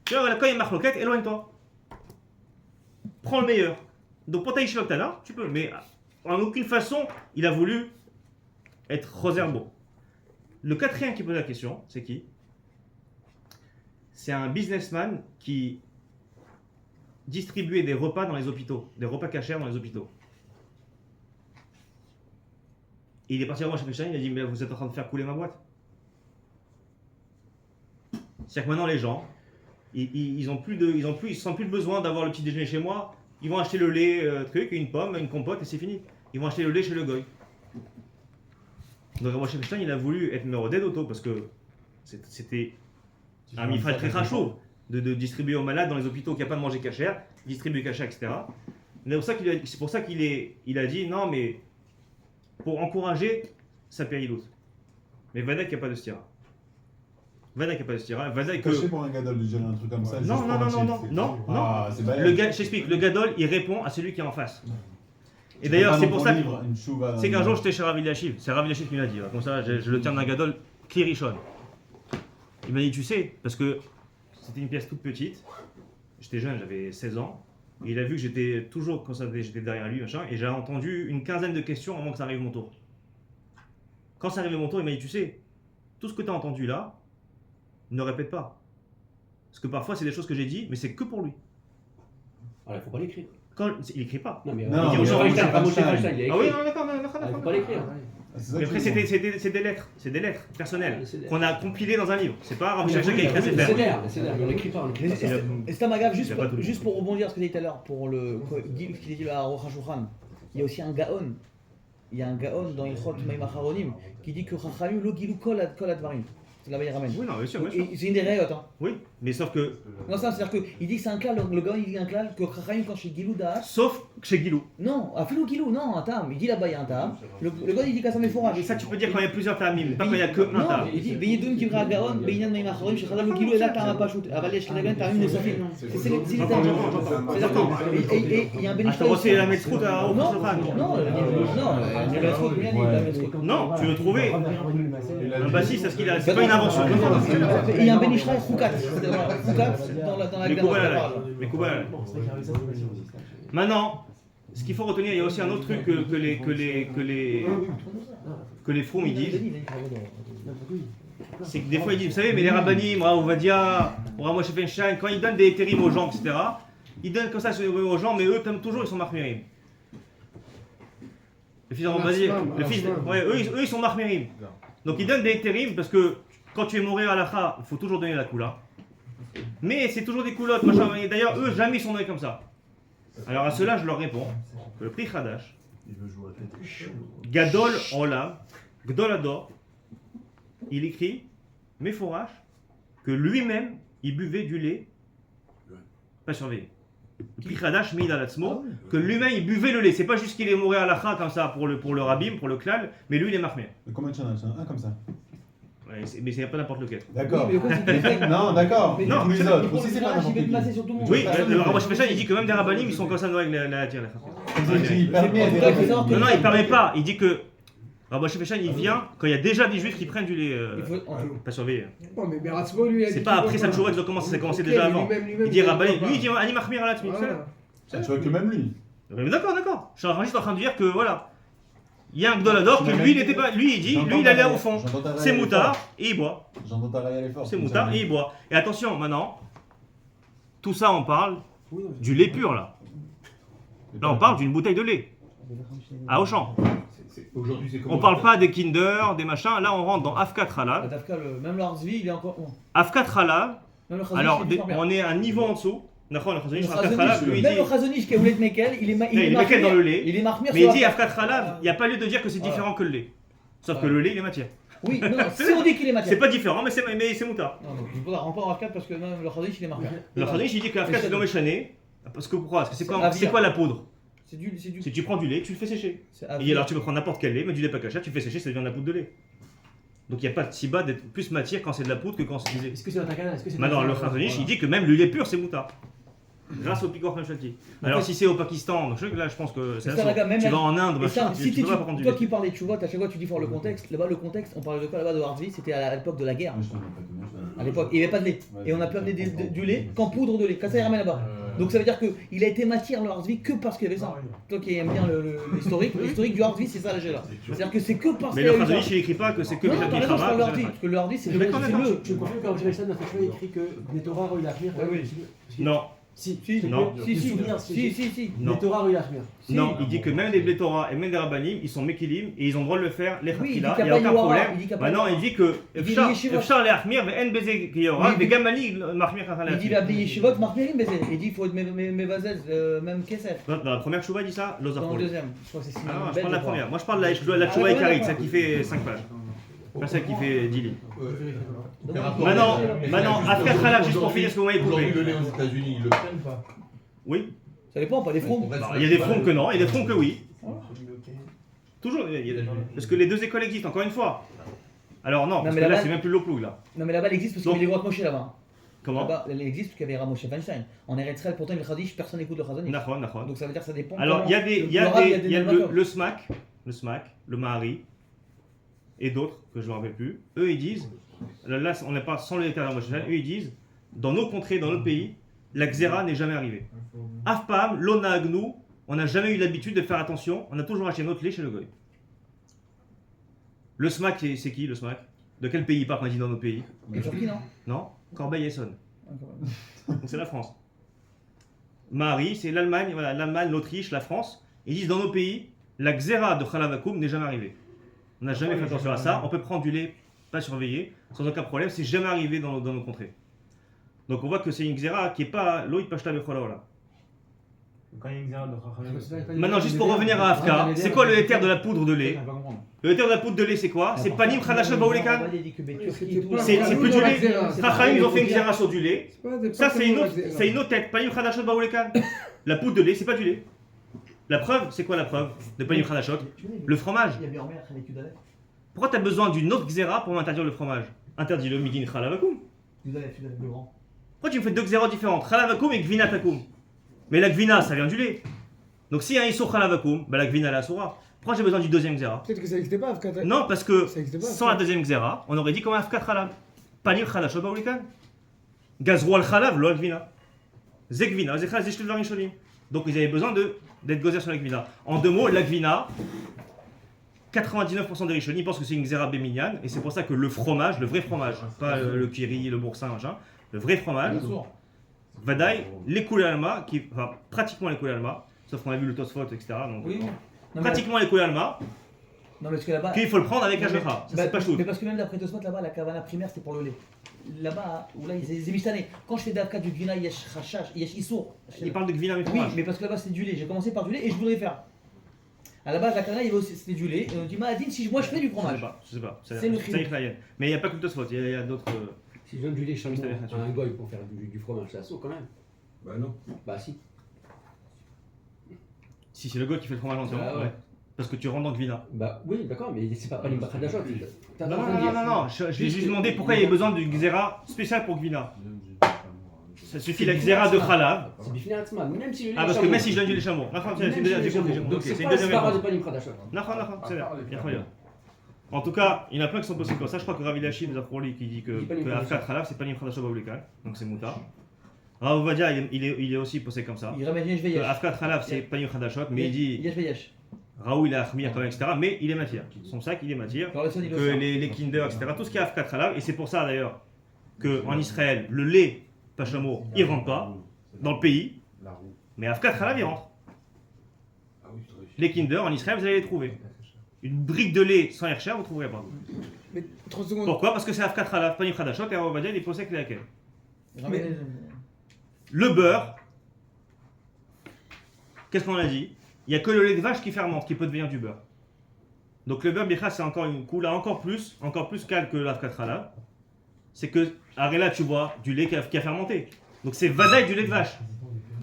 Speaker 2: Tu vois, voilà, quand il y a une marloquette, éloigne-toi. Prends le meilleur. Donc pour ta Yeshiva Ktana, tu peux, mais en aucune façon, il a voulu être Roserbo. Le quatrième qui pose la question, c'est qui? C'est un businessman qui distribuait des repas dans les hôpitaux, des repas cachers dans les hôpitaux. Et il est parti à moi chez Feshain, il a dit mais vous êtes en train de faire couler ma boîte. C'est-à-dire que maintenant les gens, ils ont plus ils sentent plus le besoin d'avoir le petit déjeuner chez moi. Ils vont acheter le lait, une pomme, une compote et c'est fini. Ils vont acheter le lait chez le goy. Donc Moshe Feinstein, il a voulu être mérodé d'auto parce que c'était un mifraj très rachou de distribuer aux malades dans les hôpitaux qu'il n'y a pas de manger cachère, distribuer cachère, etc. C'est pour ça qu'il a dit non, mais pour encourager sa périloute. Mais Vadak, il n'y a pas de stira. Vadak, il n'y a pas de stira. Vadak, que.
Speaker 6: Caché pour un gadol de gérer un truc comme ça.
Speaker 2: Non.
Speaker 6: Ah, c'est
Speaker 2: J'explique, le gadol, il répond à celui qui est en face. Et d'ailleurs, c'est pour ça que. C'est qu'un jour, j'étais chez Rav Eliashiv. C'est Rav Eliashiv qui me l'a dit. Comme ça, je le tiens d'un gadol Klirishon. Il m'a dit, tu sais, parce que c'était une pièce toute petite. J'étais jeune, j'avais 16 ans. Et il a vu que j'étais toujours, j'étais derrière lui, machin. Et j'ai entendu une quinzaine de questions avant que ça arrive mon tour. Quand ça arrivait mon tour, il m'a dit, tu sais, tout ce que tu as entendu là, ne répète pas. Parce que parfois, c'est des choses que j'ai dit, mais c'est que pour lui.
Speaker 7: Alors, il faut pas l'écrire.
Speaker 2: Il écrit pas.
Speaker 7: Non, mais
Speaker 6: Non,
Speaker 2: il dit aux gens,
Speaker 7: Feinstein, il a écrit.
Speaker 2: ah oui, non, d'accord.
Speaker 7: Il faut pas l'écrire.
Speaker 2: Mais après, c'est des lettres personnelles qu'on a compilées dans un livre. C'est pas Rav Shachak qui a écrit ses
Speaker 7: C'est
Speaker 2: lettres.
Speaker 7: d'air, on l'écrit pas.
Speaker 3: Estamagav,
Speaker 2: il a pas tout
Speaker 3: juste pour rebondir à ce que tu as dit tout à l'heure, pour ce qu'il a dit à Rocha Shouchan, il y a aussi un Gaon. Il y a un Gaon dans Ilchot Maïm Acharonim qui dit que Chachamim lo gilu kol advarim. C'est là-bas, il ramène.
Speaker 2: Oui, non, bien sûr.
Speaker 3: C'est une des règles, hein.
Speaker 2: Oui, mais sauf que.
Speaker 3: Non, ça, c'est-à-dire qu'il dit que c'est un cas, le Gaon il dit un cas que Chachamim quand chez Gilou Da'at.
Speaker 2: Sauf chez Gilou.
Speaker 3: Non, à Filou Gilou, non, un tam. Il dit là-bas, il y a un tam. Le Gaon il dit qu'à ça met forage.
Speaker 2: Et ça, tu peux dire quand il y a plusieurs tamim, pas quand il y a que un tam.
Speaker 3: Non, il dit Beyedoun qui va Gaon, Beyinan Maïm Acharonim, chez Chadam Gilou, et là, t'as un pachout. Avalèche, Kenagan, t'as une Nosafil. C'est les termes. Et il y a un bénéfice.
Speaker 2: Attends, aussi la Metzrout à Rocha Shouchan. Non, tu veux trouver un bassiste, c'est pas une invention.
Speaker 3: Et il y a un bénéfice Foukat. Foukat dans la
Speaker 2: Mais Koubal. Maintenant, ce qu'il faut retenir, il y a aussi un autre truc que les froums ils disent. C'est que des fois ils disent, vous savez, mais les rabbanim, Ovadia, Moshe Feinstein, quand ils donnent des terrims aux gens, etc., ils donnent comme ça aux gens, mais eux, comme toujours, ils sont marmirim. Le fils eux ils sont marmirim. Donc ils donnent des terrims parce que quand tu es mourir à l'akha, il faut toujours donner la koula. Mais c'est toujours des coulottes, machin. Et d'ailleurs, eux, jamais ils sont donnés comme ça. Alors à cela, je leur réponds que le prix Khadash, Gadol Olam, Gdol Ador, il écrit, Meforash, que lui-même, il buvait du lait pas surveillé. Le prix Khadash, Meid Alatzmo, que lui-même, il buvait le lait. C'est pas juste qu'il est mort à l'akha comme ça pour le rabbin, pour le klal, mais lui, il est marmé.
Speaker 6: Combien de chanas? Un comme ça.
Speaker 2: Ouais, mais c'est pas n'importe lequel.
Speaker 6: D'accord. Non, d'accord.
Speaker 2: Non,
Speaker 6: les autres. Aussi, c'est pas n'importe lequel.
Speaker 2: Oui, le Rav Moshe Feinstein, il dit que même des rabbanim, ils sont comme ça avec la tire.
Speaker 6: Il permet à des rabbins.
Speaker 2: Non, il permet pas. Il dit que Rav Moshe Feinstein, il vient quand il y a déjà des juifs qui prennent du lait pas surveillé.
Speaker 4: Bon, mais Beratzmo, lui, a dit.
Speaker 2: C'est pas après Samchourek que ça a commencé déjà avant. Il dit rabbanim, lui, il dit Ani Mahmir à la Tmim.
Speaker 6: Tu vois que même lui.
Speaker 2: D'accord. Je suis juste en train de dire que voilà. Il y a un Gdolador que lui, il n'était pas. Lui, il dit, lui, il allait au fond. C'est moutard et il boit.
Speaker 6: J'entends ta raille fort.
Speaker 2: C'est moutard et il boit. Et attention, maintenant, tout ça, on parle du lait pur là. Là, on parle d'une bouteille de lait. À Auchan. On parle pas des Kinder, des machins. Là, on rentre dans Afkat Halal.
Speaker 3: Même l'Arzvi, il est encore.
Speaker 2: Afkat Halal. Alors, on est à un niveau en dessous. D'accord, le Khazonich,
Speaker 3: Le
Speaker 2: Afkat Khalab, lui il
Speaker 3: Même
Speaker 2: dit.
Speaker 3: le Khazonich qui a Oulet Mekel, il est
Speaker 2: Il est Mekel dans le lait.
Speaker 3: Il est marmire
Speaker 2: Mais il dit Afkat Khalab, il n'y a pas lieu de dire que c'est
Speaker 3: Voilà.
Speaker 2: différent que le lait. Sauf que
Speaker 3: Voilà.
Speaker 2: le lait, il est matière.
Speaker 3: Oui, non, si on dit qu'il est matière.
Speaker 2: C'est pas différent, mais c'est moutar.
Speaker 3: Non, non, je ne rentre pas en Afkat parce que même le Khazonich il est marmire.
Speaker 2: Le Khazonich, il dit que l'Afkat, c'est dans méchané. Parce que pourquoi? Parce que
Speaker 3: C'est
Speaker 2: c'est quoi la poudre?
Speaker 3: C'est du.
Speaker 2: Si tu prends du lait, tu le fais sécher.
Speaker 3: C'est
Speaker 2: Et alors tu peux prendre n'importe quel lait, mais du lait pas caché, tu le fais sécher, ça devient de la poudre de lait. Donc il n'y a pas de si bas d'être plus matière quand c'est de la poudre que quand c'est du lait.
Speaker 7: Est-ce que c'est un takana? Est-ce que c'est
Speaker 2: Maintenant,
Speaker 7: un-
Speaker 2: le Khazonich,
Speaker 7: Voilà.
Speaker 2: il dit que même le lait pur, c'est moutar. Grâce au Pigor Hamshati. Alors si c'est au Pakistan, donc là je pense que c'est
Speaker 3: Mais ça,
Speaker 2: la
Speaker 3: regarde, même
Speaker 2: tu
Speaker 3: la-
Speaker 2: vas en Inde,
Speaker 3: Et ça,
Speaker 2: machin,
Speaker 3: si
Speaker 2: tu peux pas prendre du
Speaker 3: toi
Speaker 2: lait.
Speaker 3: qui parlais, tu vois, à chaque fois tu dis fort le contexte. Là-bas, le contexte, on parlait de quoi là-bas de Harvey, c'était à l'époque de la guerre. À l'époque, il n'y avait pas de lait. Et on a pu amener du lait qu'en poudre de lait. Quand ça, il ramène là-bas. Donc ça veut dire qu'il a été matière le Harvey que parce qu'il y avait ça. Toi qui aimes bien l'historique du Harvey, c'est ça la là. C'est-à-dire que c'est que parce
Speaker 2: Mais
Speaker 3: qu'il y
Speaker 2: le
Speaker 3: a eu ça.
Speaker 2: Khazonich, il écrit pas que c'est que
Speaker 3: Non,
Speaker 2: les
Speaker 3: t'as raison, je parle de Harvey.
Speaker 2: Khamat.
Speaker 3: Parce que le Harvey, c'est
Speaker 2: Je vais quand même
Speaker 3: le.
Speaker 7: Je confirme qu'en Jefferson a fait choix écrit que Netorah Roy Lachmir.
Speaker 3: Oui.
Speaker 2: Non,
Speaker 7: Si,
Speaker 3: Si,
Speaker 2: Non.
Speaker 3: si, si,
Speaker 7: souvenir,
Speaker 3: si.
Speaker 2: non.
Speaker 7: Netorah Roy Lachmir.
Speaker 2: Non, il dit que même les Blétora et même les Rabbanim, ils sont Mekilim et ils ont le droit de le faire, les
Speaker 3: Oui, il dit
Speaker 2: Khatila,
Speaker 3: qu'il
Speaker 2: il
Speaker 3: y a
Speaker 2: n'y a
Speaker 3: pas
Speaker 2: aucun
Speaker 3: Yohara,
Speaker 2: problème.
Speaker 3: il dit qu'il y a pas
Speaker 2: Maintenant, il dit que
Speaker 3: Il dit les Yeshivot.
Speaker 2: Efchar les Achmir, mais En Bezé Kiyora,
Speaker 3: Oui,
Speaker 2: mais Gamali Mahmir Khatala.
Speaker 3: Il dit la Yeshivot, Marmirim Bézé. Il dit il faut être Mevazez, même Kesef.
Speaker 2: Dans la première chouva, il dit ça,
Speaker 3: Dans le
Speaker 2: Lozapol.
Speaker 3: deuxième, je crois que c'est
Speaker 2: Ah non, je
Speaker 3: Belge,
Speaker 2: prends la
Speaker 3: crois.
Speaker 2: première. Moi, je parle de la chouva
Speaker 3: Ah, ouais,
Speaker 2: Ikarit,
Speaker 3: d'accord.
Speaker 2: celle qui fait 5 pages. Pas celle qui fait 10 lignes.
Speaker 3: Donc,
Speaker 2: Maintenant, Afkat Khalab, juste pour finir ce que vous m'avez
Speaker 8: Aujourd'hui,
Speaker 2: coupé.
Speaker 8: le lait aux États-Unis, ils le prennent pas.
Speaker 2: Oui,
Speaker 3: ça dépend, pas les fronts.
Speaker 2: il y a des fronts que non, il y a des fronts que oui. Toujours, parce que les deux écoles existent, encore une fois. Alors non, parce
Speaker 3: mais
Speaker 2: que là,
Speaker 3: là-bas-
Speaker 2: c'est même plus l'Oploug, là.
Speaker 3: Non, mais là-bas, elle existe parce qu'il y
Speaker 2: Donc-
Speaker 3: avait les Grottes Moshe là-bas.
Speaker 2: Comment
Speaker 3: Là-bas, elle existe parce qu'il y avait Ramoshe Feinstein. En Eretz Israël, pourtant, le Khadish, personne n'écoute le Khazonich.
Speaker 2: Nahon, Nahon.
Speaker 3: Donc ça veut dire que ça dépend.
Speaker 2: Alors,
Speaker 3: comment
Speaker 2: il y a des,
Speaker 3: le
Speaker 2: il y a
Speaker 3: Rav,
Speaker 2: des, il y a
Speaker 3: Nalmakov.
Speaker 2: le SMAC, le Mahari, et d'autres que je ne me rappelle plus. Eux, ils disent, là, on n'est pas sans le détail dans eux, ils disent, dans nos contrées, dans notre pays, la Xéra n'est jamais arrivée. Afpam, Lona Agnou, on n'a jamais eu l'habitude de faire attention, on a toujours acheté notre lait chez le Goy. Le SMAC, c'est qui le SMAC? De quel pays il part quand il dit dans nos pays?
Speaker 3: Et Turquie, non
Speaker 2: Non, Corbeil-Essonne.
Speaker 3: Encore.
Speaker 2: Donc c'est la France. Mahari, c'est l'Allemagne, voilà, l'Allemagne, l'Autriche, la France. Ils disent dans nos pays, la Xéra de Khalavakoum n'est jamais arrivée. On n'a jamais fait attention à ça. On peut prendre du lait pas surveillé, sans aucun problème. C'est jamais arrivé dans nos contrées. Donc on voit que c'est une Xéra qui n'est pas Loïc Pashta Bechola.
Speaker 1: Quand il y a une xéra de Chachamim.
Speaker 2: Maintenant, juste pour revenir à Afka, c'est quoi le éther de la poudre de lait? Le éther de la poudre de lait, c'est quoi? C'est Panim Khadashat Baoulekan? C'est plus du lait. Chachamim, ils ont fait une Xéra sur du lait. Ça, c'est une autre tête. Panim Khadashat Baoulekan. La poudre de lait, c'est pas du lait. La preuve, c'est quoi la preuve de Panim Khadashot? Le fromage.
Speaker 3: Il y avait Ormer après l'étude d'Alep.
Speaker 2: Pourquoi tu as besoin d'une autre Xéra pour m'interdire le fromage? Interdis le Midin Khalavakoum.
Speaker 3: Tu Alep, le grand.
Speaker 2: Pourquoi tu me fais deux Xéras différentes? Khalavakoum et Gvina Takoum. Mais la Gvina, ça vient du lait. Donc s'il y a un Issour Khalavakoum, bah la Gvina la Soura. Pourquoi j'ai besoin du deuxième Xéra?
Speaker 4: Peut-être que ça n'existait pas, Afkat.
Speaker 2: Non, parce que
Speaker 4: Ça existe pas,
Speaker 2: sans
Speaker 4: ça.
Speaker 2: la deuxième Xéra, on aurait dit comme un Afkat Khalav. Panim Khadashot Baoulikan. Gazrou al Khalav, lo al Gvina. Zegvina, Zekhal Zeshtel Varisholim. Donc ils avaient besoin d'être gozer sur la Gvina. En deux mots, la Gvina, 99% des Rishonim pensent que c'est une Xéra Béminiane, et c'est pour ça que le fromage, le vrai fromage, pas le kiri, le boursin, machin, le vrai fromage, Vadaï, les Koulalma, enfin pratiquement les Koulalma, sauf qu'on a vu le Tosfot, etc. Donc,
Speaker 3: Oui. Non, mais-
Speaker 2: pratiquement les Koulalma,
Speaker 3: Non, mais parce que là-bas.
Speaker 2: qu'il faut le prendre avec la
Speaker 3: Mais-
Speaker 2: Shecha. Ça,
Speaker 3: bah,
Speaker 2: c'est pas chou.
Speaker 3: Mais parce que même d'après Tosfot, là-bas, la kavana primaire, c'était pour le lait. Là-bas, où là, ils étaient mistanés. Quand je fais d'Afka du Gvina, yesh Rachash, yesh Issour.
Speaker 2: Il parle de Gvina mais
Speaker 3: Oui,
Speaker 2: fromage.
Speaker 3: mais parce que là-bas, c'était du lait. J'ai commencé par du lait et je voudrais faire. À la base, la kavana, il y avait aussi- c'était du lait. Et on dit, Adine, si moi je fais du fromage.
Speaker 2: Je sais pas.
Speaker 3: C'est le
Speaker 2: Ça y est, Klayen. Mais il n'y a pas que le Tosfot, il y a d'autres.
Speaker 7: Si je donne du lait chameau
Speaker 2: Juste avec
Speaker 7: à un goy pour faire du fromage, c'est assaut quand même.
Speaker 8: Bah non.
Speaker 7: Bah si.
Speaker 2: Si c'est le gars qui fait le fromage entièrement,
Speaker 7: Ah ouais.
Speaker 2: ouais. Parce que tu rentres dans Gvina.
Speaker 7: Bah oui, d'accord, mais c'est pas Panim Khadashot. T'as
Speaker 2: Non,
Speaker 7: pas
Speaker 2: non,
Speaker 7: entendu
Speaker 2: non,
Speaker 7: dire.
Speaker 2: non, non, je lui ai juste demandé pourquoi il y avait besoin d'une Xéra spéciale pour Gvina. Ça suffit la Xéra de Khalav.
Speaker 7: C'est Bifina Atzma, même si le lait
Speaker 2: Ah, parce que
Speaker 7: chameau-
Speaker 2: même si je donne du lait chameau. D'accord, c'est
Speaker 7: même
Speaker 2: une
Speaker 7: si le
Speaker 2: deuxième
Speaker 7: lait
Speaker 2: j'ai compris,
Speaker 7: chameau.
Speaker 2: ok,
Speaker 7: Donc
Speaker 2: c'est
Speaker 7: c'est
Speaker 2: une
Speaker 7: pas
Speaker 2: deuxième
Speaker 7: la de
Speaker 2: réponse.
Speaker 7: Panim Khadashot.
Speaker 2: D'accord, c'est bien, bien croyant. En tout cas, il y en a plein qui sont possibles comme ça. Je crois que Ravi Lachi nous a fourni qui dit que
Speaker 7: Il dit pas les
Speaker 2: Afkat Khalav, c'est pas Nim Khadashot Baoulikan, donc c'est Mouta. Rav Ovadia, il est aussi posé comme ça.
Speaker 3: Il ramène yesh veyesh.
Speaker 2: Afkat Khalav, c'est pas Nim Khadashot, mais il dit
Speaker 3: Yesh veyesh.
Speaker 2: Raoul il a Achmir quand même, etc. Mais il est matière. Son sac, il est matière.
Speaker 3: Alors, la sonne, il
Speaker 2: Que
Speaker 3: le sort.
Speaker 2: les Kinder, etc. Tout ce qui est Afkat Khalav, et c'est pour ça d'ailleurs qu'en Israël, le lait, pas chameau, il rentre pas dans le pays,
Speaker 8: La roue.
Speaker 2: mais Afkat Khalav, il rentre.
Speaker 8: Ah oui, c'est vrai.
Speaker 2: Les Kinder, en Israël, vous allez les trouver. Une brique de lait sans Hercher, vous ne trouverez pas.
Speaker 4: Mais 30 secondes.
Speaker 2: Pourquoi? Parce que c'est Afkat Khalav, pas Nim Khadashot, et Rav Ovadia, il est posé avec laquelle.
Speaker 3: Il ramène-
Speaker 2: Le beurre, qu'est-ce qu'on a dit? Il n'y a que le lait de vache qui fermente, qui peut devenir du beurre. Donc le beurre Bircha, c'est encore une coula encore plus calme que l'Avkat Halav. C'est que, là, tu bois du lait qui a fermenté. Donc c'est vadaï du lait de vache.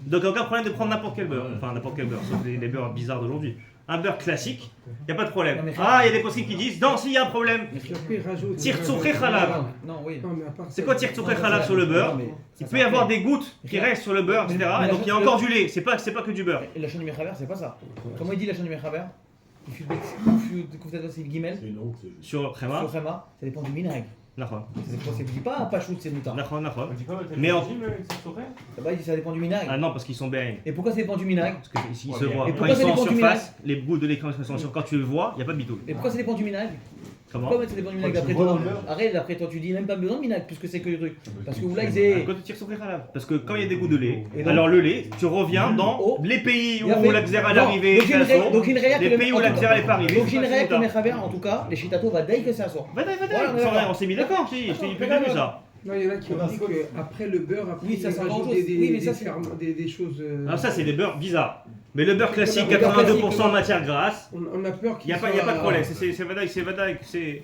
Speaker 2: Donc aucun problème de prendre n'importe quel beurre. Enfin, n'importe quel beurre, sauf les beurres bizarres d'aujourd'hui. Un beurre classique, il n'y a pas de problème.
Speaker 3: Non, mais-
Speaker 2: Ah, il y a des possibles qui disent, non, s'il y a un problème,
Speaker 4: Après, il rajoute.
Speaker 2: tirtsoukhe Halav.
Speaker 3: Non, oui.
Speaker 4: Non, mais à part
Speaker 2: C'est
Speaker 4: ça,
Speaker 2: quoi tirtsoukhe Halav sur le beurre? Il peut y avoir des gouttes qui restent sur le beurre, etc. Et donc il y a encore du lait, c'est pas que du beurre.
Speaker 3: Et la chaîne du Mechaber, c'est pas ça. Comment il dit la chaîne du Mechaber? Il fait c'est le guimel.
Speaker 8: C'est une honte, c'est juste.
Speaker 2: Sur Khema,
Speaker 3: Sur Khema, ça dépend du minag.
Speaker 2: Nachon.
Speaker 3: C'est pas Pachout, c'est Moutar.
Speaker 2: Nachon.
Speaker 9: Mais
Speaker 2: Mais en-
Speaker 3: Là-bas, il dit ça dépend du minag.
Speaker 2: Ah non, parce qu'ils sont BAM.
Speaker 3: Et pourquoi ça dépend du minag?
Speaker 2: Parce que s'ils
Speaker 9: Ouais,
Speaker 2: se
Speaker 9: mais-
Speaker 2: voient,
Speaker 3: Et
Speaker 2: quand
Speaker 3: pourquoi
Speaker 2: ils
Speaker 3: ça
Speaker 2: sont en
Speaker 3: dépend du
Speaker 2: surface, les bouts de l'écran sont sur quand tu le vois, il n'y a pas de bitoul.
Speaker 3: Et pourquoi ça dépend du minag?
Speaker 2: Comment?
Speaker 3: Pourquoi ça dépend du minag
Speaker 6: Quand
Speaker 3: d'après
Speaker 6: tu vois
Speaker 3: toi?
Speaker 6: dans le beurre.
Speaker 3: Arrête, d'après toi, tu dis même pas besoin de minag puisque c'est que le truc. Parce que là, ils
Speaker 2: À
Speaker 3: aient.
Speaker 2: cause de tir sur Khalaf. Parce que quand il y a des goûts de lait,
Speaker 3: Et donc-
Speaker 2: alors le lait, tu reviens dans
Speaker 3: Oh.
Speaker 2: les pays
Speaker 3: Il a
Speaker 2: où
Speaker 3: fait-
Speaker 2: la xéra est
Speaker 3: Non,
Speaker 2: arrivée,
Speaker 3: donc j'ai une
Speaker 2: c'est
Speaker 3: règle- donc j'ai une règle
Speaker 2: les
Speaker 3: que
Speaker 2: pays
Speaker 3: le-
Speaker 2: où la
Speaker 3: en tout
Speaker 2: xéra
Speaker 3: cas-
Speaker 2: n'est pas arrivée.
Speaker 3: Donc j'ai une
Speaker 2: c'est
Speaker 3: règle
Speaker 2: pas
Speaker 3: que
Speaker 2: ça.
Speaker 3: Mechaber, en tout cas, les Chitato va dès que ça sort.
Speaker 2: Va-t'en,
Speaker 3: Voilà, on est d'accord.
Speaker 2: on s'est mis d'accord, je t'ai dit depuis le début ça.
Speaker 4: Non, il y en a qui ont dit qu'après le beurre, après,
Speaker 3: Oui, ça,
Speaker 4: ils
Speaker 3: c'est
Speaker 4: rajoutent
Speaker 3: encore
Speaker 4: des,
Speaker 3: autre chose. Oui, mais
Speaker 4: des,
Speaker 3: ça, c'est-
Speaker 4: des choses.
Speaker 2: Alors ça c'est des beurres bizarres. Mais le beurre classique,
Speaker 4: Le beurre
Speaker 2: 82%
Speaker 3: classique,
Speaker 2: en matière grasse,
Speaker 4: On a peur
Speaker 2: il
Speaker 4: qu'il
Speaker 2: n'y a pas de problème. C'est Vadaï, c'est...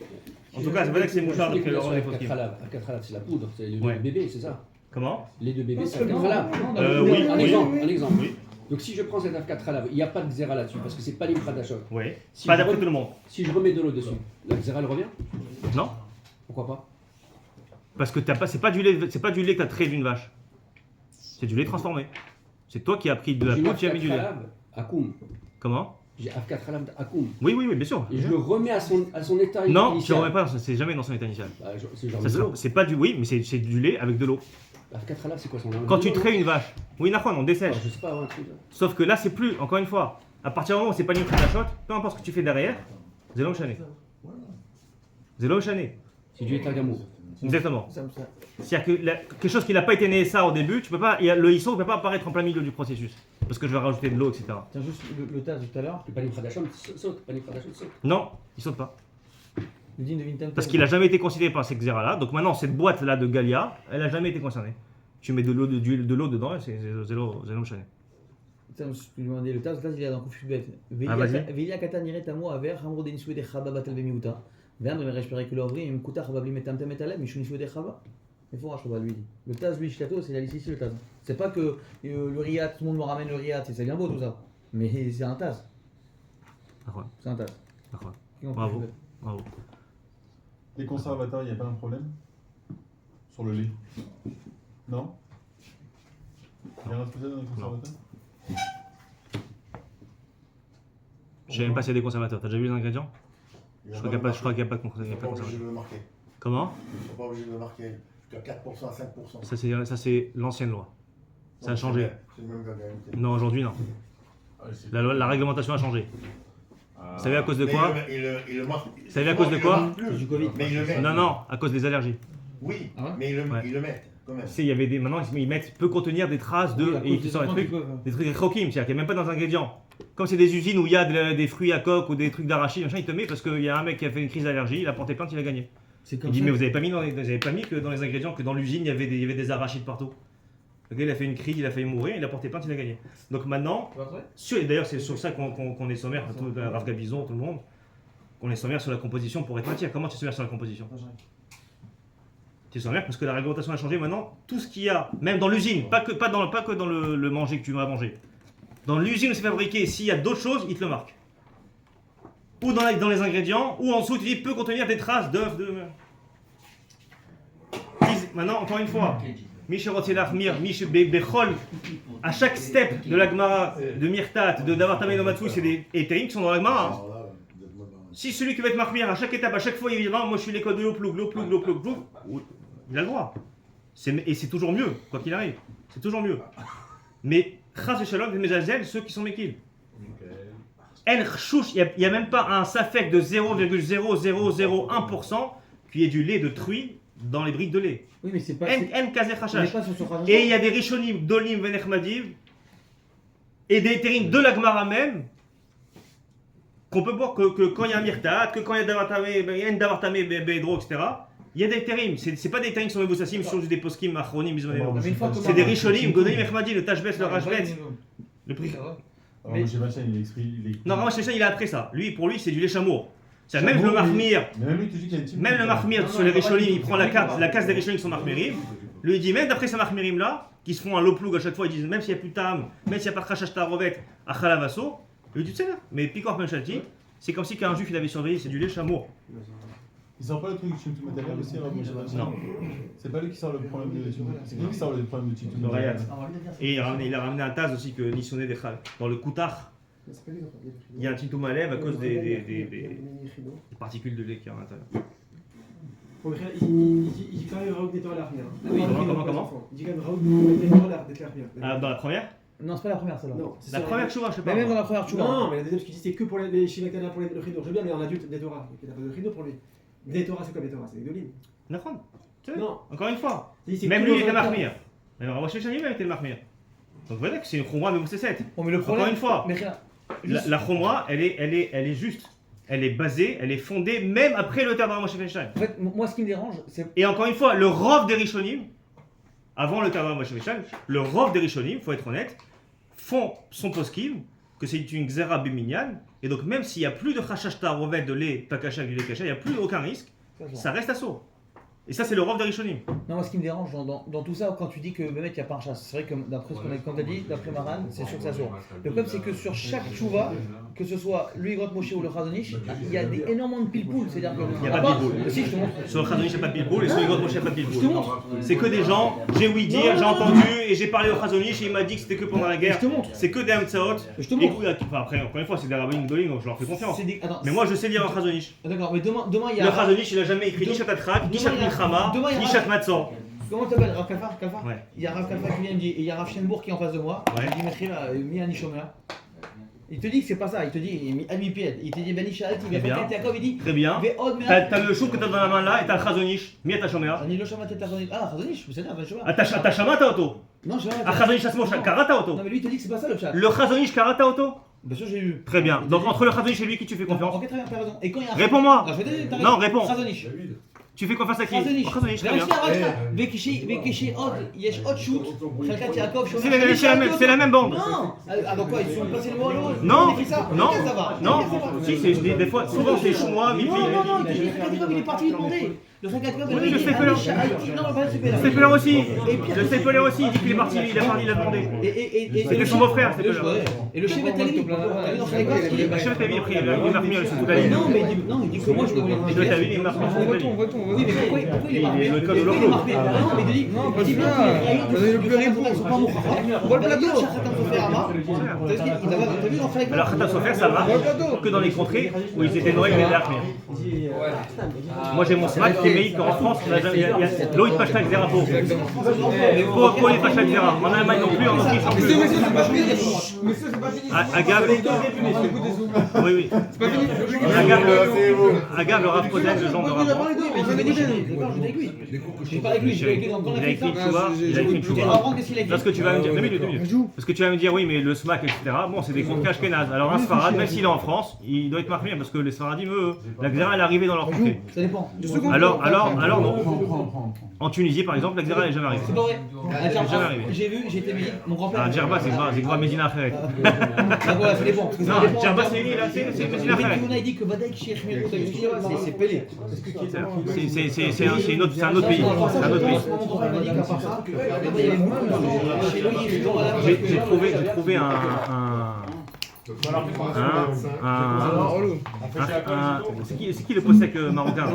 Speaker 2: En tout cas, c'est Vadaï que c'est mouchard
Speaker 7: Les
Speaker 2: depuis le
Speaker 7: Afkat
Speaker 2: Poskim.
Speaker 7: Halav, c'est la poudre, c'est le
Speaker 2: Ouais.
Speaker 7: lait de bébé, c'est ça?
Speaker 2: Comment?
Speaker 7: Les deux bébés, c'est
Speaker 4: Non,
Speaker 7: Afkat Halav.
Speaker 2: Oui,
Speaker 7: Un
Speaker 2: oui.
Speaker 7: exemple, un exemple.
Speaker 2: Oui.
Speaker 7: Donc si je prends cet Afkat Halav, il n'y a pas de xéra là-dessus parce que c'est pas l'imradachot.
Speaker 2: Oui.
Speaker 7: Si
Speaker 2: Pas
Speaker 7: je
Speaker 2: d'après
Speaker 7: re-
Speaker 2: tout le monde.
Speaker 7: Si je remets de l'eau dessus, la xéra elle revient?
Speaker 2: Non?
Speaker 7: Pourquoi pas?
Speaker 2: Parce que c'est pas du lait que tu as traité d'une vache. C'est du lait transformé. C'est toi qui as pris de la
Speaker 7: J'ai
Speaker 2: peau, tu as mis du lait.
Speaker 7: à Koum.
Speaker 2: Comment?
Speaker 7: J'ai Afkat Halav à Koum.
Speaker 2: Oui, bien sûr.
Speaker 7: Et je le remets à son état
Speaker 2: Non, tu ne
Speaker 7: initial.
Speaker 2: remets pas, c'est jamais dans son état initial.
Speaker 7: Bah, c'est genre
Speaker 2: Ça
Speaker 7: de
Speaker 2: sera-
Speaker 7: l'eau.
Speaker 2: C'est pas du, oui, mais c'est du lait avec de l'eau.
Speaker 7: Afkat Halav, c'est quoi son nom?
Speaker 2: Quand tu traites une vache, oui, Nahon, on dessèche.
Speaker 7: Je sais pas, ouais, un truc.
Speaker 2: Sauf que là, c'est plus, encore une fois, à partir du moment où c'est pas une shot, peu importe ce que tu fais derrière, Zélo Chané. Zélo Chané.
Speaker 7: C'est du état gamour.
Speaker 2: Exactement.
Speaker 3: Ça me- ça-
Speaker 2: C'est-à-dire que quelque chose qui n'a pas été né ça au début, tu peux pas, le ISO ne peut pas apparaître en plein milieu du processus. Parce que je vais rajouter de l'eau, etc.
Speaker 3: Tiens, juste le tas tout à l'heure,
Speaker 7: Le panier Pradachon saute, panier Pradachon saute.
Speaker 2: Non, il saute pas.
Speaker 3: le digne de Vintem.
Speaker 2: Parce qu'il a jamais été considéré par ces xéras là. Donc maintenant, cette boîte là de Galia, elle a jamais été concernée. Tu mets de l'eau dedans et c'est Zélo Chané.
Speaker 3: Tiens, je peux lui demander le tas il est dans Koufut Bet.
Speaker 2: Ah, vas-y.
Speaker 3: Velia Katan irait à moi avec Hamro de Nisoué de Chaba Batel Bemiuta. Viens de respirer que l'ouvrir, il me coûta Chababli Metamtem et Alem, mais je suis Nisoué de Chaba. Il faut racheter lui. Le tas, lui, Chitato, c'est la liste ici, le tas. C'est pas que le riat, tout le monde me ramène le riat, c'est bien beau tout ça. Mais c'est un tas.
Speaker 2: D'accord.
Speaker 3: C'est un tas.
Speaker 2: D'accord.
Speaker 3: Qui en
Speaker 2: Bravo.
Speaker 3: Koufut Bet.
Speaker 2: Bravo.
Speaker 6: Les conservateurs, il n'y a pas un problème sur le lait? Non? Il y a un spécial dans les conservateurs?
Speaker 2: Je sais même pas s'il y a des conservateurs. T'as déjà vu les ingrédients? Je crois qu'il n'y a pas de
Speaker 10: Ils sont pas
Speaker 2: conservateurs.
Speaker 10: obligés de le marquer.
Speaker 2: Comment?
Speaker 10: Ils sont pas obligés de le marquer. Jusqu'à 4% à 5%.
Speaker 2: Ça c'est l'ancienne loi. Ça a changé.
Speaker 10: C'est le même réalité.
Speaker 2: Non, aujourd'hui non. La réglementation a changé. Vous savez à cause de
Speaker 10: Mais
Speaker 2: quoi?
Speaker 10: il le marque.
Speaker 2: Vous savez à cause de
Speaker 10: Il
Speaker 2: quoi?
Speaker 10: le marque plus.
Speaker 3: Du Covid.
Speaker 10: Mais il le met.
Speaker 2: Non, à cause des allergies.
Speaker 10: Oui,
Speaker 3: Ah ouais
Speaker 10: mais
Speaker 2: Ouais.
Speaker 10: ils le mettent quand même.
Speaker 2: Tu sais, il y avait des. Maintenant, ils mettent peut contenir des traces de.
Speaker 3: Oui, à
Speaker 2: et
Speaker 3: cause
Speaker 2: ils sortent
Speaker 3: des
Speaker 2: des trucs.
Speaker 3: enfants
Speaker 2: Des trucs croquis, c'est-à-dire qu'il n'y a même pas dans les ingrédients. Comme c'est des usines où il y a des fruits à coque ou des trucs d'arachide, machin, il te met parce qu'il y a un mec qui a fait une crise d'allergie, il a porté plainte, il a gagné.
Speaker 3: C'est
Speaker 2: Il
Speaker 3: comme
Speaker 2: dit
Speaker 3: ça.
Speaker 2: mais vous avez pas mis que dans les ingrédients que dans l'usine il y avait des arachides partout. Le gars il a fait une crise, il a failli mourir, il a porté plainte, il a gagné. Donc maintenant, et d'ailleurs c'est sur ça qu'on est sommaire, Rav Gabizon, tout le monde, qu'on est sommaire sur la composition pour être matière. Comment tu es sommaire sur la composition? Tu es sommaire parce que la réglementation a changé maintenant. Tout ce qu'il y a, même dans l'usine, pas que dans le manger que tu vas manger. Dans l'usine où c'est fabriqué, s'il y a d'autres choses, il te le marque. Ou dans les ingrédients, ou en dessous tu dis peut contenir des traces d'œufs, de... Maintenant, encore une fois, à chaque step de la Gemara, de Mirtat, de Davar Tamei Nomatsu, c'est des éthériques qui sont dans la Gemara. Hein.
Speaker 10: Alors là, vous êtes moins dans-
Speaker 2: Si celui qui va être marmire à chaque étape, à chaque fois, il dit non, moi je suis l'école de l'eau ploug, il a le droit. Et c'est toujours mieux, quoi qu'il arrive. C'est toujours mieux. Mais Chas et Shalom, et Mezazel, ceux qui sont Mekil. El Chouch, il n'y a même pas un safek de 0,0001% qui est du lait de truie dans les briques de lait.
Speaker 3: Oui, mais c'est pas.
Speaker 2: En Kazer
Speaker 3: On n'est
Speaker 2: Hashash.
Speaker 3: pas sur ce rajoutement.
Speaker 2: Et il y a des Rishonim, Dolim, Venechmadiv, et des terrines de la Gemara même, qu'on peut voir que quand il y a un Mirtat, que quand il y a Davartamé, Bedro, etc., il y a des terrines. C'est pas des terrines qui sont Meboussassim, sur des poskim, Achronim,
Speaker 3: Mais une fois que-
Speaker 2: c'est des Rishonim, Godolim, Echmadiv, le Tashbet, le Rajbet, le prix.
Speaker 6: Alors, monsieur Machin, il explique.
Speaker 2: Non, Ramash Sheshan, il est après ça. Lui, pour lui, c'est du lait chamour. C'est même le Mahmir.
Speaker 6: Mais même lui, tu dis qu'il y a une team.
Speaker 2: Même le Mahmir sur les Rishonim, il prend la case des Rishonim qui sont Mahmirim. Lui, il dit, même d'après ces Mahmirim là, qui se font un loploug à chaque fois, ils disent, même s'il n'y a plus de tam, même s'il n'y a pas de Khashash Tarovet, à Khalavaso, lui dit, tu sais là, mais Pikor Penchati, c'est comme si qu'un juif il avait surveillé, c'est du lait chamour.
Speaker 6: Il sort pas le truc de Chimtu Matériel aussi, alors, monsieur Machin?
Speaker 2: Non.
Speaker 6: C'est pas lui qui sort le problème de Chimtu. C'est lui qui sort le problème de Chimtu
Speaker 2: Le Rayat.
Speaker 6: Matériel.
Speaker 2: Et il a ramené un Taz aussi que Nissoné des Khal. Dans le Koutar, il y a un Tintou Malev à cause des particules de lait qu'il y a à l'intérieur.
Speaker 5: Il dit quand même Raoult Netor à l'arrière.
Speaker 2: Comment
Speaker 5: Il dit quand même Raoult Netor à l'arrière.
Speaker 2: Dans la première?
Speaker 3: Non, c'est pas la première celle-là.
Speaker 5: Non,
Speaker 2: La première chouva, je sais pas.
Speaker 3: Mais même dans la première chouva.
Speaker 5: Non, mais la deuxième, ce qu'il dit, c'est que pour les Shivakana, pour le Rido. Je veux bien, mais en adulte, des Torah. Il n'y a pas de Rido pour lui. Des Torah, c'est quoi des Torah? C'est des Golim.
Speaker 2: Nafran.
Speaker 5: Non.
Speaker 2: Encore une fois.
Speaker 5: Il dit, c'est
Speaker 2: Même
Speaker 5: que
Speaker 2: lui, il
Speaker 5: dans
Speaker 2: était
Speaker 5: un cas.
Speaker 2: Mahmir. Même Ramash Sheshan, il était le Mahmir. Donc voilà que c'est une Khumra, mais c'est 7.
Speaker 3: Bon, mais le problème.
Speaker 2: Encore une fois.
Speaker 3: Mais rien.
Speaker 2: La Khumra, elle est juste. Elle est basée, elle est fondée même après le terme de Ramash Sheshan.
Speaker 3: En fait, moi, ce qui me dérange, c'est.
Speaker 2: Et encore une fois, le Rov des Rishonim, avant le terme de Ramash Sheshan, le Rov des Rishonim, faut être honnête, font son poskim, que c'est une Xera Biminyan, et donc même s'il n'y a plus de Khashash Tarovet de lait, Pakasha, du lait Kasha, il n'y a plus aucun risque, ça reste à saut. Et ça, c'est le Rov des Rishonim.
Speaker 3: Non, moi, ce qui me dérange dans tout ça, quand tu dis que Mehmet, il n'y a pas un chasse, c'est vrai que d'après ce qu'on a, quand t'as dit, d'après Maran, c'est sûr que ça sort. Le problème, c'est que sur chaque chouva, que ce soit lui, Grot Moshe ou le Khazonish, il y a énormément de pile-poule. C'est-à-dire que.
Speaker 2: Il n'y a pas de pilboul.
Speaker 3: Si, je te montre.
Speaker 2: Sur le Khazonish, il n'y a pas de pilboul, et sur le Grot Moshe, il n'y a pas de
Speaker 3: Je te
Speaker 2: pilboul.
Speaker 3: montre.
Speaker 2: C'est que des gens, j'ai ouï dire, j'ai entendu, et j'ai parlé au Khazonish, et il m'a dit que c'était que pendant la guerre.
Speaker 3: Je te montre.
Speaker 2: C'est que des Hamtsaot.
Speaker 3: Je te montre.
Speaker 2: Enfin, après, encore une fois, c'est des rabbins Gdolim, donc je leur fais confiance.
Speaker 3: Attends,
Speaker 2: Mais moi, je sais lire un Khazonish.
Speaker 3: D'accord, mais demain, il y a.
Speaker 2: Le Khazonish, il a jamais écrit ni Shatatrak, ni Shat Milchama, ni Shat Matzor.
Speaker 3: Comment t'appelles Rav Kalfa?
Speaker 2: Ouais.
Speaker 3: Il y a Rav Kalfa qui vient me dire, et il y a Rav Schenbourg qui est en face de moi.
Speaker 2: Ouais.
Speaker 3: Il dit, Mechila, Miani Shomer. Il te dit que c'est pas ça, il te dit, Ami Pied, il te dit, Bani Shahat, il
Speaker 2: Très bien.
Speaker 3: vient Yaakov, il dit,
Speaker 2: Très bien.
Speaker 3: Ve'od
Speaker 2: T'as le chou que t'as dans la main là, et t'as le Khazonish. Mi ta Shomer.
Speaker 3: אני לא שמעתי את החזונית. החזונית, בסדר, אבל שומע.
Speaker 2: אתה שמעת אותו.
Speaker 3: Non, je
Speaker 2: החזוניש עצמו, קראת אותו.
Speaker 3: Non, mais lui, il te dit que c'est pas ça le chat.
Speaker 2: Le Khazonish, קראת אותו.
Speaker 3: Bien sûr, j'ai eu.
Speaker 2: Très bien. Donc entre le Khazonish et lui, qui tu fais confiance?
Speaker 3: Ok, très bien, t'as raison. Et quand il y a un.
Speaker 2: Réponds-moi.
Speaker 3: Non, je vais te dire, t'as
Speaker 2: Non,
Speaker 3: raison.
Speaker 2: réponds.
Speaker 3: חזוניש.
Speaker 2: Tu fais confiance à qui?
Speaker 3: חזוניש.
Speaker 2: Khazonish, très bien.
Speaker 3: וכשהיא עוד, יש עוד שוט, חלקת יעקב שומע.
Speaker 2: C'est la même bande.
Speaker 3: Non. Ah, donc quoi, ils sont passés le mot à l'autre.
Speaker 2: Non,
Speaker 3: Il écrit ça.
Speaker 2: non,
Speaker 3: Ok, ça va.
Speaker 2: non.
Speaker 3: Ok, ça va.
Speaker 2: Si, c'est des fois, souvent c'est choumois, Mipi.
Speaker 3: Non, il est parti lui demander. Le Khakat Yaakov,
Speaker 2: Oui,
Speaker 3: il
Speaker 2: le
Speaker 3: dit,
Speaker 2: Sefer.
Speaker 3: non, pas le Sefer.
Speaker 2: Le Sefer aussi. Le Sefer aussi, il dit qu'il est parti, il a parlé, il a demandé. C'était son beau-frère, Sefer.
Speaker 3: Et le Shevet Levi, t'as vu dans Khakat il est.
Speaker 2: Le chef t'avait pris, il m'a remis le sous la ligne.
Speaker 3: Non, mais il dit que moi je le voulais.
Speaker 2: Le chef t'avait il m'a remis le sous la ligne.
Speaker 3: Oui, mais pourquoi il est marqué?
Speaker 2: Le code de
Speaker 3: Pourquoi il est marqué? Non, mais il dit.
Speaker 4: Non, pas ça. Le pleurer pour.
Speaker 3: On voit le plateau. T'as vu dans Khakat?
Speaker 2: Alors Khatat Sofer, ça marche que dans les contrées où ils étaient noyés avec l'armée. Moi j'ai mon smack qui est meilleur qu'en France, il y a Loïc Pachtak Zerapo. Pour les Pachtak Zera. En Allemagne non plus, en Autriche non plus.
Speaker 4: Monsieur, c'est pas fini. Monsieur, c'est pas fini.
Speaker 2: Agave. Oui, oui.
Speaker 4: C'est pas fini.
Speaker 2: Agave, le Rav Kozen, le genre de
Speaker 3: Il a
Speaker 2: Rav.
Speaker 3: parlé de lui, mais il m'a dit d'accord, j'étais avec lui. J'ai pas avec lui, j'ai écrit dans
Speaker 2: Il a écrit une chouva, il a écrit une
Speaker 3: Et
Speaker 2: chouva.
Speaker 3: Laurent, qu'est-ce qu'il a écrit?
Speaker 2: Parce que tu vas me dire, 2 minutes. Parce que tu vas me dire, oui, mais le smack, etc. Bon, c'est des contrées ashkénazes. Alors un Sfarad, même s'il est en France, il doit être marqué parce que les Sfaradim, eux, la Xéra, elle est arrivée dans leur contrée.
Speaker 3: Ça dépend.
Speaker 2: Alors non. En Tunisie, par exemple, la Xéra, elle est jamais arrivée.
Speaker 3: C'est pas vrai. À
Speaker 2: jamais
Speaker 3: Djerba,
Speaker 2: arrivé.
Speaker 3: j'ai vu, j'ai été mis. Mon grand-père.
Speaker 2: Ah, Djerba, c'est quoi Médina Affaire.
Speaker 3: Ah, voilà, ça dépend.
Speaker 2: Non, Djerba, c'est une île, c'est Médina
Speaker 3: Le
Speaker 2: Affaire.
Speaker 3: Benjouna, il dit que Badek, Cheikh Melo, c'est Pelé.
Speaker 2: C'est un autre pays. C'est un autre pays.
Speaker 3: Mon grand-père m'a dit qu'à part ça, il y avait beaucoup de chez lui, il est
Speaker 2: J'ai trouvé c'est qui le possèque marocain?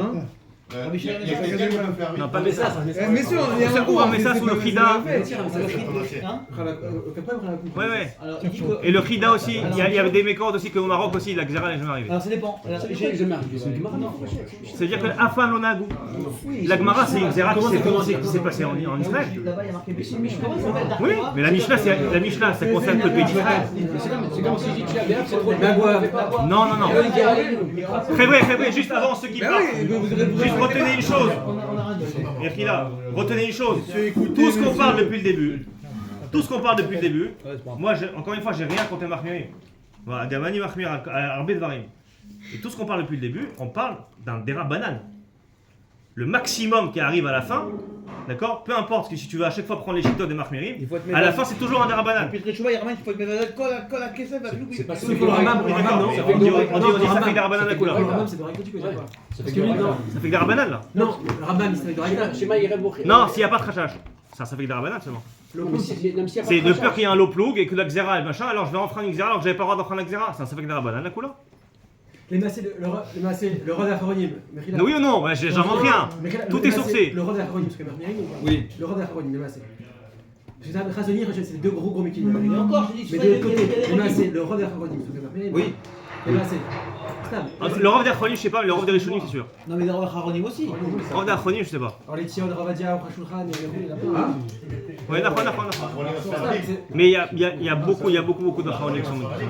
Speaker 2: Non, pas Messas.
Speaker 4: Messieurs, il y a
Speaker 2: C'est quoi un Messas ou le Khida? Ouais.
Speaker 3: Alors, il dit que.
Speaker 2: Et le Khida aussi, il y avait des mécordes aussi qu'au Maroc aussi, la Xéra n'est jamais arrivée.
Speaker 3: Alors, ça dépend.
Speaker 2: C'est-à-dire que Afan l'Onagou, la Gemara c'est une Xéra qui s'est passée en Israël.
Speaker 3: Là-bas, il y a marqué Comment il s'appelle
Speaker 2: Oui, mais la Mishnah, ça concerne que le pays d'Israël.
Speaker 7: C'est comme si j'ai dit c'est trop de
Speaker 2: Non. Très vrai, juste avant ceux qui parlent. Juste retenez une chose. Erkila, retenez une chose. Tout ce qu'on parle depuis le début, moi, encore une fois, j'ai rien contre les Mahmirim. Voilà, Gamani Mahmir, Arbet Varim. Et tout ce qu'on parle depuis le début, on parle d'un Dera banane. Le maximum qui arrive à la fin, D'accord? Peu importe, que si tu veux à chaque fois prendre les chitotes des Marmerim,
Speaker 3: Il faut être
Speaker 2: à la fin c'est toujours un derabanan.
Speaker 3: Puis le Chouva, il ramène, il faut être méthode, colle à Kessel,
Speaker 7: C'est pas
Speaker 5: Il faut le Rambam, non?
Speaker 2: On dit ça fait des rabanan à couleur.
Speaker 5: Le Rambam, c'est de Raïta, tu connais pas.
Speaker 7: Ça
Speaker 5: Parce
Speaker 7: fait
Speaker 5: que lui, non.
Speaker 2: Ça fait des rabanan là.
Speaker 5: Non, le Rambam, c'est de Raïta.
Speaker 7: Schéma Irem
Speaker 2: Non, s'il n'y a pas de khashash. Ça fait des rabanan seulement. C'est de peur qu'il y ait un low plug et que la xéra et machin, alors je vais enfreindre une xéra alors que j'avais pas le droit d'enfreindre la xéra. Ça fait des rabanan la couleur.
Speaker 5: Les massés, le Rod Acharonim.
Speaker 2: Oui ou non? Bah, j'invente rien. Tout est sourcé.
Speaker 5: Le Rod Acharonim, parce que Marmirim ou pas?
Speaker 3: Oui.
Speaker 5: Le Rod Acharonim, les massés. Chazonir, c'est les deux gros Mikil.
Speaker 3: Et encore, je dis,
Speaker 5: Mais de l'autre côté, les massés, le Rod Acharonim, parce que Marmirim.
Speaker 3: Oui.
Speaker 5: Les massés.
Speaker 2: Le Rav d'Achronim, je sais pas, mais le Rav d'Rishonim, c'est sûr.
Speaker 3: Non, mais dans le Haronim aussi.
Speaker 2: Le Rav d'Achronim, je sais pas.
Speaker 5: Alors les Tion de Ravadia, Rachulchan, il y en a plein.
Speaker 2: Ouais, d'accord. Mais il y a beaucoup d'Achronim qui sont moqués.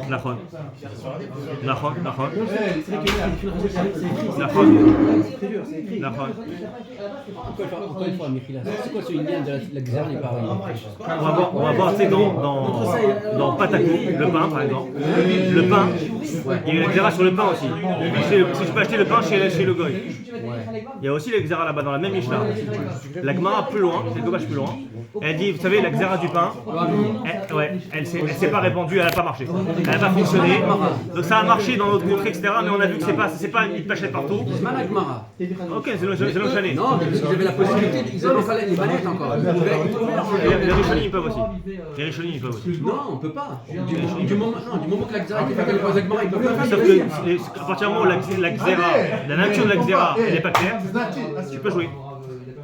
Speaker 2: Nachon.
Speaker 7: Encore une fois, Michila, c'est quoi ce lien de la Xer n'est pas
Speaker 2: On va voir, tu sais, dans Patakou, le pain par exemple. Le pain, il y a eu la xéra sur le pain aussi. Si tu peux acheter le pain chez le Goy. Il y a aussi la xéra là-bas dans la même Mishnah. La Gemara plus loin, c'est le Gobash plus loin. Elle dit, vous savez, la xéra du pain, elle s'est pas répandue, elle n'a pas marché. Elle n'a pas fonctionné. Donc ça a marché dans notre contrée, etc. Mais on a vu que c'est pas une pêchette partout.
Speaker 7: C'est mal avec Mara.
Speaker 2: Ok, c'est le chalet.
Speaker 7: Non, mais ils avaient la possibilité, ils avaient pas les manettes encore.
Speaker 2: Les Rishonim ils peuvent aussi. Les Rishonim ils peuvent aussi.
Speaker 7: Non, on peut pas. Du moment que la Xera a été faite avec Mara, ils peuvent pas
Speaker 2: Sauf que à partir du moment où la xéra, la nature de la xéra, elle n'est pas claire, tu peux jouer.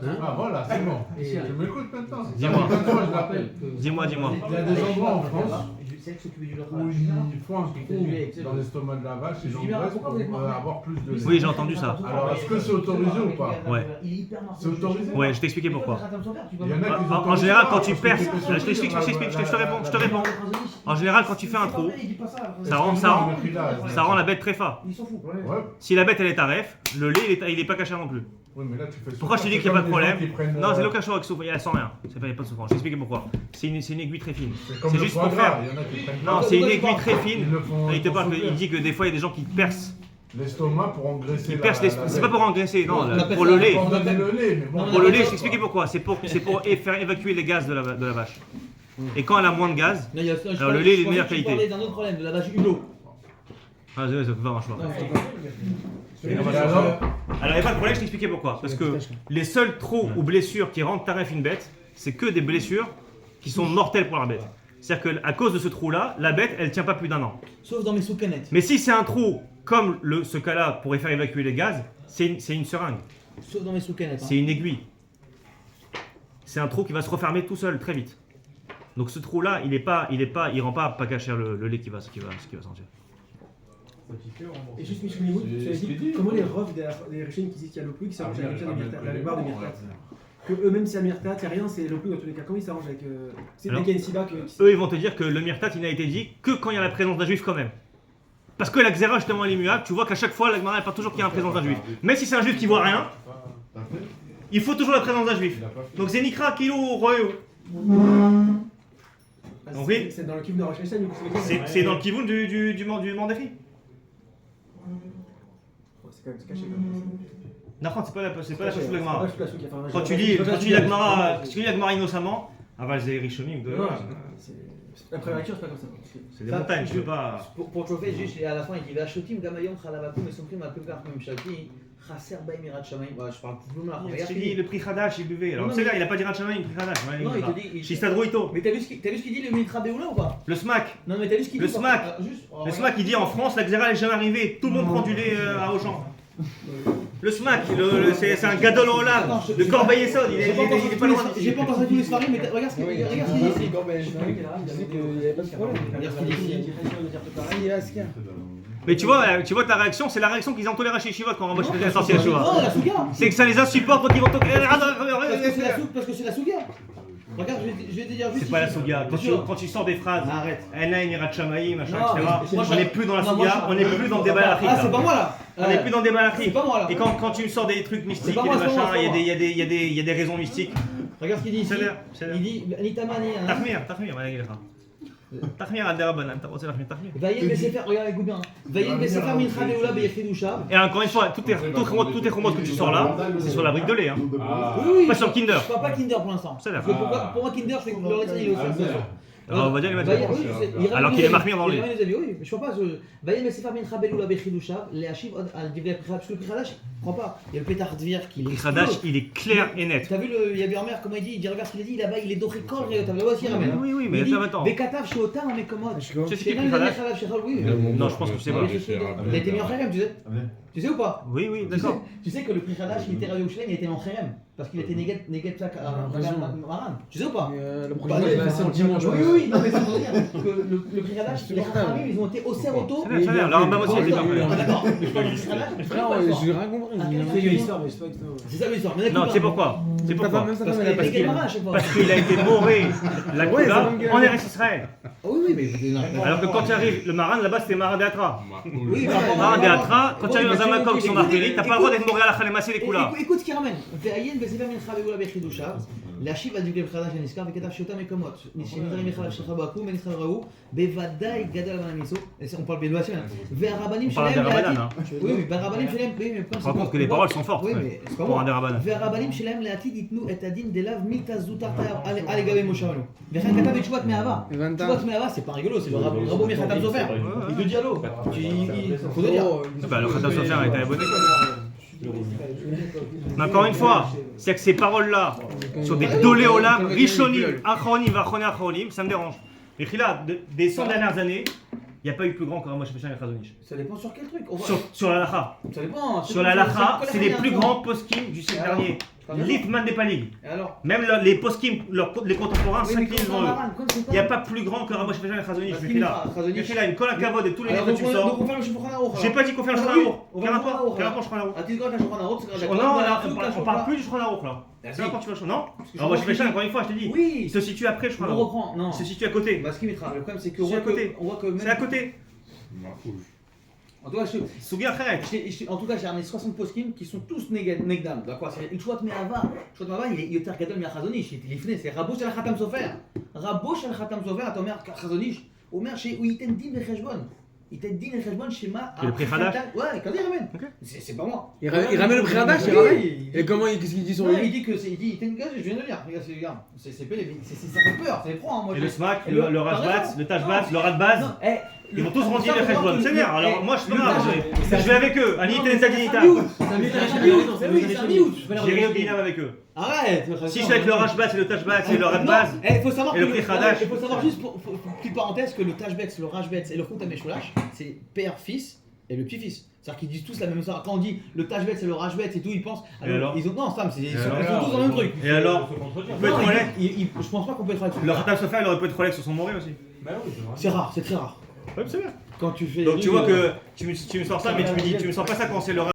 Speaker 6: Ah voilà, c'est bon. Je m'écoute maintenant.
Speaker 2: Dis-moi.
Speaker 6: Je l'appelle.
Speaker 2: Dis-moi.
Speaker 6: Il y a des endroits en France où ils font un trou dans l'estomac de la vache et l'engraissent pour avoir plus de lait.
Speaker 2: Oui, j'ai entendu ça.
Speaker 6: Alors, est-ce que c'est autorisé ou pas?
Speaker 2: Ouais.
Speaker 6: C'est autorisé?
Speaker 2: Ouais, je vais t'expliquer pourquoi.
Speaker 6: Il y en a qui sont
Speaker 2: En général, quand tu perces, je t'explique, je te réponds. En général, quand tu fais un trou, ça rend la bête très fa.
Speaker 6: Ouais.
Speaker 2: Si la bête elle est taref, le lait il est pas caché non plus.
Speaker 6: Oui, mais là, tu fais
Speaker 2: Pourquoi je te dis qu'il n'y a pas de problème? Non, c'est
Speaker 6: le
Speaker 2: l'occasion avec souffrance, il sent rien. Il n'y a pas de souffrance. Je vais t'expliquer pourquoi. C'est une aiguille très fine.
Speaker 6: C'est juste pour faire. Il y en a qui prennent.
Speaker 2: Non, c'est une aiguille très fine. Il dit que des fois il y a des gens qui percent.
Speaker 6: L'estomac pour engraisser.
Speaker 2: C'est pas pour engraisser, non, pour le lait. Pour le lait, je vais t'expliquer pourquoi. C'est pour faire évacuer les gaz de la vache. Et quand elle a moins de gaz, alors le lait est de meilleure qualité.
Speaker 3: Je parlais d'un autre problème, de la vache hulot.
Speaker 2: Ah, ça va, un choix. Alors, il n'y a pas de problème, je t'expliquer pourquoi. Parce que les seuls trous ou blessures qui rendent taref une bête, c'est que des blessures qui sont mortelles pour la bête. C'est-à-dire qu'à cause de ce trou-là, la bête, elle tient pas plus d'un an.
Speaker 3: Sauf dans mes sous-canettes.
Speaker 2: Mais si c'est un trou, comme ce cas-là pourrait faire évacuer les gaz, c'est une seringue.
Speaker 3: Sauf dans mes sous-canettes.
Speaker 2: C'est une aiguille. C'est un trou qui va se refermer tout seul, très vite. Donc ce trou-là, il rend pas cacher le lait qui va sortir.
Speaker 5: Et juste Michel Mimoud, tu as dit comment les refs des Rishonim qui disent qu'il y a l'eau qui s'arrangent avec la barre de Myrtat. Que eux-mêmes, si à Myrtat, il n'y a rien, c'est l'eau dans tous les cas. Comment ils s'arrangent avec. C'est dès qu'il y a une Siba que.
Speaker 2: Eux, ils vont te dire que le Myrtat, il n'a été dit que quand il y a la présence d'un juif quand même. Parce que la xéra, justement, elle est muable. Tu vois qu'à chaque fois, la Gemara, elle parle toujours qu'il y a la présence d'un juif. Même si c'est un juif qui voit rien, il faut toujours la présence d'un juif. Donc c'est Nikra, Kilo, Royo.
Speaker 5: C'est dans le kivoun de Rosh Hashanah,
Speaker 2: c'est dans le kivoun du Mandéfi.
Speaker 5: C'est quand même caché.
Speaker 2: Non, c'est pas la chose de la Gemara. Quand tu lis la Gemara innocemment, c'est Rishonim.
Speaker 5: La prémature, c'est pas comme ça.
Speaker 2: C'est des montagnes, je veux pas.
Speaker 3: Pour chauffer, juste à la fin, il dit Vachotim, Gamayom, Khalavakum, et son prix, Makukar, Memshaki, Chasser, Baim, Irat Shamaim. Je parle plus loin là.
Speaker 2: Il dit le prix Hadash, il buvait. Alors, c'est là, il a pas dit Irat Shamaim, le prix Hadash.
Speaker 3: Non, il te dit.
Speaker 2: Shistadroito.
Speaker 3: Mais t'as vu ce qu'il dit, le Mitra Beoula ou pas?
Speaker 2: Le SMAC.
Speaker 3: Non, mais t'as vu ce qu'il dit?
Speaker 2: Le SMAC. Le SMAC, il dit en France, la xéra n'est jamais arrivée. Tout le monde prend du lait à Auchan. Le SMAC, c'est un gadol en lave de Corbeil-Essonne, il est pas loin.
Speaker 3: J'ai pas pensé à tous les soirées, mais regarde ce qu'il dit ici.
Speaker 2: Mais tu vois que la réaction, c'est la réaction qu'ils ont toléré chez Shivot quand on embauche les sorciers à Shivot.
Speaker 3: Non, la Souga.
Speaker 2: C'est que ça les insupporte quand ils vont toquer.
Speaker 3: Parce que c'est la Souga. Regarde, je vais te dire juste.
Speaker 2: C'est pas la Souga. Quand tu sors des phrases, Ena, Mirat Shamaï, machin, etc. On n'est plus dans la
Speaker 3: Non,
Speaker 2: Souga, on n'est plus dans le débat à
Speaker 3: Ah, c'est pas moi là.
Speaker 2: On n'est plus dans le débat à
Speaker 3: C'est pas moi là.
Speaker 2: Et quand tu me sors des trucs mystiques et des machins, il y a des raisons mystiques.
Speaker 3: Regarde ce qu'il dit ici.
Speaker 2: C'est l'air.
Speaker 3: Il dit Anitamani.
Speaker 2: Tahmir, Tahmir al derabanan, t'as pensé Tahmir Tahmir.
Speaker 3: Vayel Besefer, regarde, écoute bien. Vayel Besefer Mincha Veoula Beyechidusha.
Speaker 2: Et encore une fois, toutes les remotes que tu sors là, c'est sur la brique de lait. Hein.
Speaker 3: Oui,
Speaker 2: Pas sur le Kinder.
Speaker 3: Je parle pas Kinder pour l'instant.
Speaker 2: C'est
Speaker 3: Parce
Speaker 2: d'accord.
Speaker 3: que pour moi, Kinder, c'est que le raisin, il est aussi.
Speaker 2: Alors on va dire les
Speaker 3: Vayel,
Speaker 2: matchs.
Speaker 3: oui, je sais.
Speaker 2: Alors qu'il est marqué dans le
Speaker 3: Il
Speaker 2: lait.
Speaker 3: ramène les avis, oui, mais je vois pas. Vayel Besefer Mincha Veoula Beyechidusha, les Hachiv al Divrei Prichadash, parce que le Prichadash, je comprends pas. Il y a le pétard Dvir qui
Speaker 2: Le
Speaker 3: est.
Speaker 2: Khadash, il est clair et net.
Speaker 3: T'as vu le Yabiarmer, comment il dit regarde ce qu'il a dit là-bas, il est doré corps, t'as vu là-bas aussi, il ramène.
Speaker 2: Oui, oui, mais
Speaker 3: Il dit,
Speaker 2: attends.
Speaker 3: Bekatav chez Otam, mais comment
Speaker 2: Tu sais ce qu'est le Khadash?
Speaker 3: Oui.
Speaker 2: Non, je pense que c'est pas.
Speaker 3: Il a été mis en Kherem, tu sais. Tu sais ou pas?
Speaker 2: Oui, oui, d'accord.
Speaker 3: Tu sais que le prix Khadash, il était Ravi Oushlem, il était en Kherem. Parce qu'il était Neget Plak à Maran. Tu sais ou pas?
Speaker 5: Le prochain match va être dimanche.
Speaker 3: Oui, oui, non, mais c'est pour dire que le prix Khadash, les Khamim, ils ont été au Serroto.
Speaker 2: C'est bien, là, Rambam aussi était parfait.
Speaker 3: D'accord, mais je parle du prix Khadash.
Speaker 5: J'ai rien compris.
Speaker 1: C'est une histoire, mais c'est pas que
Speaker 3: C'est ça l'histoire. Mais
Speaker 2: Non, tu sais pourquoi? C'est pourquoi? Parce qu'il a été moré la Kula en Eretz Israël.
Speaker 3: Oui, oui, mais.
Speaker 2: Alors que quand tu arrives, le Maran là-bas c'était Maran d'Atra.
Speaker 3: Oui,
Speaker 2: Maran d'Atra, quand tu arrives dans un Macom qui sont marqués, t'as pas le droit d'être moré à la Khalemassé les Kula.
Speaker 3: écoute ce qu'il ramène. Ve'ayin besefer mincha ve'ula bechidushav, להשיב על דברי חדש הנזכר וכתב שאותם מקומות שנזרים מחלב שלך בעקום ונזכר ראו בוודאי גדל על הניסו, on parle bien de והרבנים שלהם לעתיד, oui, והרבנים שלהם, oui, mais
Speaker 2: Je rends compte que les paroles sont fortes
Speaker 3: oui, mais c'est pas
Speaker 2: pour un
Speaker 3: moi.
Speaker 2: dérabana.
Speaker 3: והרבנים שלהם לעתיד ייתנו את הדין דלאו מיתה זוטרתא על לגבי משה רבנו. וכן כתב את תשובת מאהבה. תשובת מאהבה c'est pas rigolo, c'est le רabo מחתם סופר. Il te dit allô, faut te dire.
Speaker 2: Bah le Khatam Sofer a été abonné. Mais encore une fois, c'est que ces paroles-là, sur des Dolé Olam, Rishonim, Achronim, Achronim, Achronim, ça me dérange. Mais là, des 100 dernières années, il n'y a pas eu plus grand que Ramosh Feshan et Chazonish.
Speaker 3: Ça dépend sur quel truc.
Speaker 2: Sur la Lacha.
Speaker 3: Ça dépend.
Speaker 2: Sur la Lacha, c'est les plus grands poskim du siècle dernier. L'Itman des Palig. Même les poskim, les contemporains s'inclinent devant eux. Il n'y a pas plus grand que Ramosh Feshan et Chazonish. Mais là, une colle à cavode et tous les livres que tu sors. J'ai pas dit qu'on fait un Shulchan Aruch. Quel rapport Shulchan Aruch? On parle plus du Shulchan Aruch là. C'est n'importe quoi. Non. Alors moi je fais ça encore une fois, je te dis.
Speaker 3: Oui.
Speaker 2: Il se situe après le Shulchan Aruch.
Speaker 3: On reprend. Non.
Speaker 2: Il se situe à côté.
Speaker 3: Le problème c'est que
Speaker 2: on voit que c'est à côté.
Speaker 3: En tout cas,
Speaker 2: Sougi Acheret.
Speaker 3: En tout cas, j'ai ramené 60 poskim qui sont tous Negdam. D'accord, c'est Ilchouat Me'ava. Ilchouat Me'ava, il est Yoter Gadol Me'achazonish. Il est fné, c'est Rabo Shel Khatam Sofer. Rabo Shel Khatam Sofer, אתה אומר Chazonish. הוא אומר שהוא ייתן דין וחשבון. ייתן דין וחשבון שמה...
Speaker 2: Le prix Khadash.
Speaker 3: Ouais, quand il ramène. C'est pas moi.
Speaker 5: Il ramène le prix Khadash, il ramène. Et comment, qu'est-ce qu'il dit sur
Speaker 3: lui?
Speaker 5: lui?
Speaker 3: Il dit que c'est... Il dit, je viens de le lire. Regarde, c'est pelé. Ça fait peur, c'est froid.
Speaker 2: Et le smack, le rajbat, le tashbat, le radbaz. Ils vont tous rendre les Khashbon, c'est bien. Alors moi je suis pas je vais avec eux. Anita et Sadinita. J'irai au Guinam avec eux.
Speaker 3: Arrête.
Speaker 2: Si je suis avec le rajbat, c'est le tashbat, c'est le radbaz.
Speaker 3: Il faut savoir
Speaker 2: et le prix Khadash.
Speaker 3: Il faut savoir juste, petite parenthèse, que le tashbet, le rajbet et le Khoutam Meshulash, c'est père-fils et le petit-fils. C'est-à-dire qu'ils disent tous la même chose. Quand on dit le tashbet c'est le rajbet et tout, ils pensent.
Speaker 2: Alors
Speaker 3: ils ont non, Sam, ils sont tous dans le même truc.
Speaker 2: Et alors on peut être Rolex.
Speaker 3: Je pense pas qu'on peut être Rolex.
Speaker 2: Le Khatam Sofer, il aurait pu être Rolex sur son moré aussi.
Speaker 3: C'est rare, c'est très rare.
Speaker 2: Ouais, c'est bien.
Speaker 3: Quand tu fais.
Speaker 2: Donc tu vois que tu me sors ça, mais tu me sors pas ça quand c'est le